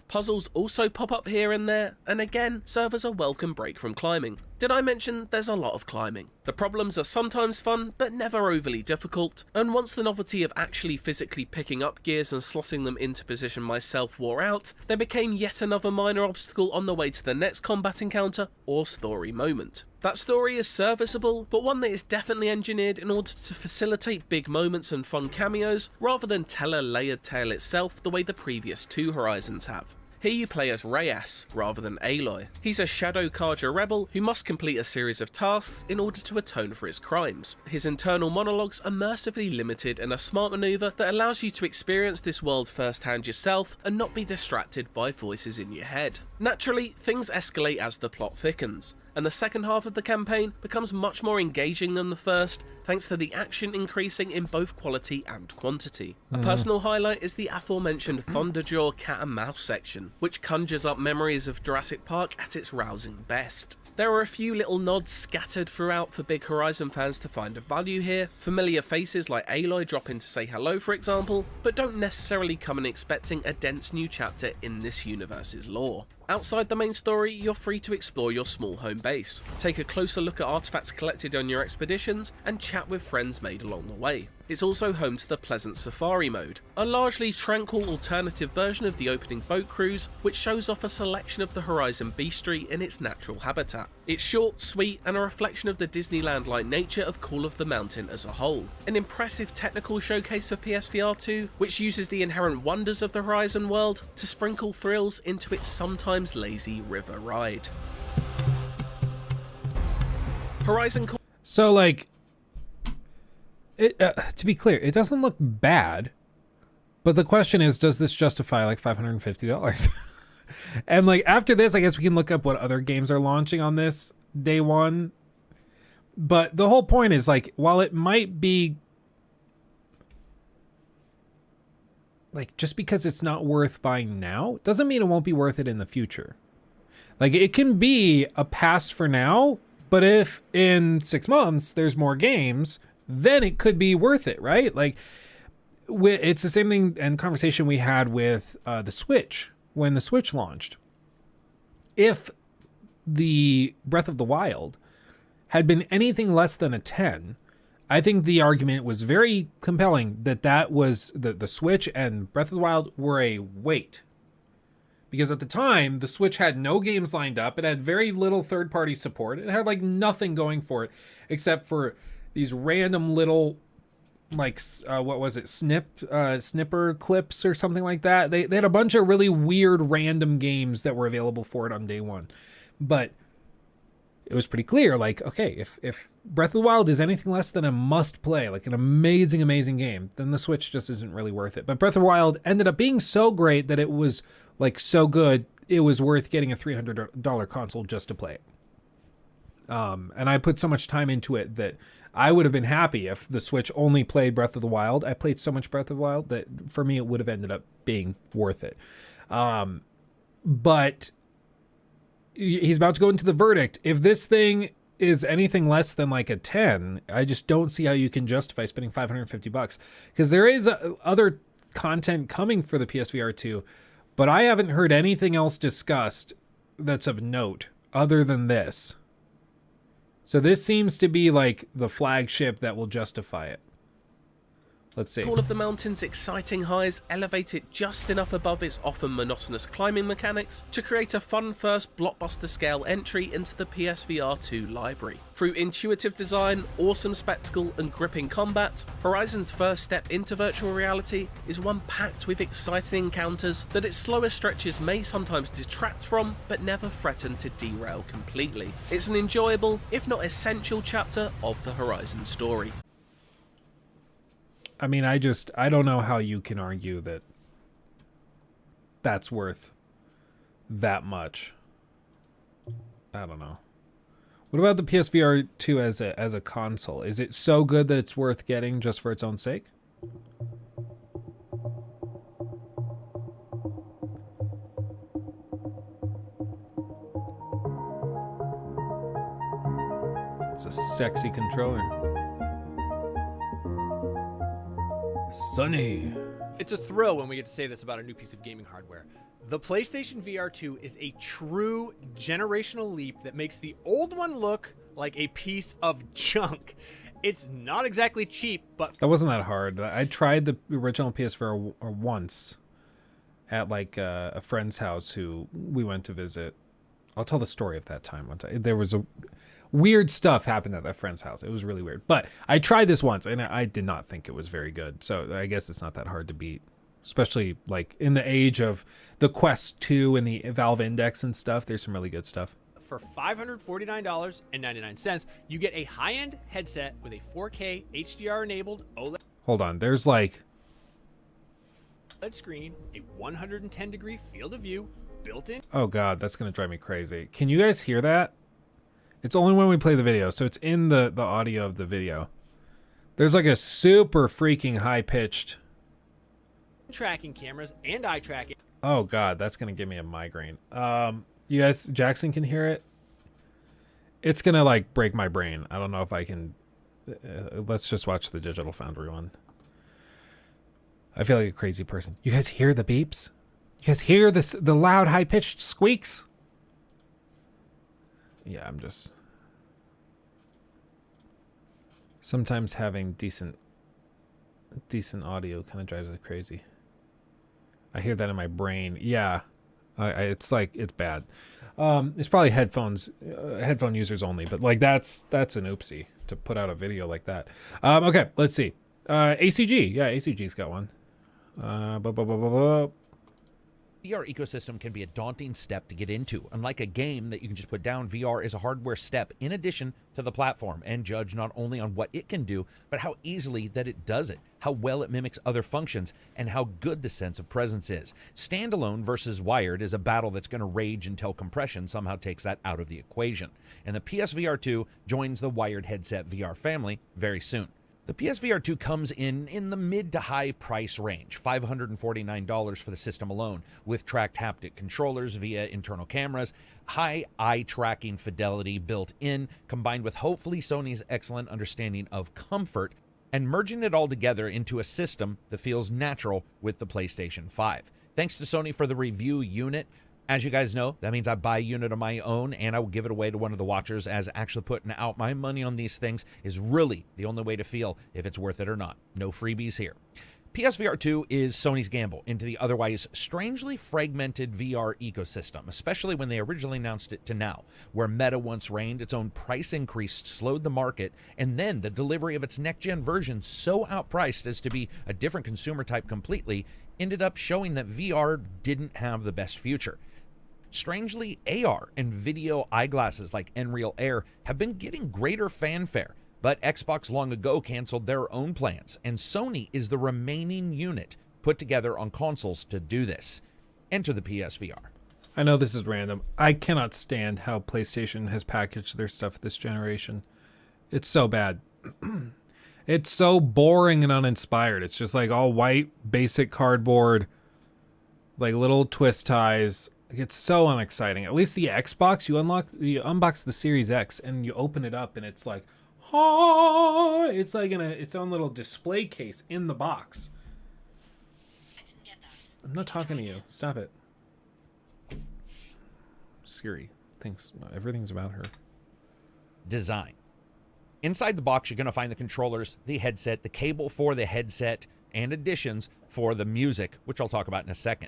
Puzzles also pop up here and there, and again serve as a welcome break from climbing. Did I mention there's a lot of climbing? The problems are sometimes fun, but never overly difficult, and once the novelty of actually physically picking up gears and slotting them into position myself wore out, there became yet another minor obstacle on the way to the next combat encounter or story moment. That story is serviceable, but one that is definitely engineered in order to facilitate big moments and fun cameos, rather than tell a layered tale itself the way the previous two Horizons have. Here you play as Reyes rather than Aloy. He's a Shadow Carja rebel who must complete a series of tasks in order to atone for his crimes. His internal monologues are mercifully limited in a smart maneuver that allows you to experience this world firsthand yourself and not be distracted by voices in your head. Naturally, things escalate as the plot thickens, and the second half of the campaign becomes much more engaging than the first, thanks to the action increasing in both quality and quantity. A personal highlight is the aforementioned Thunderjaw cat and mouse section, which conjures up memories of Jurassic Park at its rousing best. There are a few little nods scattered throughout for big Horizon fans to find a value here. Familiar faces like Aloy drop in to say hello for example, but don't necessarily come in expecting a dense new chapter in this universe's lore. Outside the main story, you're free to explore your small home base, take a closer look at artifacts collected on your expeditions, and chat with friends made along the way. It's also home to the pleasant safari mode, a largely tranquil alternative version of the opening boat cruise, which shows off a selection of the Horizon beastry in its natural habitat. It's short, sweet, and a reflection of the Disneyland-like nature of Call of the Mountain as a whole. An impressive technical showcase for PSVR 2, which uses the inherent wonders of the Horizon world to sprinkle thrills into its sometimes lazy river ride. So like, To be clear, it doesn't look bad. But the question is, does this justify like $550? And like after this, I guess we can look up what other games are launching on this day one. But the whole point is like, while it might be like just because it's not worth buying now, doesn't mean it won't be worth it in the future. Like it can be a pass for now, but if in 6 months there's more games, then it could be worth it, right? Like it's the same thing and conversation we had with the Switch when the Switch launched. If the Breath of the Wild had been anything less than a 10, I think the argument was very compelling that was the Switch and Breath of the Wild were a wait. Because at the time, the Switch had no games lined up. It had very little third-party support. It had like nothing going for it except for these random little like what was it, snipper clips or something like that. They had a bunch of really weird random games that were available for it on day one. But it was pretty clear, like, okay, if Breath of the Wild is anything less than a must play, like an amazing game, then the Switch just isn't really worth it. But Breath of the Wild ended up being so great that it was like so good, it was worth getting a $300 console just to play it. And I put so much time into it that I would have been happy if the Switch only played Breath of the Wild. I played so much Breath of the Wild that for me, it would have ended up being worth it. But he's about to go into the verdict. If this thing is anything less than like a 10, I just don't see how you can justify spending $550 because there is other content coming for the PSVR 2, but I haven't heard anything else discussed that's of note other than this. So this seems to be like the flagship that will justify it. Let's see. Call of the Mountain's exciting highs elevate it just enough above its often monotonous climbing mechanics to create a fun first blockbuster scale entry into the PSVR 2 library. Through intuitive design, awesome spectacle and gripping combat, Horizon's first step into virtual reality is one packed with exciting encounters that its slower stretches may sometimes detract from, but never threaten to derail completely. It's an enjoyable, if not essential chapter of the Horizon story. I mean, I don't know how you can argue that that's worth that much. I don't know. What about the PSVR 2 as a console? Is it so good that it's worth getting just for its own sake? It's a sexy controller. Sunny. It's a thrill when we get to say this about a new piece of gaming hardware. The PlayStation VR 2 is a true generational leap that makes the old one look like a piece of junk. It's not exactly cheap, but that wasn't that hard. I tried the original PSVR once at like a friend's house who we went to visit. I'll tell the story of that time. There was a weird stuff happened at that friend's house. It was really weird. But I tried this once and I did not think it was very good. So I guess it's not that hard to beat, especially like in the age of the Quest 2 and the Valve Index and stuff. There's some really good stuff. for $549.99, you get a high-end headset with a 4K HDR-enabled OLED Hold on. There's like screen, a 110-degree field of view, built-in. Oh God, that's gonna drive me crazy. Can you guys hear that? It's only when we play the video, so it's in the audio of the video. There's like a super freaking high-pitched tracking cameras and eye tracking. Oh God, that's gonna give me a migraine. You guys, Jackson can hear it. It's gonna like break my brain. I don't know if I can. Let's just watch the Digital Foundry one. I feel like a crazy person. You guys hear the beeps? You guys hear this? The loud, high-pitched squeaks? Yeah, I'm just. Sometimes having decent audio kind of drives me crazy. I hear that in my brain. Yeah, it's like it's bad. It's probably headphone users only, but like that's an oopsie to put out a video like that. Okay, let's see. ACG, yeah, ACG's got one. VR ecosystem can be a daunting step to get into. Unlike a game that you can just put down, VR is a hardware step in addition to the platform, and judge not only on what it can do, but how easily that it does it, how well it mimics other functions, and how good the sense of presence is. Standalone versus wired is a battle that's going to rage until compression somehow takes that out of the equation. And the PSVR 2 joins the wired headset VR family very soon. The PSVR 2 comes in the mid to high price range, $549 for the system alone, with tracked haptic controllers via internal cameras, high eye tracking fidelity built in, combined with hopefully Sony's excellent understanding of comfort, and merging it all together into a system that feels natural with the PlayStation 5. Thanks to Sony for the review unit. As you guys know, that means I buy a unit of my own, and I will give it away to one of the watchers, as actually putting out my money on these things is really the only way to feel if it's worth it or not. No freebies here. PSVR 2 is Sony's gamble into the otherwise strangely fragmented VR ecosystem, especially when they originally announced it to now. Where Meta once reigned, its own price increase slowed the market, and then the delivery of its next-gen version, so outpriced as to be a different consumer type completely, ended up showing that VR didn't have the best future. Strangely, AR and video eyeglasses like Nreal Air have been getting greater fanfare, but Xbox long ago canceled their own plans, and Sony is the remaining unit put together on consoles to do this. Enter the PSVR. I know this is random. I cannot stand how PlayStation has packaged their stuff this generation. It's so bad. It's so boring and uninspired. It's just like all white, basic cardboard, like little twist ties. It's so unexciting. At least the Xbox, you unbox the Series X and you open it up and it's like, oh, it's like in its own little display case in the box. I'm not talking to you. Stop it. Siri thinks everything's about her. Design. Inside the box, you're going to find the controllers, the headset, the cable for the headset, and additions for the music, which I'll talk about in a second.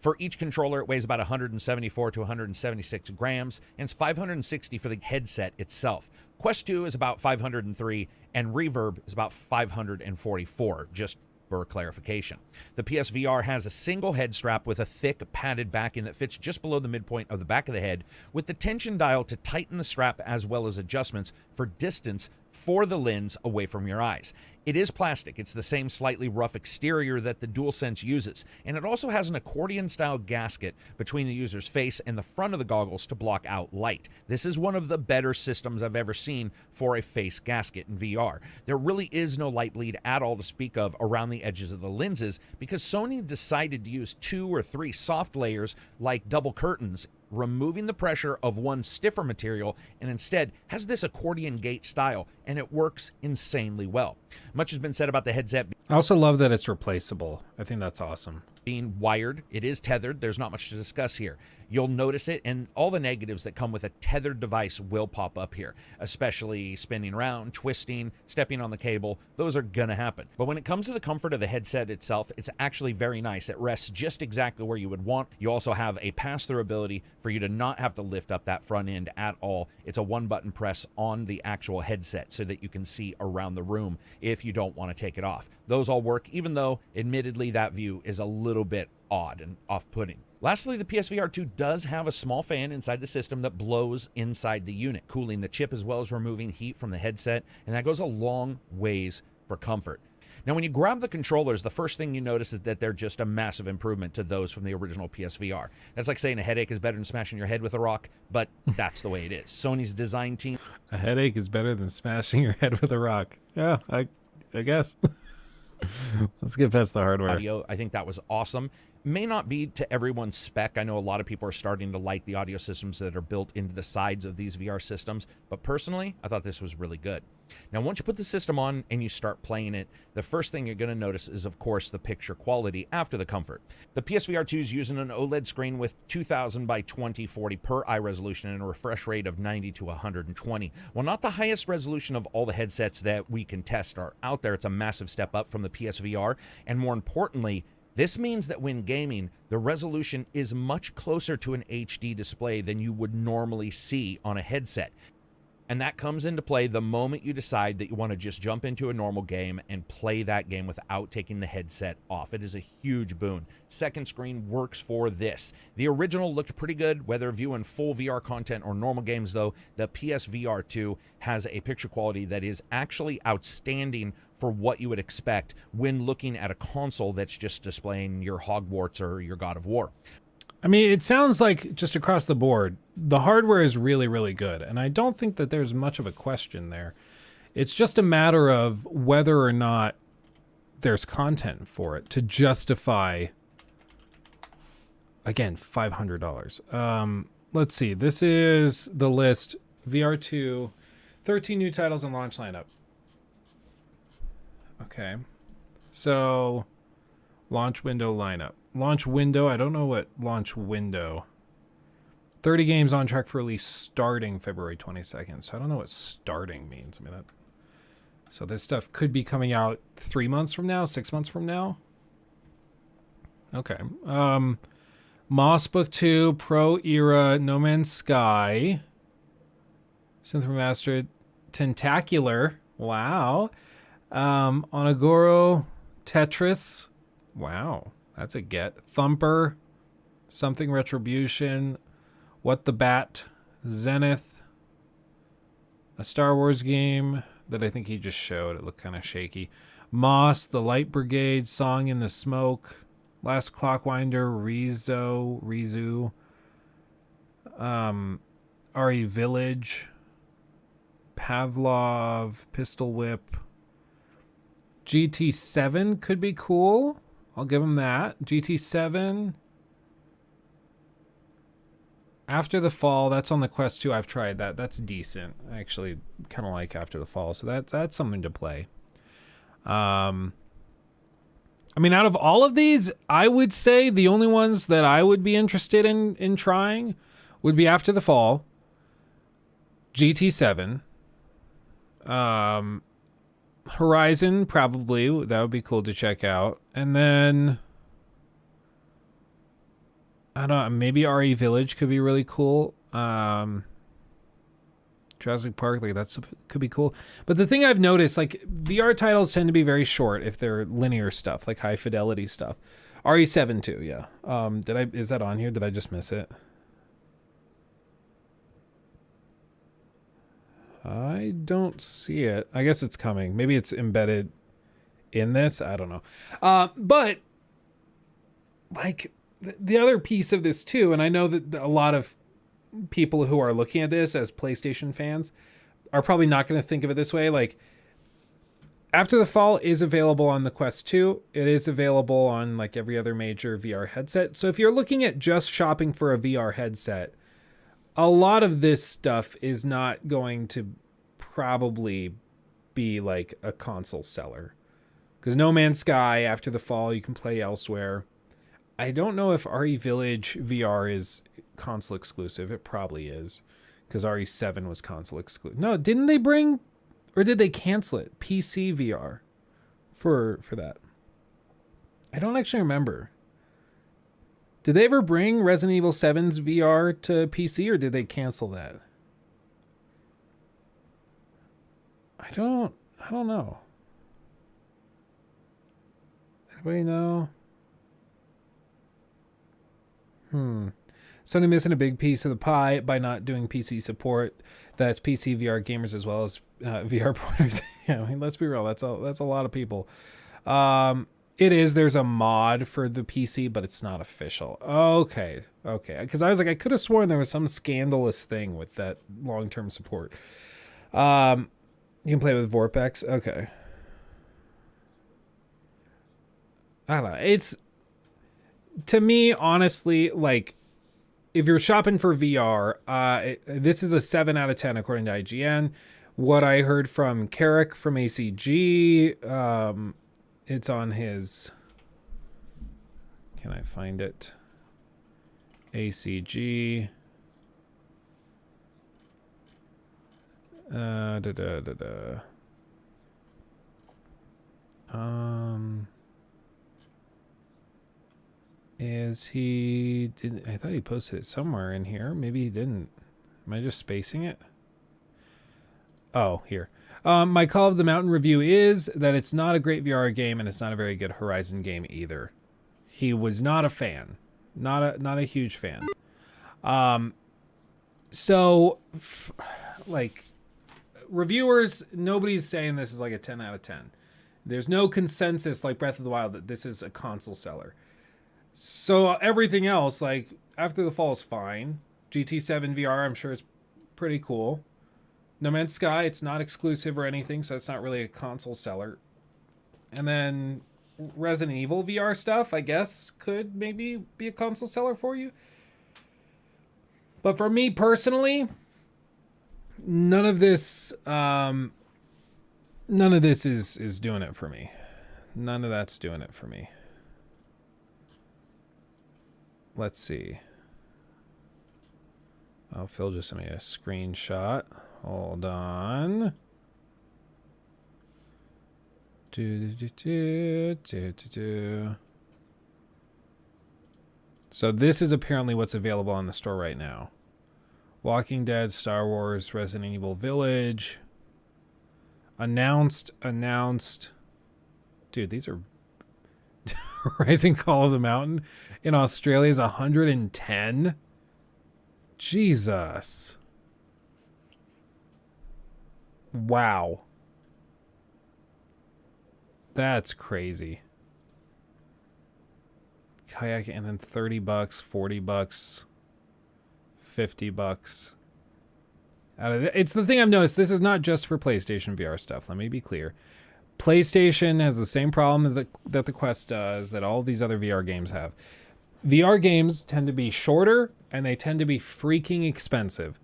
For each controller, it weighs about 174 to 176 grams, and it's 560 for the headset itself. Quest 2 is about 503, and Reverb is about 544, just for clarification. The PSVR has a single head strap with a thick padded backing that fits just below the midpoint of the back of the head, with the tension dial to tighten the strap as well as adjustments for distance for the lens away from your eyes. It is plastic. It's the same slightly rough exterior that the DualSense uses, and it also has an accordion-style gasket between the user's face and the front of the goggles to block out light. This is one of the better systems I've ever seen for a face gasket in VR. There really is no light bleed at all to speak of around the edges of the lenses, because Sony decided to use 2 or 3 soft layers like double curtains, removing the pressure of one stiffer material, and instead has this accordion gate style, and it works insanely well. Much has been said about the headset I also love that it's replaceable. I think that's awesome. being wired. It is tethered. There's not much to discuss here. You'll notice it, and all the negatives that come with a tethered device will pop up here, especially spinning around, twisting, stepping on the cable. Those are going to happen. But when it comes to the comfort of the headset itself, it's actually very nice. It rests just exactly where you would want. You also have a pass-through ability for you to not have to lift up that front end at all. It's a one-button press on the actual headset so that you can see around the room if you don't want to take it off. Those all work, even though, admittedly, that view is a little bit odd and off-putting. Lastly, the PSVR 2 does have a small fan inside the system that blows inside the unit, cooling the chip as well as removing heat from the headset, and that goes a long ways for comfort. Now, when you grab the controllers, the first thing you notice is that they're just a massive improvement to those from the original PSVR. That's like saying a headache is better than smashing your head with a rock, but that's the way it is. Sony's design team... A headache is better than smashing your head with a rock. Yeah, I guess. Let's get past the hardware. Audio, I think that was awesome. May not be to everyone's spec. I know a lot of people are starting to like the audio systems that are built into the sides of these VR systems, but personally, I thought this was really good. Now, once you put the system on and you start playing it, the first thing you're going to notice is, of course, the picture quality after the comfort. The PSVR 2 is using an OLED screen with 2000 by 2040 per eye resolution and a refresh rate of 90 to 120. While not the highest resolution of all the headsets that we can test are out there, it's a massive step up from the PSVR, and more importantly, this means that when gaming, the resolution is much closer to an HD display than you would normally see on a headset. And that comes into play the moment you decide that you want to just jump into a normal game and play that game without taking the headset off. It is a huge boon. Second screen works for this. The original looked pretty good, whether viewing full VR content or normal games, though. The PSVR 2 has a picture quality that is actually outstanding for what you would expect when looking at a console that's just displaying your Hogwarts or your God of War. I mean, it sounds like just across the board, the hardware is really, really good. And I don't think that there's much of a question there. It's just a matter of whether or not there's content for it to justify, again, $500. Let's see. This is the list. VR2, 13 new titles and launch lineup. Okay. So, launch window lineup. Launch window, I don't know what launch window. 30 games on track for release starting February 22nd. So I don't know what starting means. I mean, so this stuff could be coming out 3 months from now, 6 months from now. Okay. Moss Book 2, Pro Era, No Man's Sky, Synth Remastered, Tentacular. Wow. Onagoro, Tetris. Wow. That's a get. Thumper, Something Retribution, What the Bat, Zenith, a Star Wars game that I think he just showed. It looked kind of shaky. Moss, The Light Brigade, Song in the Smoke, Last Clockwinder, Rizu, RE Village, Pavlov, Pistol Whip, GT7 could be cool. I'll give him that. GT7. After the Fall, that's on the Quest 2. I've tried that. That's decent. I actually kind of like After the Fall, so that's something to play. I mean, out of all of these, I would say the only ones that I would be interested in trying would be After the Fall, GT7, Horizon, probably. That would be cool to check out. And then, I don't know, maybe RE Village could be really cool. Jurassic Park, like that's could be cool. But the thing I've noticed, like VR titles tend to be very short if they're linear stuff, like high fidelity stuff. RE7 too, yeah. Is that on here? Did I just miss it? I don't see it. I guess it's coming. Maybe it's embedded in this. I don't know. But like the other piece of this too, and I know that a lot of people who are looking at this as PlayStation fans are probably not going to think of it this way. Like After the Fall is available on the Quest 2. It is available on like every other major VR headset. So if you're looking at just shopping for a VR headset, a lot of this stuff is not going to probably be like a console seller. Because No Man's Sky, After the Fall, you can play elsewhere. I don't know if RE Village VR is console exclusive. It probably is. Because RE7 was console exclusive. No, didn't they bring, or did they cancel it? PC VR for that. I don't actually remember. Did they ever bring Resident Evil 7's VR to PC, or did they cancel that? I don't know. Anybody know? Sony missing a big piece of the pie by not doing PC support. That's PC VR gamers as well as VR porters. Yeah, I mean, let's be real. That's a lot of people. It is. There's a mod for the PC, but it's not official. Okay. Because I was like, I could have sworn there was some scandalous thing with that long-term support. You can play with Vorpex. Okay. I don't know. It's, to me, honestly, like, if you're shopping for VR, this is a 7 out of 10 according to IGN. What I heard from Carrick from ACG, it's on his, can I find it? ACG. Is he, I thought he posted it somewhere in here. Maybe he didn't. Am I just spacing it? Oh, here. My Call of the Mountain review is that it's not a great VR game and it's not a very good Horizon game either. He was not a fan. Not a huge fan. Like, reviewers, nobody's saying this is like a 10 out of 10. There's no consensus like Breath of the Wild that this is a console seller. So everything else, like After the Fall is fine. GT7 VR, I'm sure is pretty cool. No Man's Sky, it's not exclusive or anything, so it's not really a console seller. And then Resident Evil VR stuff, I guess, could maybe be a console seller for you. But for me personally, none of this is doing it for me. None of that's doing it for me. Let's see. Oh, Phil just sent me a screenshot. Hold on. So this is apparently what's available on the store right now. Walking Dead, Star Wars, Resident Evil Village. Announced. Dude, these are... Rising Call of the Mountain in Australia is 110. Jesus. Wow. That's crazy. Kayak, and then $30, $40, $50. It's the thing I've noticed. This is not just for PlayStation VR stuff. Let me be clear. PlayStation has the same problem that the Quest does, that all these other VR games have. VR games tend to be shorter and they tend to be freaking expensive.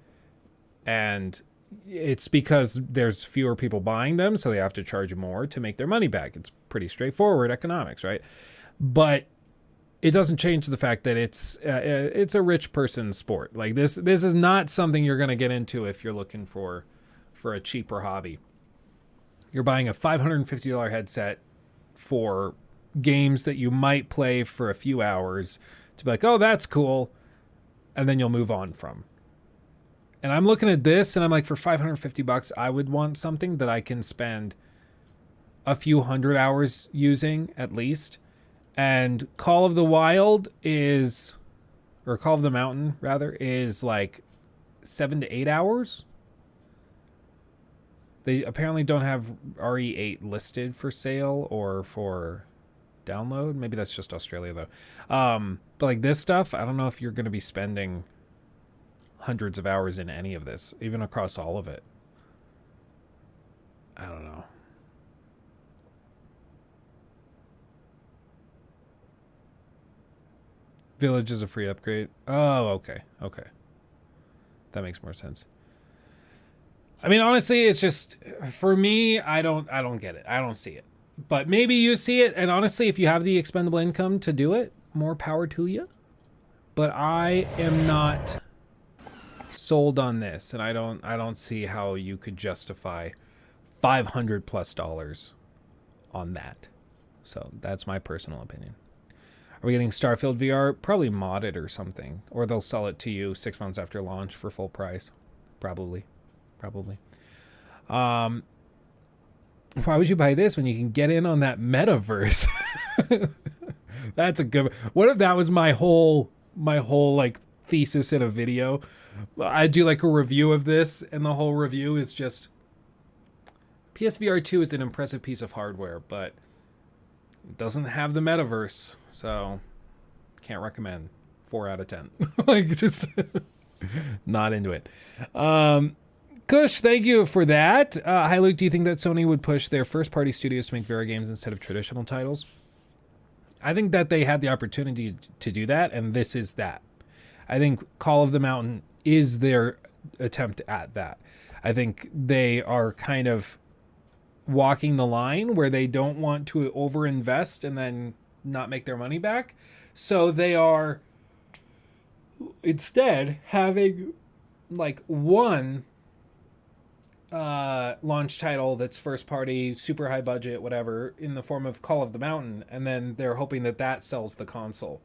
And it's because there's fewer people buying them, so they have to charge more to make their money back. It's pretty straightforward economics, right? But it doesn't change the fact that it's a rich person's sport. Like this is not something you're going to get into if you're looking for a cheaper hobby. You're buying a $550 headset for games that you might play for a few hours to be like, oh, that's cool, and then you'll move on from. And I'm looking at this and I'm like, for $550, I would want something that I can spend a few hundred hours using at least. And Call of the Mountain rather, is like 7 to 8 hours. They apparently don't have RE8 listed for sale or for download. Maybe that's just Australia though. But like this stuff, I don't know if you're going to be spending hundreds of hours in any of this, even across all of it. I don't know. Village is a free upgrade. Oh, okay. Okay. That makes more sense. I mean, honestly, it's just, for me, I don't get it. I don't see it. But maybe you see it, and honestly, if you have the expendable income to do it, more power to you. But I am not sold on this, and I don't see how you could justify $500+ on that. So that's my personal opinion. Are we getting Starfield VR? Probably modded or something, or they'll sell it to you 6 months after launch for full price. Probably. Why would you buy this when you can get in on that metaverse? That's a good. What if that was my whole like thesis in a video? I do like a review of this, and the whole review is just PSVR 2 is an impressive piece of hardware, but it doesn't have the metaverse, so can't recommend. 4 out of 10. Like, just not into it. Kush, thank you for that. Hi, Luke. Do you think that Sony would push their first-party studios to make VR games instead of traditional titles? I think that they had the opportunity to do that, and this is that. I think Call of the Mountain is their attempt at that. I think they are kind of walking the line where they don't want to overinvest and then not make their money back. So they are instead having like one launch title that's first party, super high budget, whatever, in the form of Call of the Mountain, and then they're hoping that that sells the console.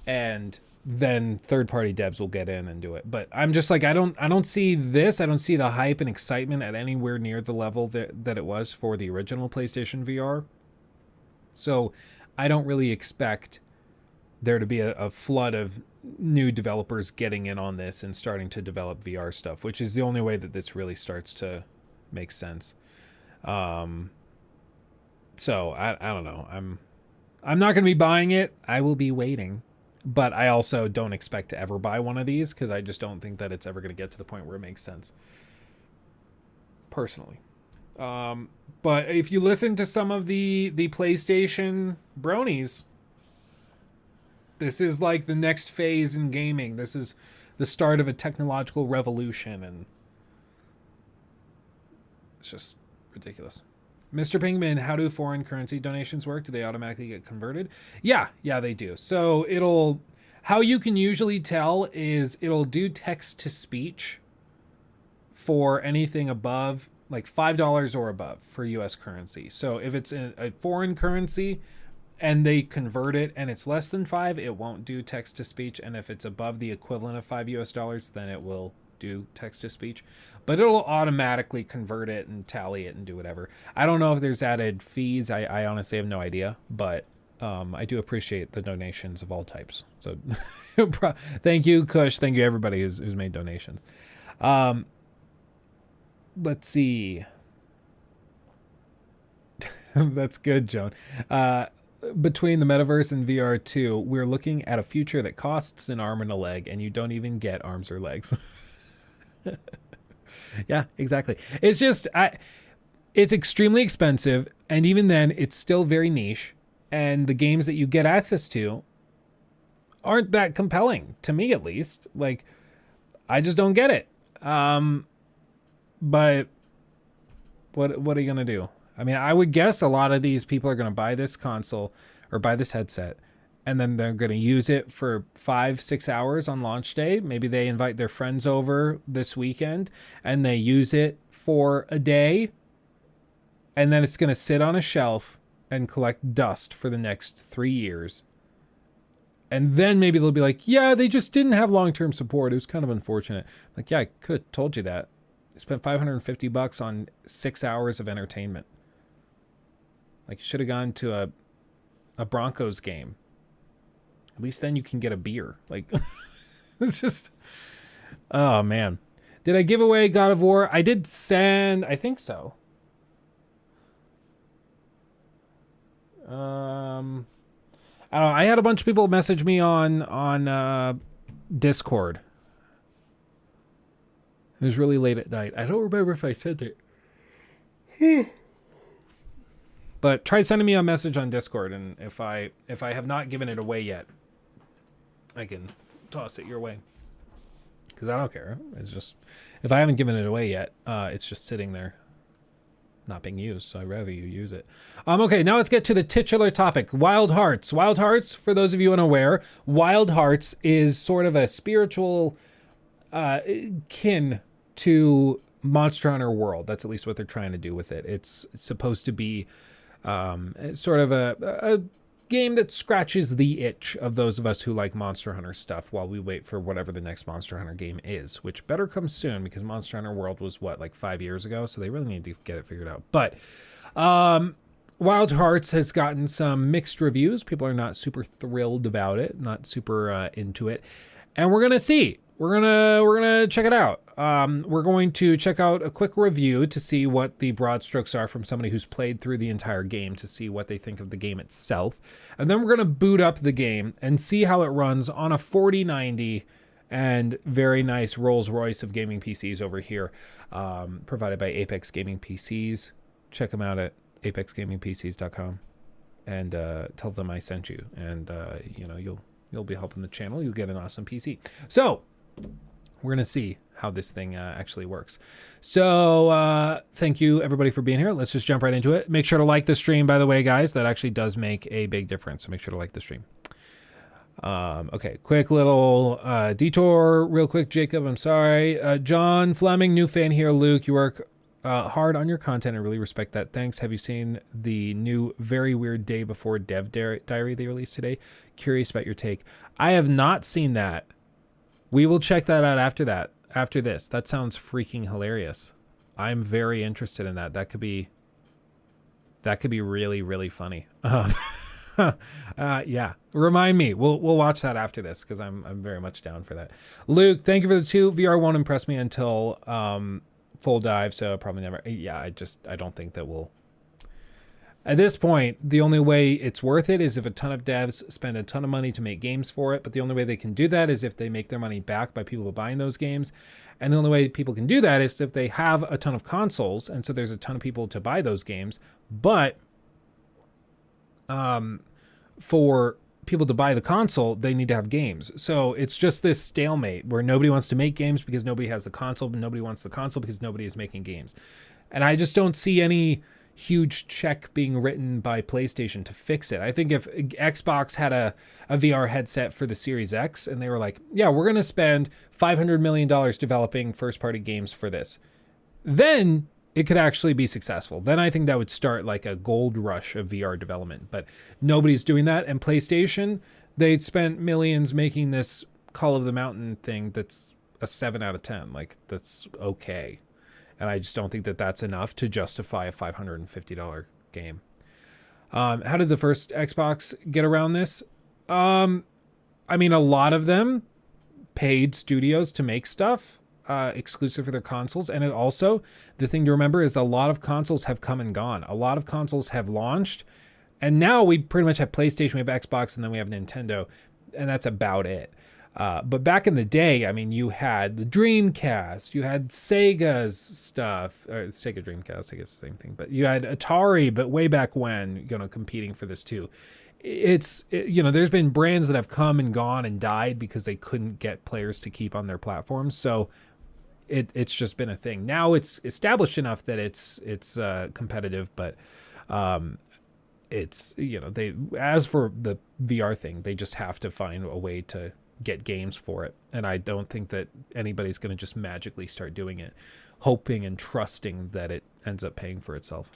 And then third-party devs will get in and do it. But I'm just like, I don't see this. I don't see the hype and excitement at anywhere near the level that it was for the original PlayStation VR. So I don't really expect there to be a flood of new developers getting in on this and starting to develop VR stuff, which is the only way that this really starts to make sense. So I don't know. I'm not going to be buying it. I will be waiting. But I also don't expect to ever buy one of these because I just don't think that it's ever going to get to the point where it makes sense. Personally. But if you listen to some of the PlayStation bronies, this is like the next phase in gaming. This is the start of a technological revolution, and it's just ridiculous. Mr. Pingman, how do foreign currency donations work? Do they automatically get converted? Yeah, they do. So how you can usually tell is it'll do text to speech for anything above like $5 or above for US currency. So if it's a foreign currency and they convert it and it's less than 5, it won't do text to speech. And if it's above the equivalent of $5, then it will do text to speech, but it'll automatically convert it and tally it and do whatever. I don't know if there's added fees. I honestly have no idea, but I do appreciate the donations of all types. So thank you, Kush. Thank you, everybody who's made donations. Let's see. That's good, Joan. Between the Metaverse and VR 2, we're looking at a future that costs an arm and a leg, and you don't even get arms or legs. Yeah, exactly. It's just it's extremely expensive, and even then it's still very niche, and the games that you get access to aren't that compelling, to me at least. Like, I just don't get it. But what are you gonna do? I mean, I would guess a lot of these people are gonna buy this console or buy this headset, and then they're going to use it for 5-6 hours on launch day. Maybe they invite their friends over this weekend and they use it for a day. And then it's going to sit on a shelf and collect dust for the next 3 years. And then maybe they'll be like, yeah, they just didn't have long-term support. It was kind of unfortunate. Like, yeah, I could have told you that. I spent $550 on 6 hours of entertainment. Like, you should have gone to a Broncos game. At least then you can get a beer. Like, it's just, oh man. Did I give away God of War? I did send, I think so. I don't know. I had a bunch of people message me on Discord. It was really late at night. I don't remember if I sent it. But try sending me a message on Discord, and if I have not given it away yet, I can toss it your way. Because I don't care. It's just, if I haven't given it away yet, it's just sitting there not being used. So I'd rather you use it. Okay, now let's get to the titular topic. Wild Hearts. Wild Hearts, for those of you unaware, Wild Hearts is sort of a spiritual kin to Monster Hunter World. That's at least what they're trying to do with it. It's supposed to be sort of a game that scratches the itch of those of us who like Monster Hunter stuff while we wait for whatever the next Monster Hunter game is, which better come soon because Monster Hunter World was like 5 years ago, so they really need to get it figured out. But Wild Hearts has gotten some mixed reviews. People are not super thrilled about it, not super into it, and we're gonna see. We're gonna check it out. We're going to check out a quick review to see what the broad strokes are from somebody who's played through the entire game to see what they think of the game itself. And then we're going to boot up the game and see how it runs on a 4090 and very nice Rolls Royce of gaming PCs over here, provided by Apex Gaming PCs. Check them out at apexgamingpcs.com and tell them I sent you. And, you'll be helping the channel. You'll get an awesome PC. So we're going to see how this thing actually works. So thank you everybody for being here. Let's just jump right into it. Make sure to like the stream, by the way, guys. That actually does make a big difference. So make sure to like the stream. Okay, quick little detour real quick, Jacob. I'm sorry. John Fleming, new fan here. Luke, you work hard on your content. I really respect that. Thanks. Have you seen the new Very Weird Day Before Dev Diary they released today? Curious about your take. I have not seen that. We will check that out after this. That sounds freaking hilarious. I'm very interested in that. That could be really, really funny. Yeah, remind me. We'll watch that after this because I'm very much down for that. Luke, thank you for the 2. VR won't impress me until full dive, so probably never. Yeah, I don't think that will. At this point, the only way it's worth it is if a ton of devs spend a ton of money to make games for it. But the only way they can do that is if they make their money back by people buying those games. And the only way people can do that is if they have a ton of consoles. And so there's a ton of people to buy those games. But for people to buy the console, they need to have games. So it's just this stalemate where nobody wants to make games because nobody has the console, but nobody wants the console because nobody is making games. And I just don't see any huge check being written by PlayStation to fix it. I think if Xbox had a VR headset for the Series X and they were like, yeah, we're going to spend $500 million developing first-party games for this, then it could actually be successful. Then I think that would start like a gold rush of VR development. But nobody's doing that. And PlayStation, they'd spent millions making this Call of the Mountain thing that's a 7 out of 10. Like, that's okay. And I just don't think that that's enough to justify a $550 game. How did the first Xbox get around this? I mean, a lot of them paid studios to make stuff exclusive for their consoles. And it also, the thing to remember is a lot of consoles have come and gone. A lot of consoles have launched. And now we pretty much have PlayStation, we have Xbox, and then we have Nintendo. And that's about it. But back in the day, I mean, you had the Dreamcast, you had Sega's stuff, or Sega Dreamcast, I guess the same thing. But you had Atari, but way back when, competing for this too. There's been brands that have come and gone and died because they couldn't get players to keep on their platforms. So it's just been a thing. Now it's established enough that it's competitive, but as for the VR thing, they just have to find a way to get games for it. And I don't think that anybody's going to just magically start doing it, hoping and trusting that it ends up paying for itself.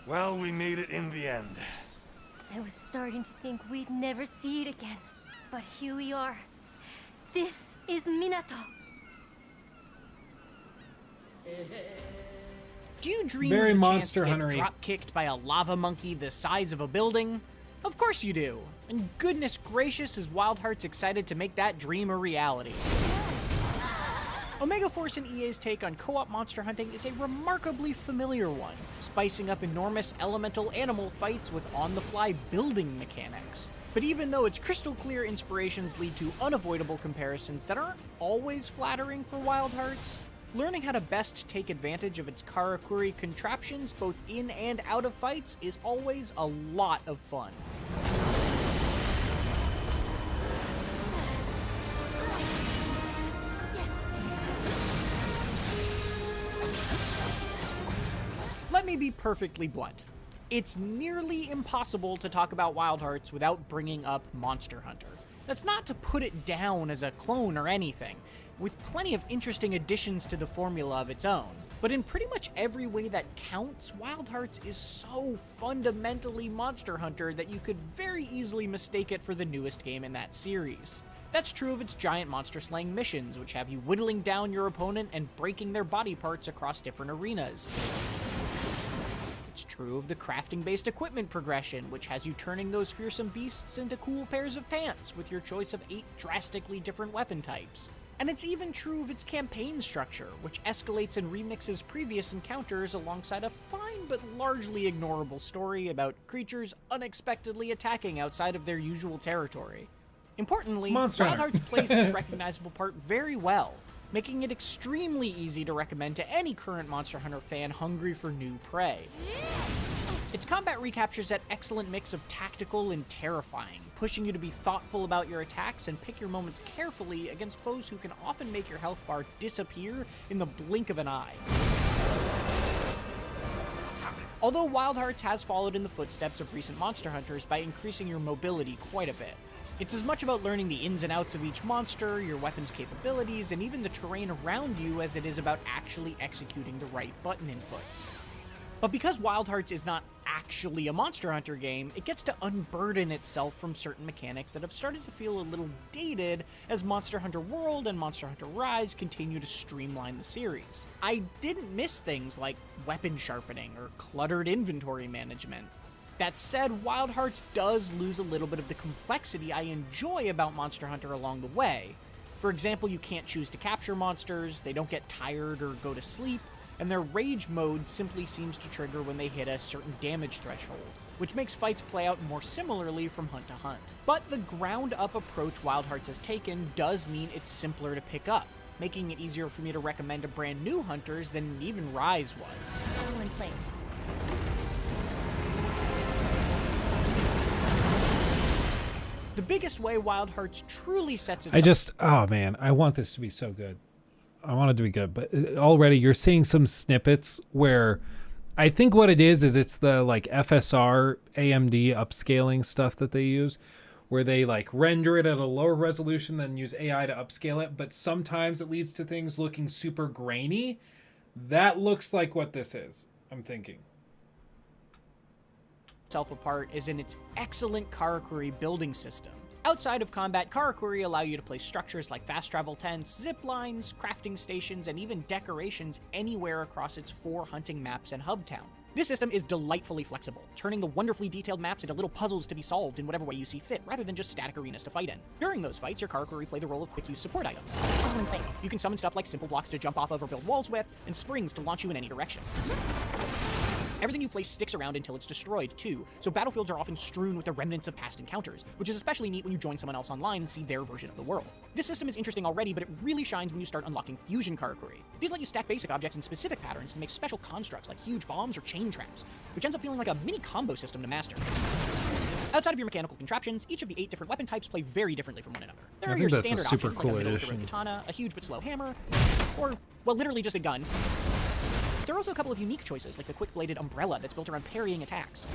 Well, we made it in the end. I was starting to think we'd never see it again, but here we are. This is Minato. Do you dream Very of the Monster chance to Hunter-y. get drop-kicked by a lava monkey the size of a building? Of course you do. And goodness gracious, is Wild Hearts excited to make that dream a reality. Omega Force and EA's take on co-op monster hunting is a remarkably familiar one, spicing up enormous elemental animal fights with on-the-fly building mechanics. But even though its crystal clear inspirations lead to unavoidable comparisons that aren't always flattering for Wild Hearts, learning how to best take advantage of its Karakuri contraptions both in and out of fights is always a lot of fun. Let me be perfectly blunt. It's nearly impossible to talk about Wild Hearts without bringing up Monster Hunter. That's not to put it down as a clone or anything, with plenty of interesting additions to the formula of its own. But in pretty much every way that counts, Wild Hearts is so fundamentally Monster Hunter that you could very easily mistake it for the newest game in that series. That's true of its giant monster slaying missions, which have you whittling down your opponent and breaking their body parts across different arenas. It's true of the crafting-based equipment progression, which has you turning those fearsome beasts into cool pairs of pants with your choice of 8 drastically different weapon types. And it's even true of its campaign structure, which escalates and remixes previous encounters alongside a fine but largely ignorable story about creatures unexpectedly attacking outside of their usual territory. Importantly, Wild Hearts plays this recognizable part very well, making it extremely easy to recommend to any current Monster Hunter fan hungry for new prey. Its combat recaptures that excellent mix of tactical and terrifying, pushing you to be thoughtful about your attacks and pick your moments carefully against foes who can often make your health bar disappear in the blink of an eye. Although Wild Hearts has followed in the footsteps of recent Monster Hunters by increasing your mobility quite a bit. It's as much about learning the ins and outs of each monster, your weapon's capabilities, and even the terrain around you as it is about actually executing the right button inputs. But because Wild Hearts is not actually a Monster Hunter game, it gets to unburden itself from certain mechanics that have started to feel a little dated as Monster Hunter World and Monster Hunter Rise continue to streamline the series. I didn't miss things like weapon sharpening or cluttered inventory management. That said, Wild Hearts does lose a little bit of the complexity I enjoy about Monster Hunter along the way. For example, you can't choose to capture monsters, they don't get tired or go to sleep, and their rage mode simply seems to trigger when they hit a certain damage threshold, which makes fights play out more similarly from hunt to hunt. But the ground-up approach Wild Hearts has taken does mean it's simpler to pick up, making it easier for me to recommend to brand new hunters than even Rise was. All in place. The biggest way Wild Hearts truly sets itself... Oh man, I want this to be so good. I want it to be good, but already you're seeing some snippets where I think what it is it's the like FSR AMD upscaling stuff that they use, where they like render it at a lower resolution then use AI to upscale it, but sometimes it leads to things looking super grainy. That looks like what this is, I'm thinking. Apart is in its excellent Karakuri building system. Outside of combat, Karakuri allow you to place structures like fast travel tents, zip lines, crafting stations, and even decorations anywhere across its 4 hunting maps and hub town. This system is delightfully flexible, turning the wonderfully detailed maps into little puzzles to be solved in whatever way you see fit, rather than just static arenas to fight in. During those fights, your Karakuri play the role of quick-use support items. All in place. You can summon stuff like simple blocks to jump off of or build walls with, and springs to launch you in any direction. Everything you place sticks around until it's destroyed, too, so battlefields are often strewn with the remnants of past encounters, which is especially neat when you join someone else online and see their version of the world. This system is interesting already, but it really shines when you start unlocking fusion Karakuri. These let you stack basic objects in specific patterns to make special constructs like huge bombs or chain traps, which ends up feeling like a mini combo system to master. Outside of your mechanical contraptions, each of the 8 different weapon types play very differently from one another. There are your standard options like a middle-of-the-road katana, a huge but slow hammer, or, well, literally just a gun. There are also a couple of unique choices, like the quick-bladed umbrella that's built around parrying attacks.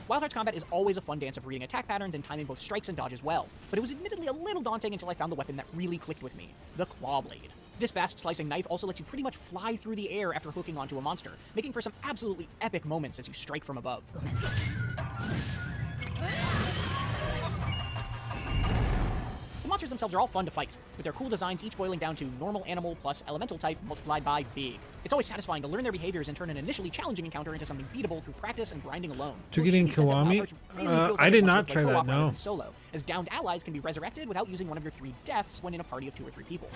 Wild Hearts combat is always a fun dance of reading attack patterns and timing both strikes and dodges well, but it was admittedly a little daunting until I found the weapon that really clicked with me, the claw blade. This fast slicing knife also lets you pretty much fly through the air after hooking onto a monster, making for some absolutely epic moments as you strike from above. The monsters themselves are all fun to fight, with their cool designs each boiling down to normal animal plus elemental type multiplied by big. It's always satisfying to learn their behaviors and turn an initially challenging encounter into something beatable through practice and grinding alone. To getting Kiwami? I did not try that, no. Solo, as downed allies can be resurrected without using one of your 3 deaths when in a party of 2 or 3 people.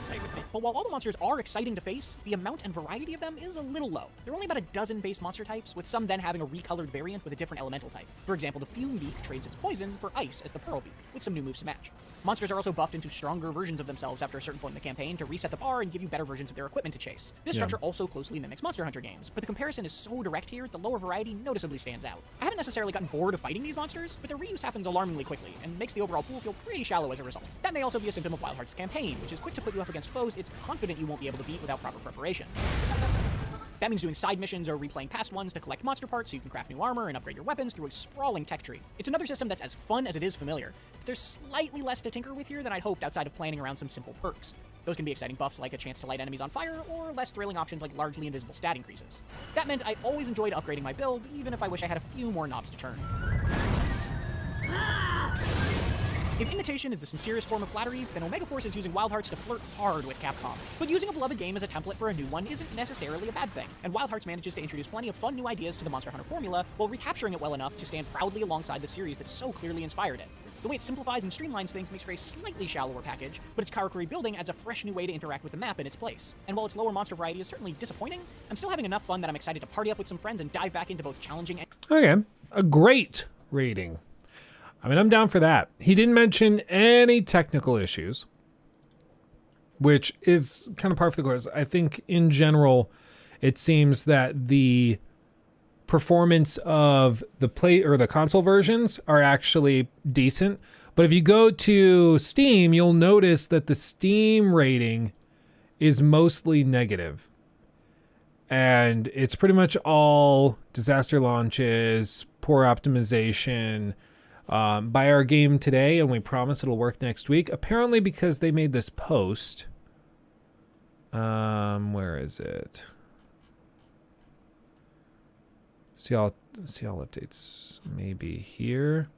But while all the monsters are exciting to face, the amount and variety of them is a little low. There are only about a dozen base monster types, with some then having a recolored variant with a different elemental type. For example, the Fume Beak trades its poison for ice as the Pearl Beak, with some new moves to match. Monsters are also buffed into stronger versions of themselves after a certain point in the campaign to reset the bar and give you better versions of their equipment to chase. This structure also closely mimics Monster Hunter games, but the comparison is so direct here, the lower variety noticeably stands out. I haven't necessarily gotten bored of fighting these monsters, but their reuse happens alarmingly quickly, and makes the overall pool feel pretty shallow as a result. That may also be a symptom of Wild Hearts' campaign, which is quick to put you up against foes it's confident you won't be able to beat without proper preparation. That means doing side missions or replaying past ones to collect monster parts so you can craft new armor and upgrade your weapons through a sprawling tech tree. It's another system that's as fun as it is familiar, but there's slightly less to tinker with here than I'd hoped outside of planning around some simple perks. Those can be exciting buffs like a chance to light enemies on fire, or less thrilling options like largely invisible stat increases. That meant I always enjoyed upgrading my build, even if I wish I had a few more knobs to turn. If imitation is the sincerest form of flattery, then Omega Force is using Wild Hearts to flirt hard with Capcom. But using a beloved game as a template for a new one isn't necessarily a bad thing, and Wild Hearts manages to introduce plenty of fun new ideas to the Monster Hunter formula while recapturing it well enough to stand proudly alongside the series that so clearly inspired it. The way it simplifies and streamlines things makes for a slightly shallower package, but its Karakuri building adds a fresh new way to interact with the map in its place. And while its lower monster variety is certainly disappointing, I'm still having enough fun that I'm excited to party up with some friends and dive back into both challenging and... Okay, a great rating. I mean, I'm down for that. He didn't mention any technical issues, which is kind of par for the course. I think in general, it seems that the performance of the play or the console versions are actually decent. But if you go to Steam, you'll notice that the Steam rating is mostly negative. And it's pretty much all disaster launches, poor optimization, Buy our game today, and we promise it'll work next week. Apparently, because they made this post. Where is it? See all updates. Maybe here.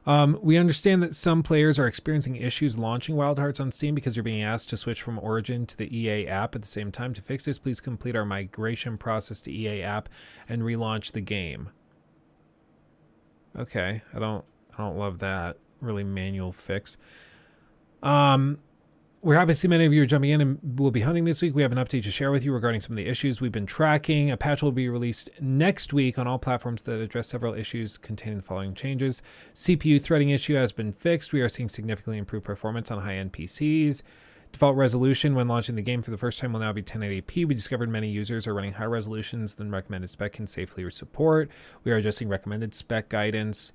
We understand that some players are experiencing issues launching Wild Hearts on Steam because you're being asked to switch from Origin to the EA app at the same time. To fix this, please complete our migration process to EA app and relaunch the game. Okay, I don't love that. Really manual fix. We're happy to see many of you are jumping in and will be hunting this week. We have an update to share with you regarding some of the issues we've been tracking. A patch will be released next week on all platforms that address several issues containing the following changes. CPU threading issue has been fixed. We are seeing significantly improved performance on high-end PCs. Default resolution when launching the game for the first time will now be 1080p. We discovered many users are running higher resolutions than recommended spec can safely support. We are adjusting recommended spec guidance,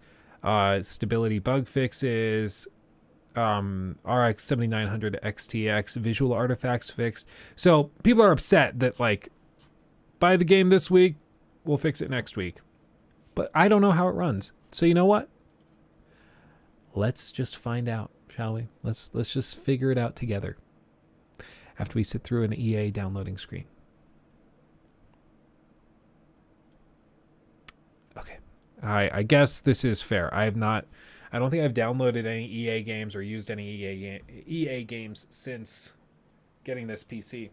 stability bug fixes, RX 7900 XTX visual artifacts fixed. So people are upset that, like, buy the game this week, we'll fix it next week. But I don't know how it runs. So you know what? Let's just find out, shall we? Let's just figure it out together after we sit through an EA downloading screen. Okay. I guess this is fair. I don't think I've downloaded any EA games or used any EA games since getting this PC.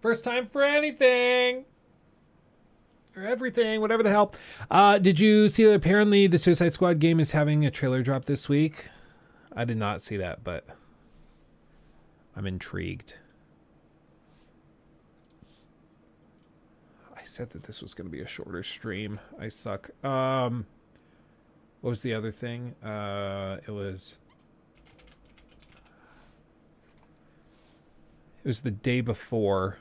First time for anything. Or everything, whatever the hell. Did you see that apparently the Suicide Squad game is having a trailer drop this week? I did not see that, but I'm intrigued. I said that this was going to be a shorter stream. I suck. What was the other thing? It was the day before.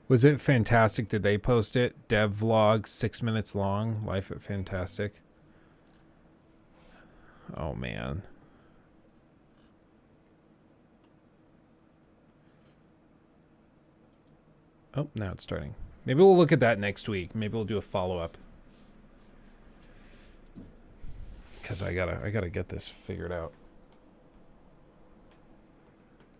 Was it Fantastic? Did they post it? Dev vlog, 6 minutes long. Life at Fantastic. Oh man. Oh, now it's starting. Maybe we'll look at that next week. Maybe we'll do a follow-up. Because I gotta get this figured out.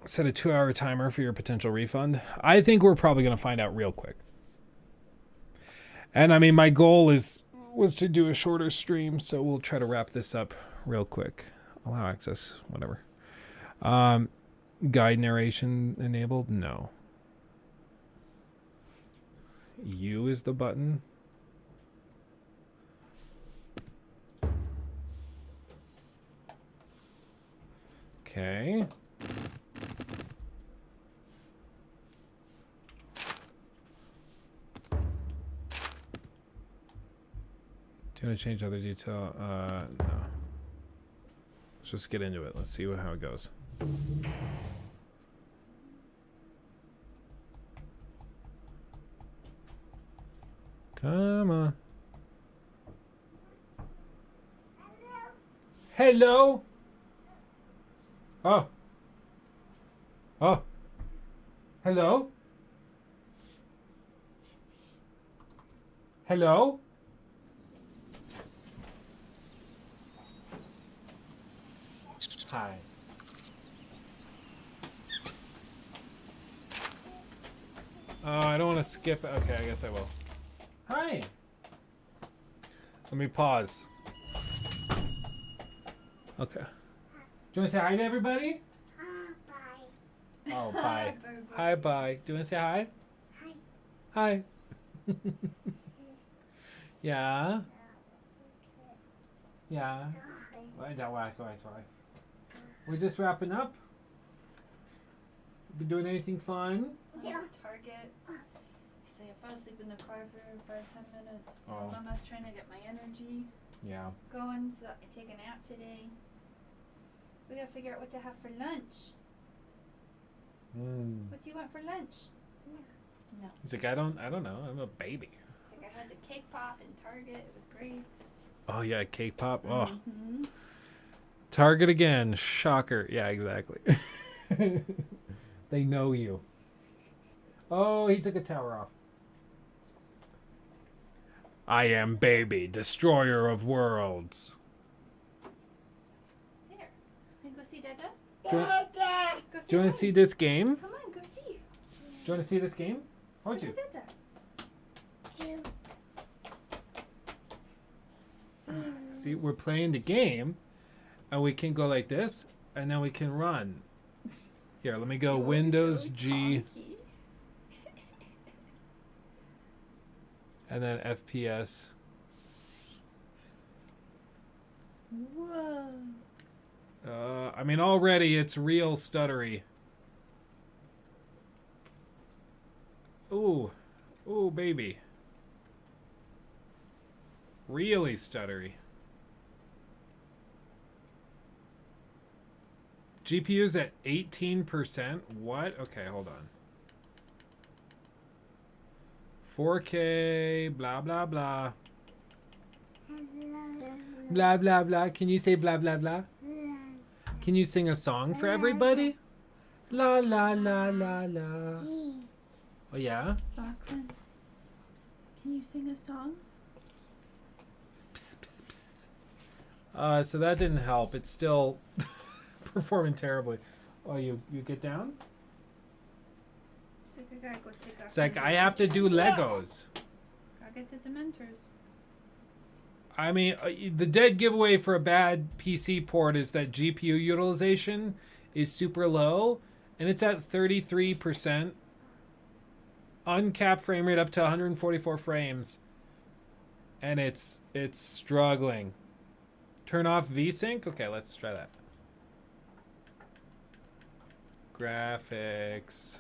Set a 2-hour timer for your potential refund. I think we're probably gonna find out real quick. And I mean, my goal was to do a shorter stream, so we'll try to wrap this up real quick. Allow access, whatever. Guide narration enabled? No. U is the button. Okay. Do you want to change other detail? No. Let's just get into it. Let's see how it goes. Come on. Hello? Oh. Oh. Hello? Hello? Hi. Oh, I don't want to skip. Okay, I guess I will. Hi. Let me pause. Okay. Do you want to say hi to everybody? Bye. Oh, bye. Hi, bye. Do you want to say hi? Hi. Hi. Yeah. Yeah. We're just wrapping up. Been doing anything fun? Yeah. Target. Say I fell asleep in the car for 5-10 minutes. So Oh. Mama's trying to get my energy Yeah. going so that I take a nap today. We gotta figure out what to have for lunch. What do you want for lunch? No. He's like, I don't know. I'm a baby. It's like I had the cake pop in Target. It was great. Oh yeah, cake pop. Oh. Mm-hmm. Target again. Shocker. Yeah, exactly. They know you. Oh, he took a tower off. I am Baby, destroyer of worlds. There. Can you go see Dada? Do you, Go do you want to see this game? Come on, go see. Do you want to see this game? Why don't you? See, we're playing the game, and we can go like this, and then we can run. Here, let me go Windows G. And then FPS. Whoa. I mean, already it's real stuttery. Ooh. Ooh, baby. Really stuttery. GPU's at 18%. What? Okay, hold on. 4K, blah, blah, blah. Blah, blah, blah. Can you say blah, blah, blah? Can you sing a song for everybody? La, la, la, la, la. Oh, yeah? Lachlan, can you sing a song? So that didn't help. It's still performing terribly. Oh, you get down? It's like, I have to do Legos. Gotta get the Dementors. I mean, the dead giveaway for a bad PC port is that GPU utilization is super low, and it's at 33%. Uncapped frame rate up to 144 frames. And it's struggling. Turn off VSync? Okay, let's try that. Graphics.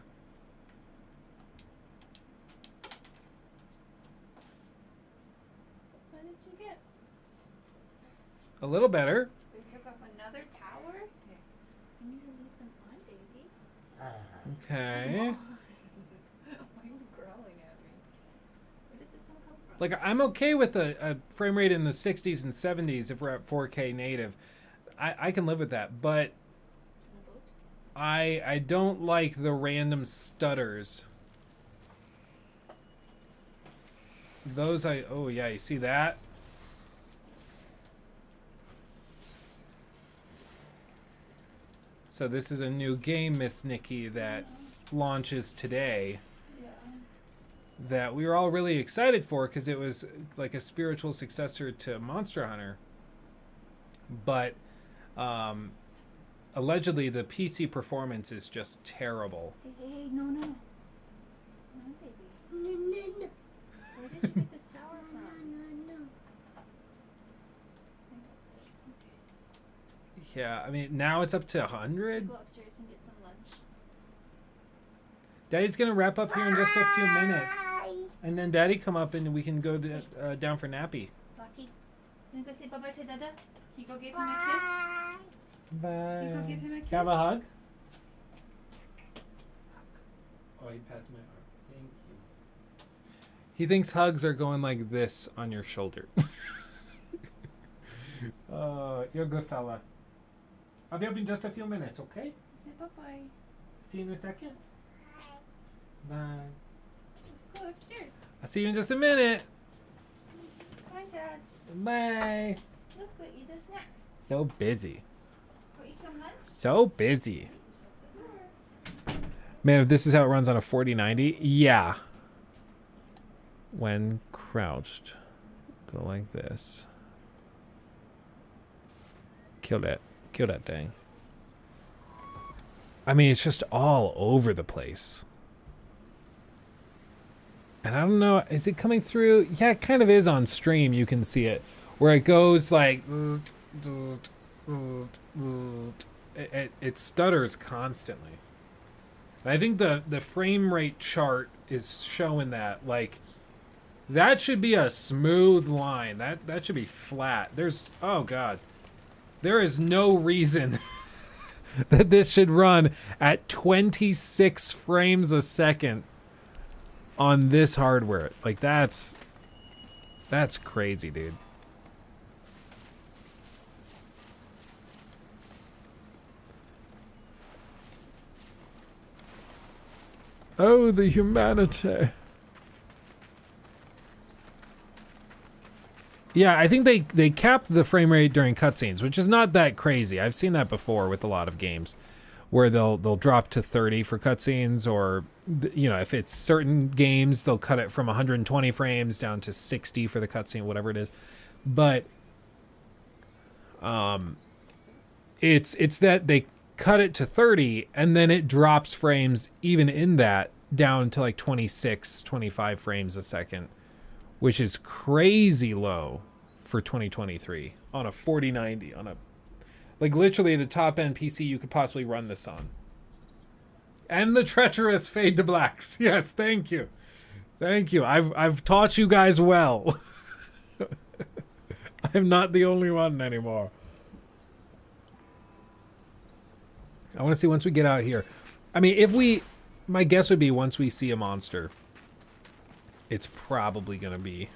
What did you get? A little better. We took off another tower? You need to leave them on, baby. Okay. Why are you growling at me? Where did this one come from? Like, I'm okay with a frame rate in the 60s and 70s if we're at 4K native. I can live with that, but I don't like the random stutters. Those oh yeah, you see that? So this is a new game, Miss Nikki, that launches today. That we were all really excited for because it was like a spiritual successor to Monster Hunter. But allegedly the PC performance is just terrible. Hey, no. No, baby. No. Where did you get this tower from? No. Yeah, I mean, now it's up to 100. Go upstairs and get some lunch. Daddy's gonna wrap up here in just a few minutes. And then Daddy come up and we can go down for nappy. Lucky. You go say bye-bye to Dada? You go give him a kiss? Bye. You go give him a kiss? Have a hug? Oh, he pats my arm. Thank you. He thinks hugs are going like this on your shoulder. You're a good fella. I'll be up in just a few minutes, okay? Say bye-bye. See you in a second. Bye. Let's go upstairs. I'll see you in just a minute. Bye, Dad. Bye. Let's go eat a snack. So busy. Go eat some lunch. So busy. Man, if this is how it runs on a 4090, yeah. When crouched. Go like this. Kill that. Kill that thing. I mean, it's just all over the place. And I don't know, is it coming through? Yeah, it kind of is on stream. You can see it. Where it goes like... It stutters constantly. I think the frame rate chart is showing that. Like, that should be a smooth line. That should be flat. There's... Oh, God. There is no reason that this should run at 26 frames a second on this hardware. Like, that's crazy, dude. Oh, the humanity. Yeah, I think they capped the frame rate during cutscenes, which is not that crazy. I've seen that before with a lot of games, where they'll drop to 30 for cutscenes, or you know, if it's certain games, they'll cut it from 120 frames down to 60 for the cutscene, whatever it is. But it's that they cut it to 30 and then it drops frames even in that down to like 26, 25 frames a second, which is crazy low for 2023 on a 4090, on a, like, literally the top end PC you could possibly run this on. And the treacherous fade to blacks. Yes, thank you. Thank you. I've taught you guys well. I'm not the only one anymore. I want to see once we get out here. I mean, my guess would be once we see a monster, it's probably going to be,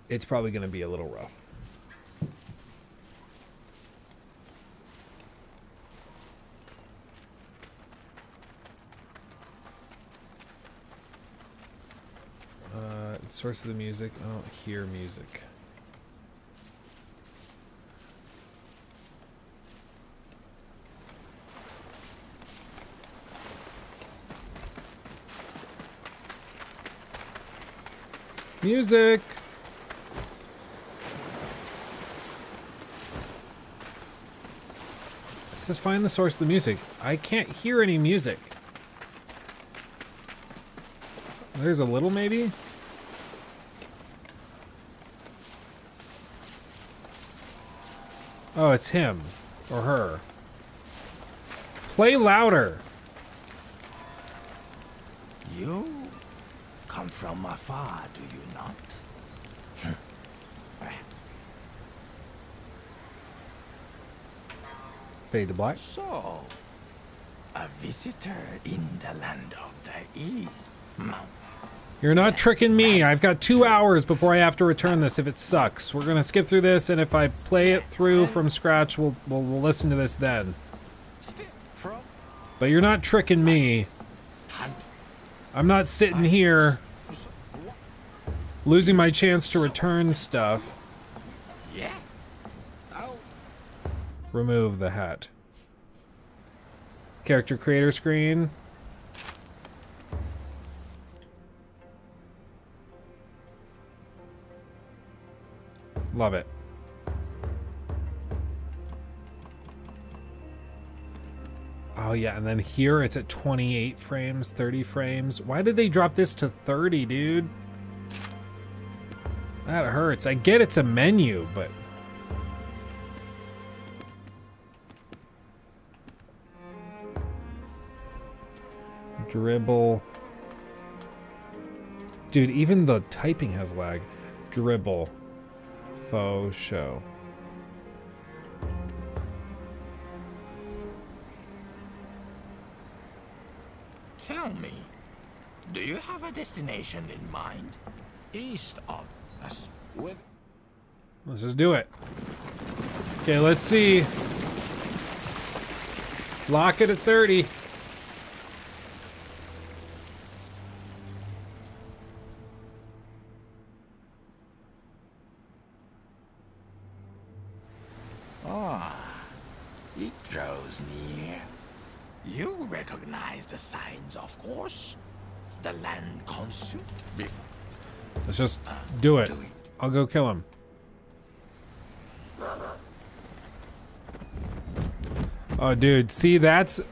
it's probably going to be a little rough. Source of the music. I don't hear music. Music. It says find the source of the music. I can't hear any music. There's a little, maybe? Oh, it's him. Or her. Play louder. You come from afar, do you not? Fade to black. So, a visitor in the land of the East. You're not tricking me. I've got 2 hours before I have to return this if it sucks. We're gonna skip through this, and if I play it through from scratch, we'll listen to this then. But you're not tricking me. I'm not sitting here losing my chance to return stuff. Yeah. Remove the hat. Character creator screen. Love it. Oh yeah, and then here it's at 28 frames, 30 frames. Why did they drop this to 30, dude? That hurts. I get it's a menu, but... Dribble. Dude, even the typing has lag. Dribble. Faux show. Tell me, do you have a destination in mind? East of us. Let's just do it. Okay, let's see. Lock it at 30. It draws near. You recognize the signs, of course. The land consul. Let's just do it. I'll go kill him. Oh, dude. See, that's...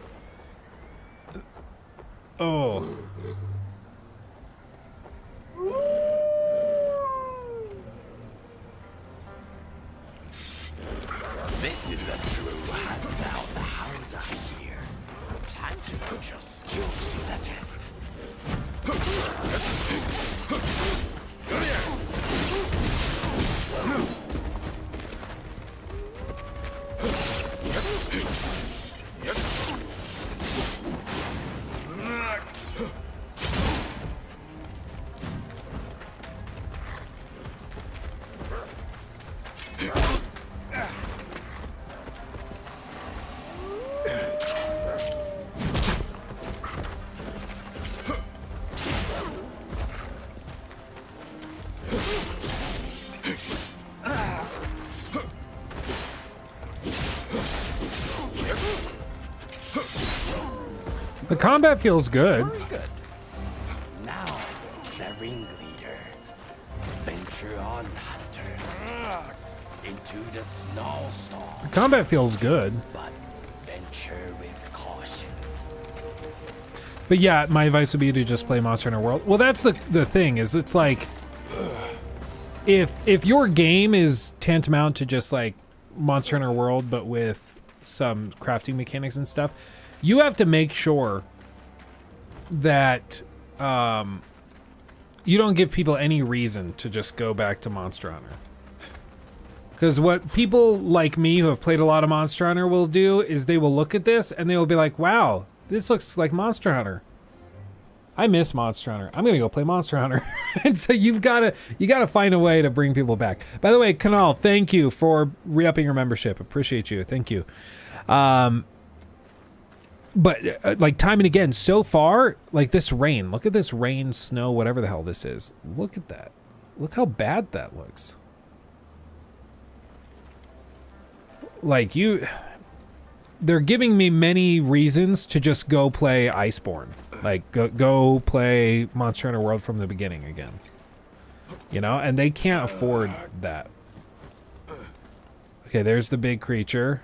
Oh. This is a true hand. Now the hounds are here. Time to put your skills to the test. The combat feels good. Very good. Now, the ringleader. Venture on, hunter. Into the snowstorm. The combat feels good. But venture with caution. But yeah, my advice would be to just play Monster Hunter World. Well, that's the thing, is it's like, if your game is tantamount to just like Monster Hunter World, but with some crafting mechanics and stuff, you have to make sure that you don't give people any reason to just go back to Monster Hunter. Because what people like me who have played a lot of Monster Hunter will do is they will look at this and they will be like, wow, this looks like Monster Hunter. I miss Monster Hunter. I'm gonna go play Monster Hunter. And so you gotta find a way to bring people back. By the way, Kanal, thank you for re-upping your membership. Appreciate you. Thank you. But like time and again, so far, like this rain, look at this rain, snow, whatever the hell this is. Look at that. Look how bad that looks. Like they're giving me many reasons to just go play Iceborne. Like go play Monster Hunter World from the beginning again. You know, and they can't afford that. Okay, there's the big creature.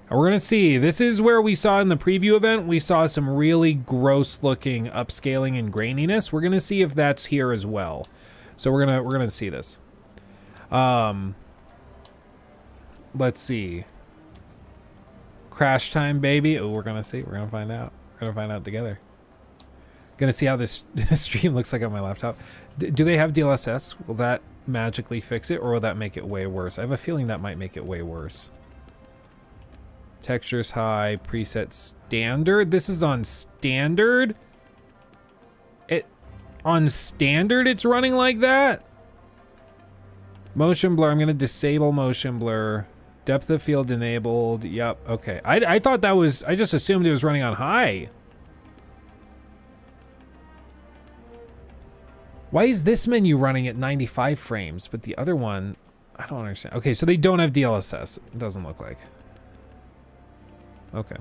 And we're gonna see, this is where we saw in the preview event, we saw some really gross looking upscaling and graininess. We're gonna see if that's here as well. So we're gonna see this. Let's see. Crash time, baby. Oh, we're gonna see. We're gonna find out. We're gonna find out together. Gonna see how this stream looks like on my laptop. Do they have DLSS? Will that magically fix it, or will that make it way worse? I have a feeling that might make it way worse. Textures high, preset standard. This is on standard. On standard it's running like that. Motion blur. I'm gonna disable motion blur. Depth of field enabled. Yep. Okay. I thought that was. I just assumed it was running on high. Why is this menu running at 95 frames, but the other one, I don't understand. Okay, so they don't have DLSS. It doesn't look like. Okay.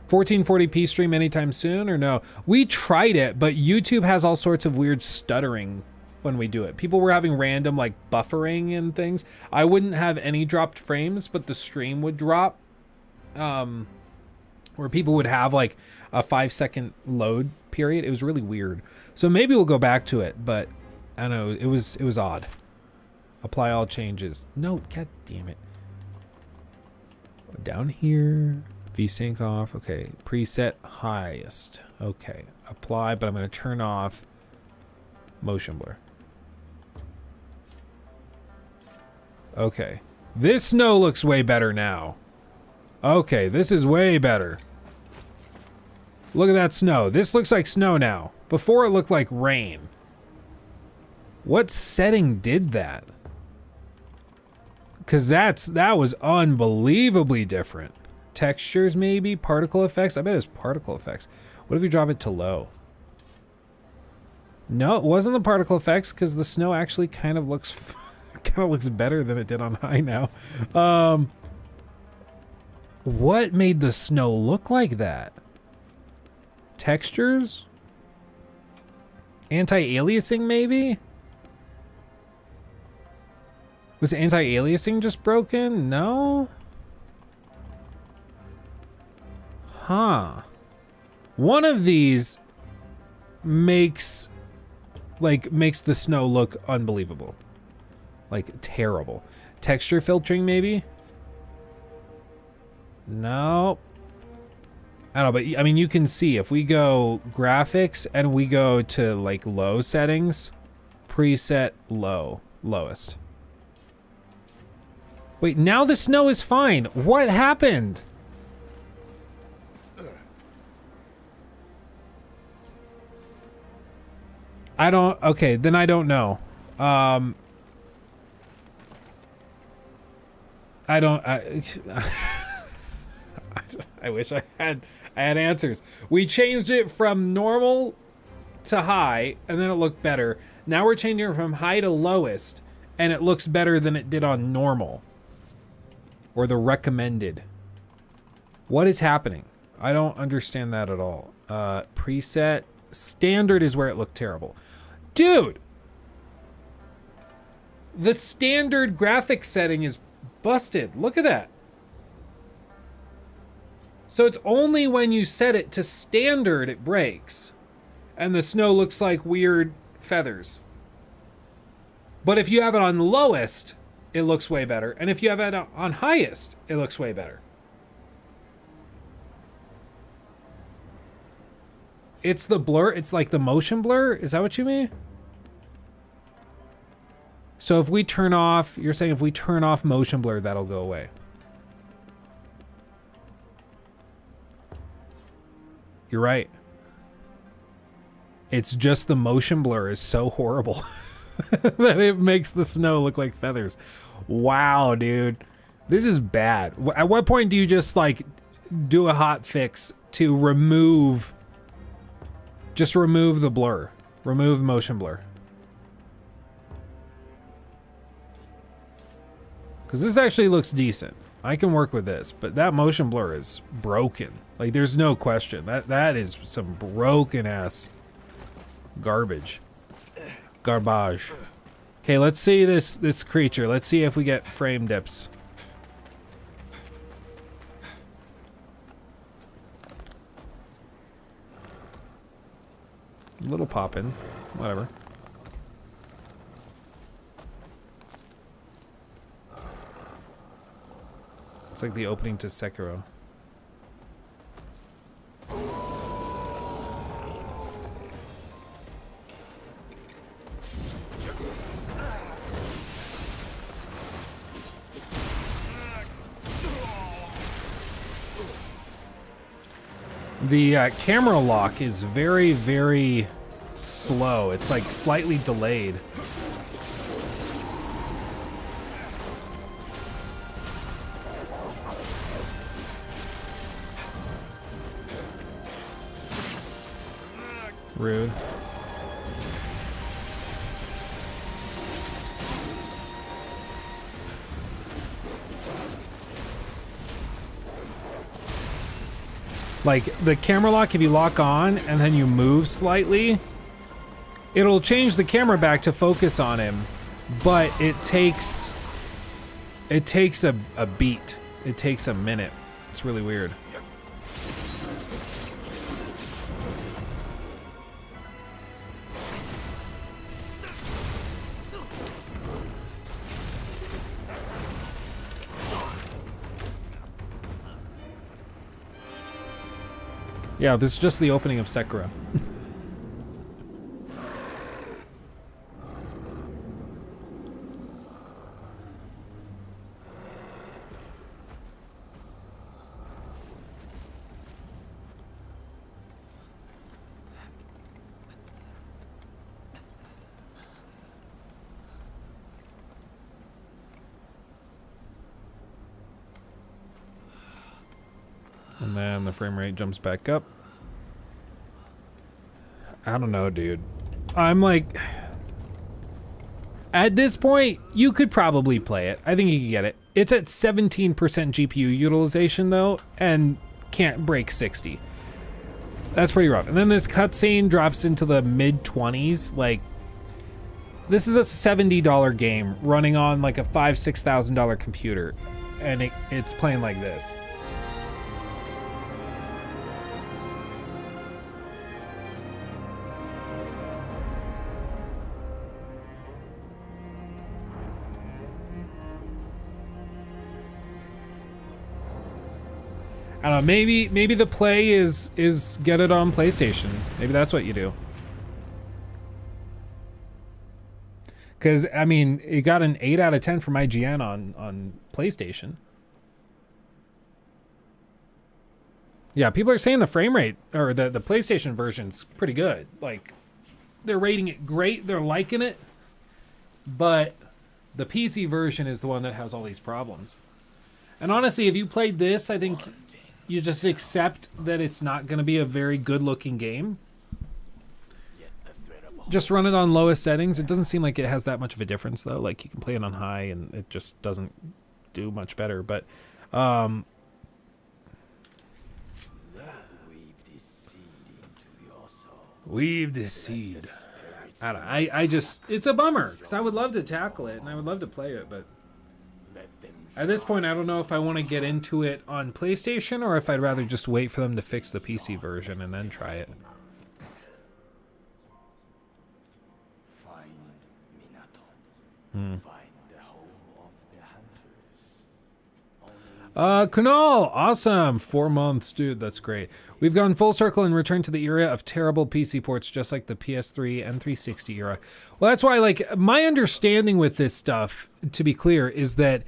1440p stream anytime soon or no? We tried it, but YouTube has all sorts of weird stuttering when we do it. People were having random like buffering and things. I wouldn't have any dropped frames, but the stream would drop. Where people would have like a 5-second load period. It was really weird. So maybe we'll go back to it, but I don't know. It was odd. Apply all changes. No, god damn it. Down here. VSync off. Okay. Preset highest. Okay. Apply, but I'm going to turn off motion blur. Okay. This snow looks way better now. Okay, this is way better. Look at that snow. This looks like snow now. Before it looked like rain. What setting did that? Because that was unbelievably different. Textures maybe? Particle effects? I bet it's particle effects. What if you drop it to low? No, it wasn't the particle effects because the snow actually kind of looks better than it did on high now. What made the snow look like that? Textures? Anti-aliasing maybe? Was anti-aliasing just broken? No? Huh. One of these makes the snow look unbelievable. Like terrible. Texture filtering maybe? No. I don't know, but I mean you can see if we go graphics and we go to like low settings, preset lowest. Wait, now the snow is fine. What happened? Okay, then I don't know. I wish I had answers. We changed it from normal to high, and then it looked better. Now we're changing it from high to lowest, and it looks better than it did on normal. Or the recommended. What is happening? I don't understand that at all. Preset. Standard is where it looked terrible. Dude! The standard graphics setting is busted. Look at that. So it's only when you set it to standard it breaks. And the snow looks like weird feathers. But if you have it on lowest, it looks way better. And if you have it on highest, it looks way better. It's the blur. It's like the motion blur. Is that what you mean? So if we turn off, you're saying if we turn off motion blur, that'll go away. You're right. It's just the motion blur is so horrible that it makes the snow look like feathers. Wow, dude. This is bad. At what point do you just like do a hot fix to remove, just remove the blur, remove motion blur? Because this actually looks decent. I can work with this, but that motion blur is broken. Like, there's no question. That is some broken ass garbage. Garbage. Okay, let's see this creature. Let's see if we get frame dips. A little poppin'. Whatever. It's like the opening to Sekiro. The camera lock is very, very slow. It's like slightly delayed. Rude. Like the camera lock, if you lock on and then you move slightly, it'll change the camera back to focus on him, but it takes a beat. It takes a minute. It's really weird. Yeah, this is just the opening of Sekiro. And then the frame rate jumps back up. I don't know, dude. I'm like, at this point, you could probably play it. I think you could get it. It's at 17% GPU utilization though, and can't break 60. That's pretty rough. And then this cutscene drops into the mid-20s. Like, this is a $70 game running on like a $5,000-$6,000 computer, and it's playing like this. I don't know, maybe the play is get it on PlayStation. Maybe that's what you do. Because, I mean, it got an 8 out of 10 from IGN on PlayStation. Yeah, people are saying the frame rate, or the PlayStation version's pretty good. Like, they're rating it great, they're liking it, but the PC version is the one that has all these problems. And honestly, if you played this, I think you just accept that it's not going to be a very good-looking game. Just run it on lowest settings. It doesn't seem like it has that much of a difference, though. Like, you can play it on high, and it just doesn't do much better. But, Weave the seed. I don't know. I just, it's a bummer because I would love to tackle it and I would love to play it, but at this point, I don't know if I want to get into it on PlayStation or if I'd rather just wait for them to fix the PC version and then try it. Kunal, awesome. 4 months, dude, that's great. We've gone full circle and returned to the era of terrible PC ports, just like the PS3 and 360 era. Well, that's why, like, my understanding with this stuff, to be clear, is that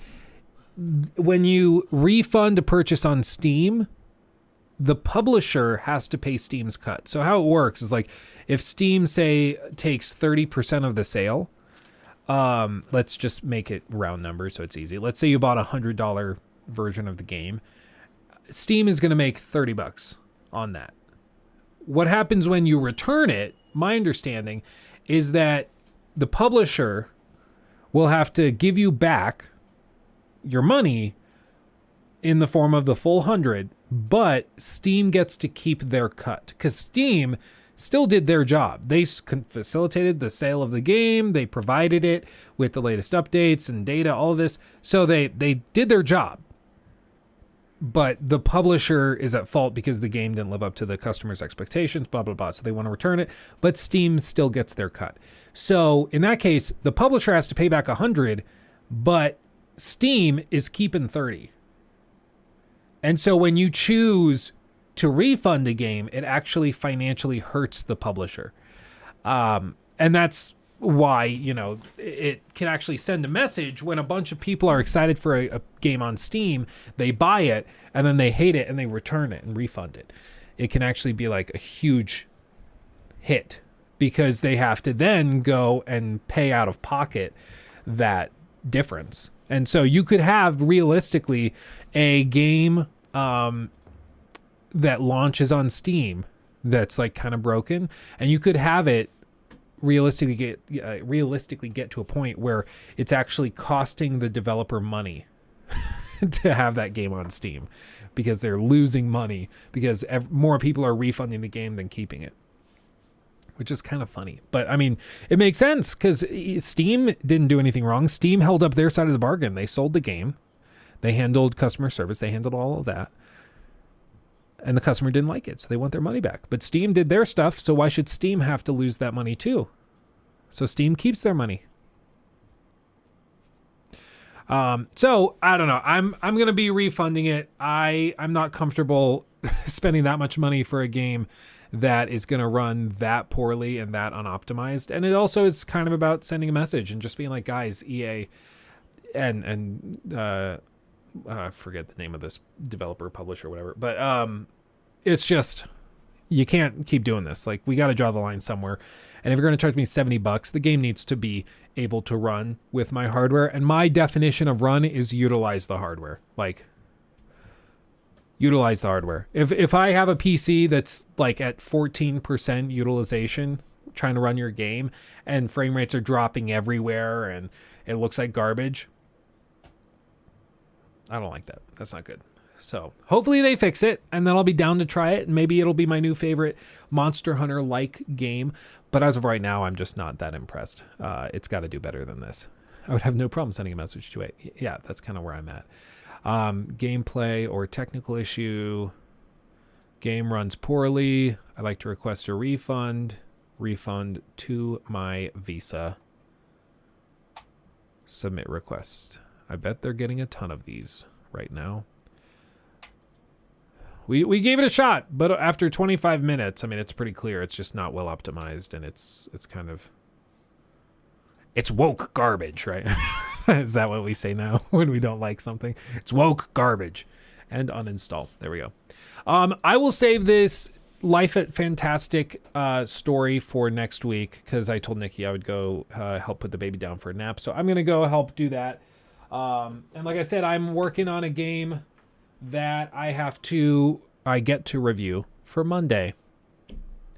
when you refund a purchase on Steam, the publisher has to pay Steam's cut. So how it works is, like, if Steam, say, takes 30% of the sale, let's just make it round numbers so it's easy. Let's say you bought a $100 version of the game. Steam is going to make $30 on that. What happens when you return it, my understanding, is that the publisher will have to give you back your money in the form of the full 100, but Steam gets to keep their cut because Steam still did their job. They facilitated the sale of the game. They provided it with the latest updates and data, all of this. So they did their job. But the publisher is at fault because the game didn't live up to the customer's expectations, blah, blah, blah. So they want to return it, but Steam still gets their cut. So in that case, the publisher has to pay back 100, but Steam is keeping 30. And so when you choose to refund a game, it actually financially hurts the publisher. And that's why, you know, it can actually send a message when a bunch of people are excited for a game on Steam, they buy it, and then they hate it and they return it and refund it. It can actually be like a huge hit because they have to then go and pay out of pocket that difference. And so you could have realistically a game that launches on Steam that's like kind of broken, and you could have it realistically get to a point where it's actually costing the developer money to have that game on Steam because they're losing money because more people are refunding the game than keeping it, which is kind of funny. But I mean, it makes sense because Steam didn't do anything wrong. Steam held up their side of the bargain. They sold the game. They handled customer service. They handled all of that. And the customer didn't like it, so they want their money back. But Steam did their stuff, so why should Steam have to lose that money too? So Steam keeps their money. So I don't know. I'm gonna be refunding it. I'm not comfortable spending that much money for a game that is gonna run that poorly and that unoptimized. And it also is kind of about sending a message and just being like, guys, EA, and I forget the name of this developer, publisher, whatever. But it's just, you can't keep doing this. Like, we got to draw the line somewhere. And if you're going to charge me $70, the game needs to be able to run with my hardware. And my definition of run is utilize the hardware. Like, utilize the hardware. If I have a PC that's like at 14% utilization trying to run your game and frame rates are dropping everywhere and it looks like garbage, I don't like that. That's not good. So hopefully they fix it and then I'll be down to try it. And maybe it'll be my new favorite Monster Hunter-like game. But as of right now, I'm just not that impressed. It's got to do better than this. I would have no problem sending a message to it. Yeah, that's kind of where I'm at. Gameplay or technical issue. Game runs poorly. I'd like to request a refund. Refund to my Visa. Submit request. I bet they're getting a ton of these right now. We gave it a shot, but after 25 minutes, I mean, it's pretty clear it's just not well optimized, and it's kind of, it's woke garbage, right? Is that what we say now when we don't like something? It's woke garbage. And uninstall. There we go. I will save this Life at Fantastic story for next week because I told Nikki I would go help put the baby down for a nap. So I'm going to go help do that. And like I said, I'm working on a game that I get to review for Monday.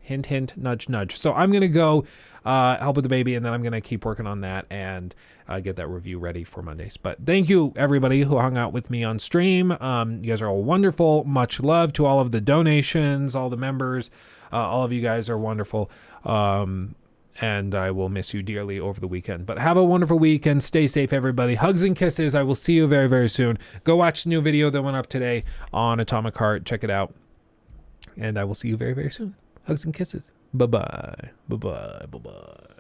Hint, hint, nudge, nudge. So I'm going to go help with the baby, and then I'm going to keep working on that and get that review ready for Mondays. But thank you, everybody who hung out with me on stream. You guys are all wonderful. Much love to all of the donations, all the members. All of you guys are wonderful. And I will miss you dearly over the weekend. But have a wonderful weekend. Stay safe, everybody. Hugs and kisses. I will see you very, very soon. Go watch the new video that went up today on Atomic Heart. Check it out. And I will see you very, very soon. Hugs and kisses. Bye-bye. Bye-bye. Bye-bye.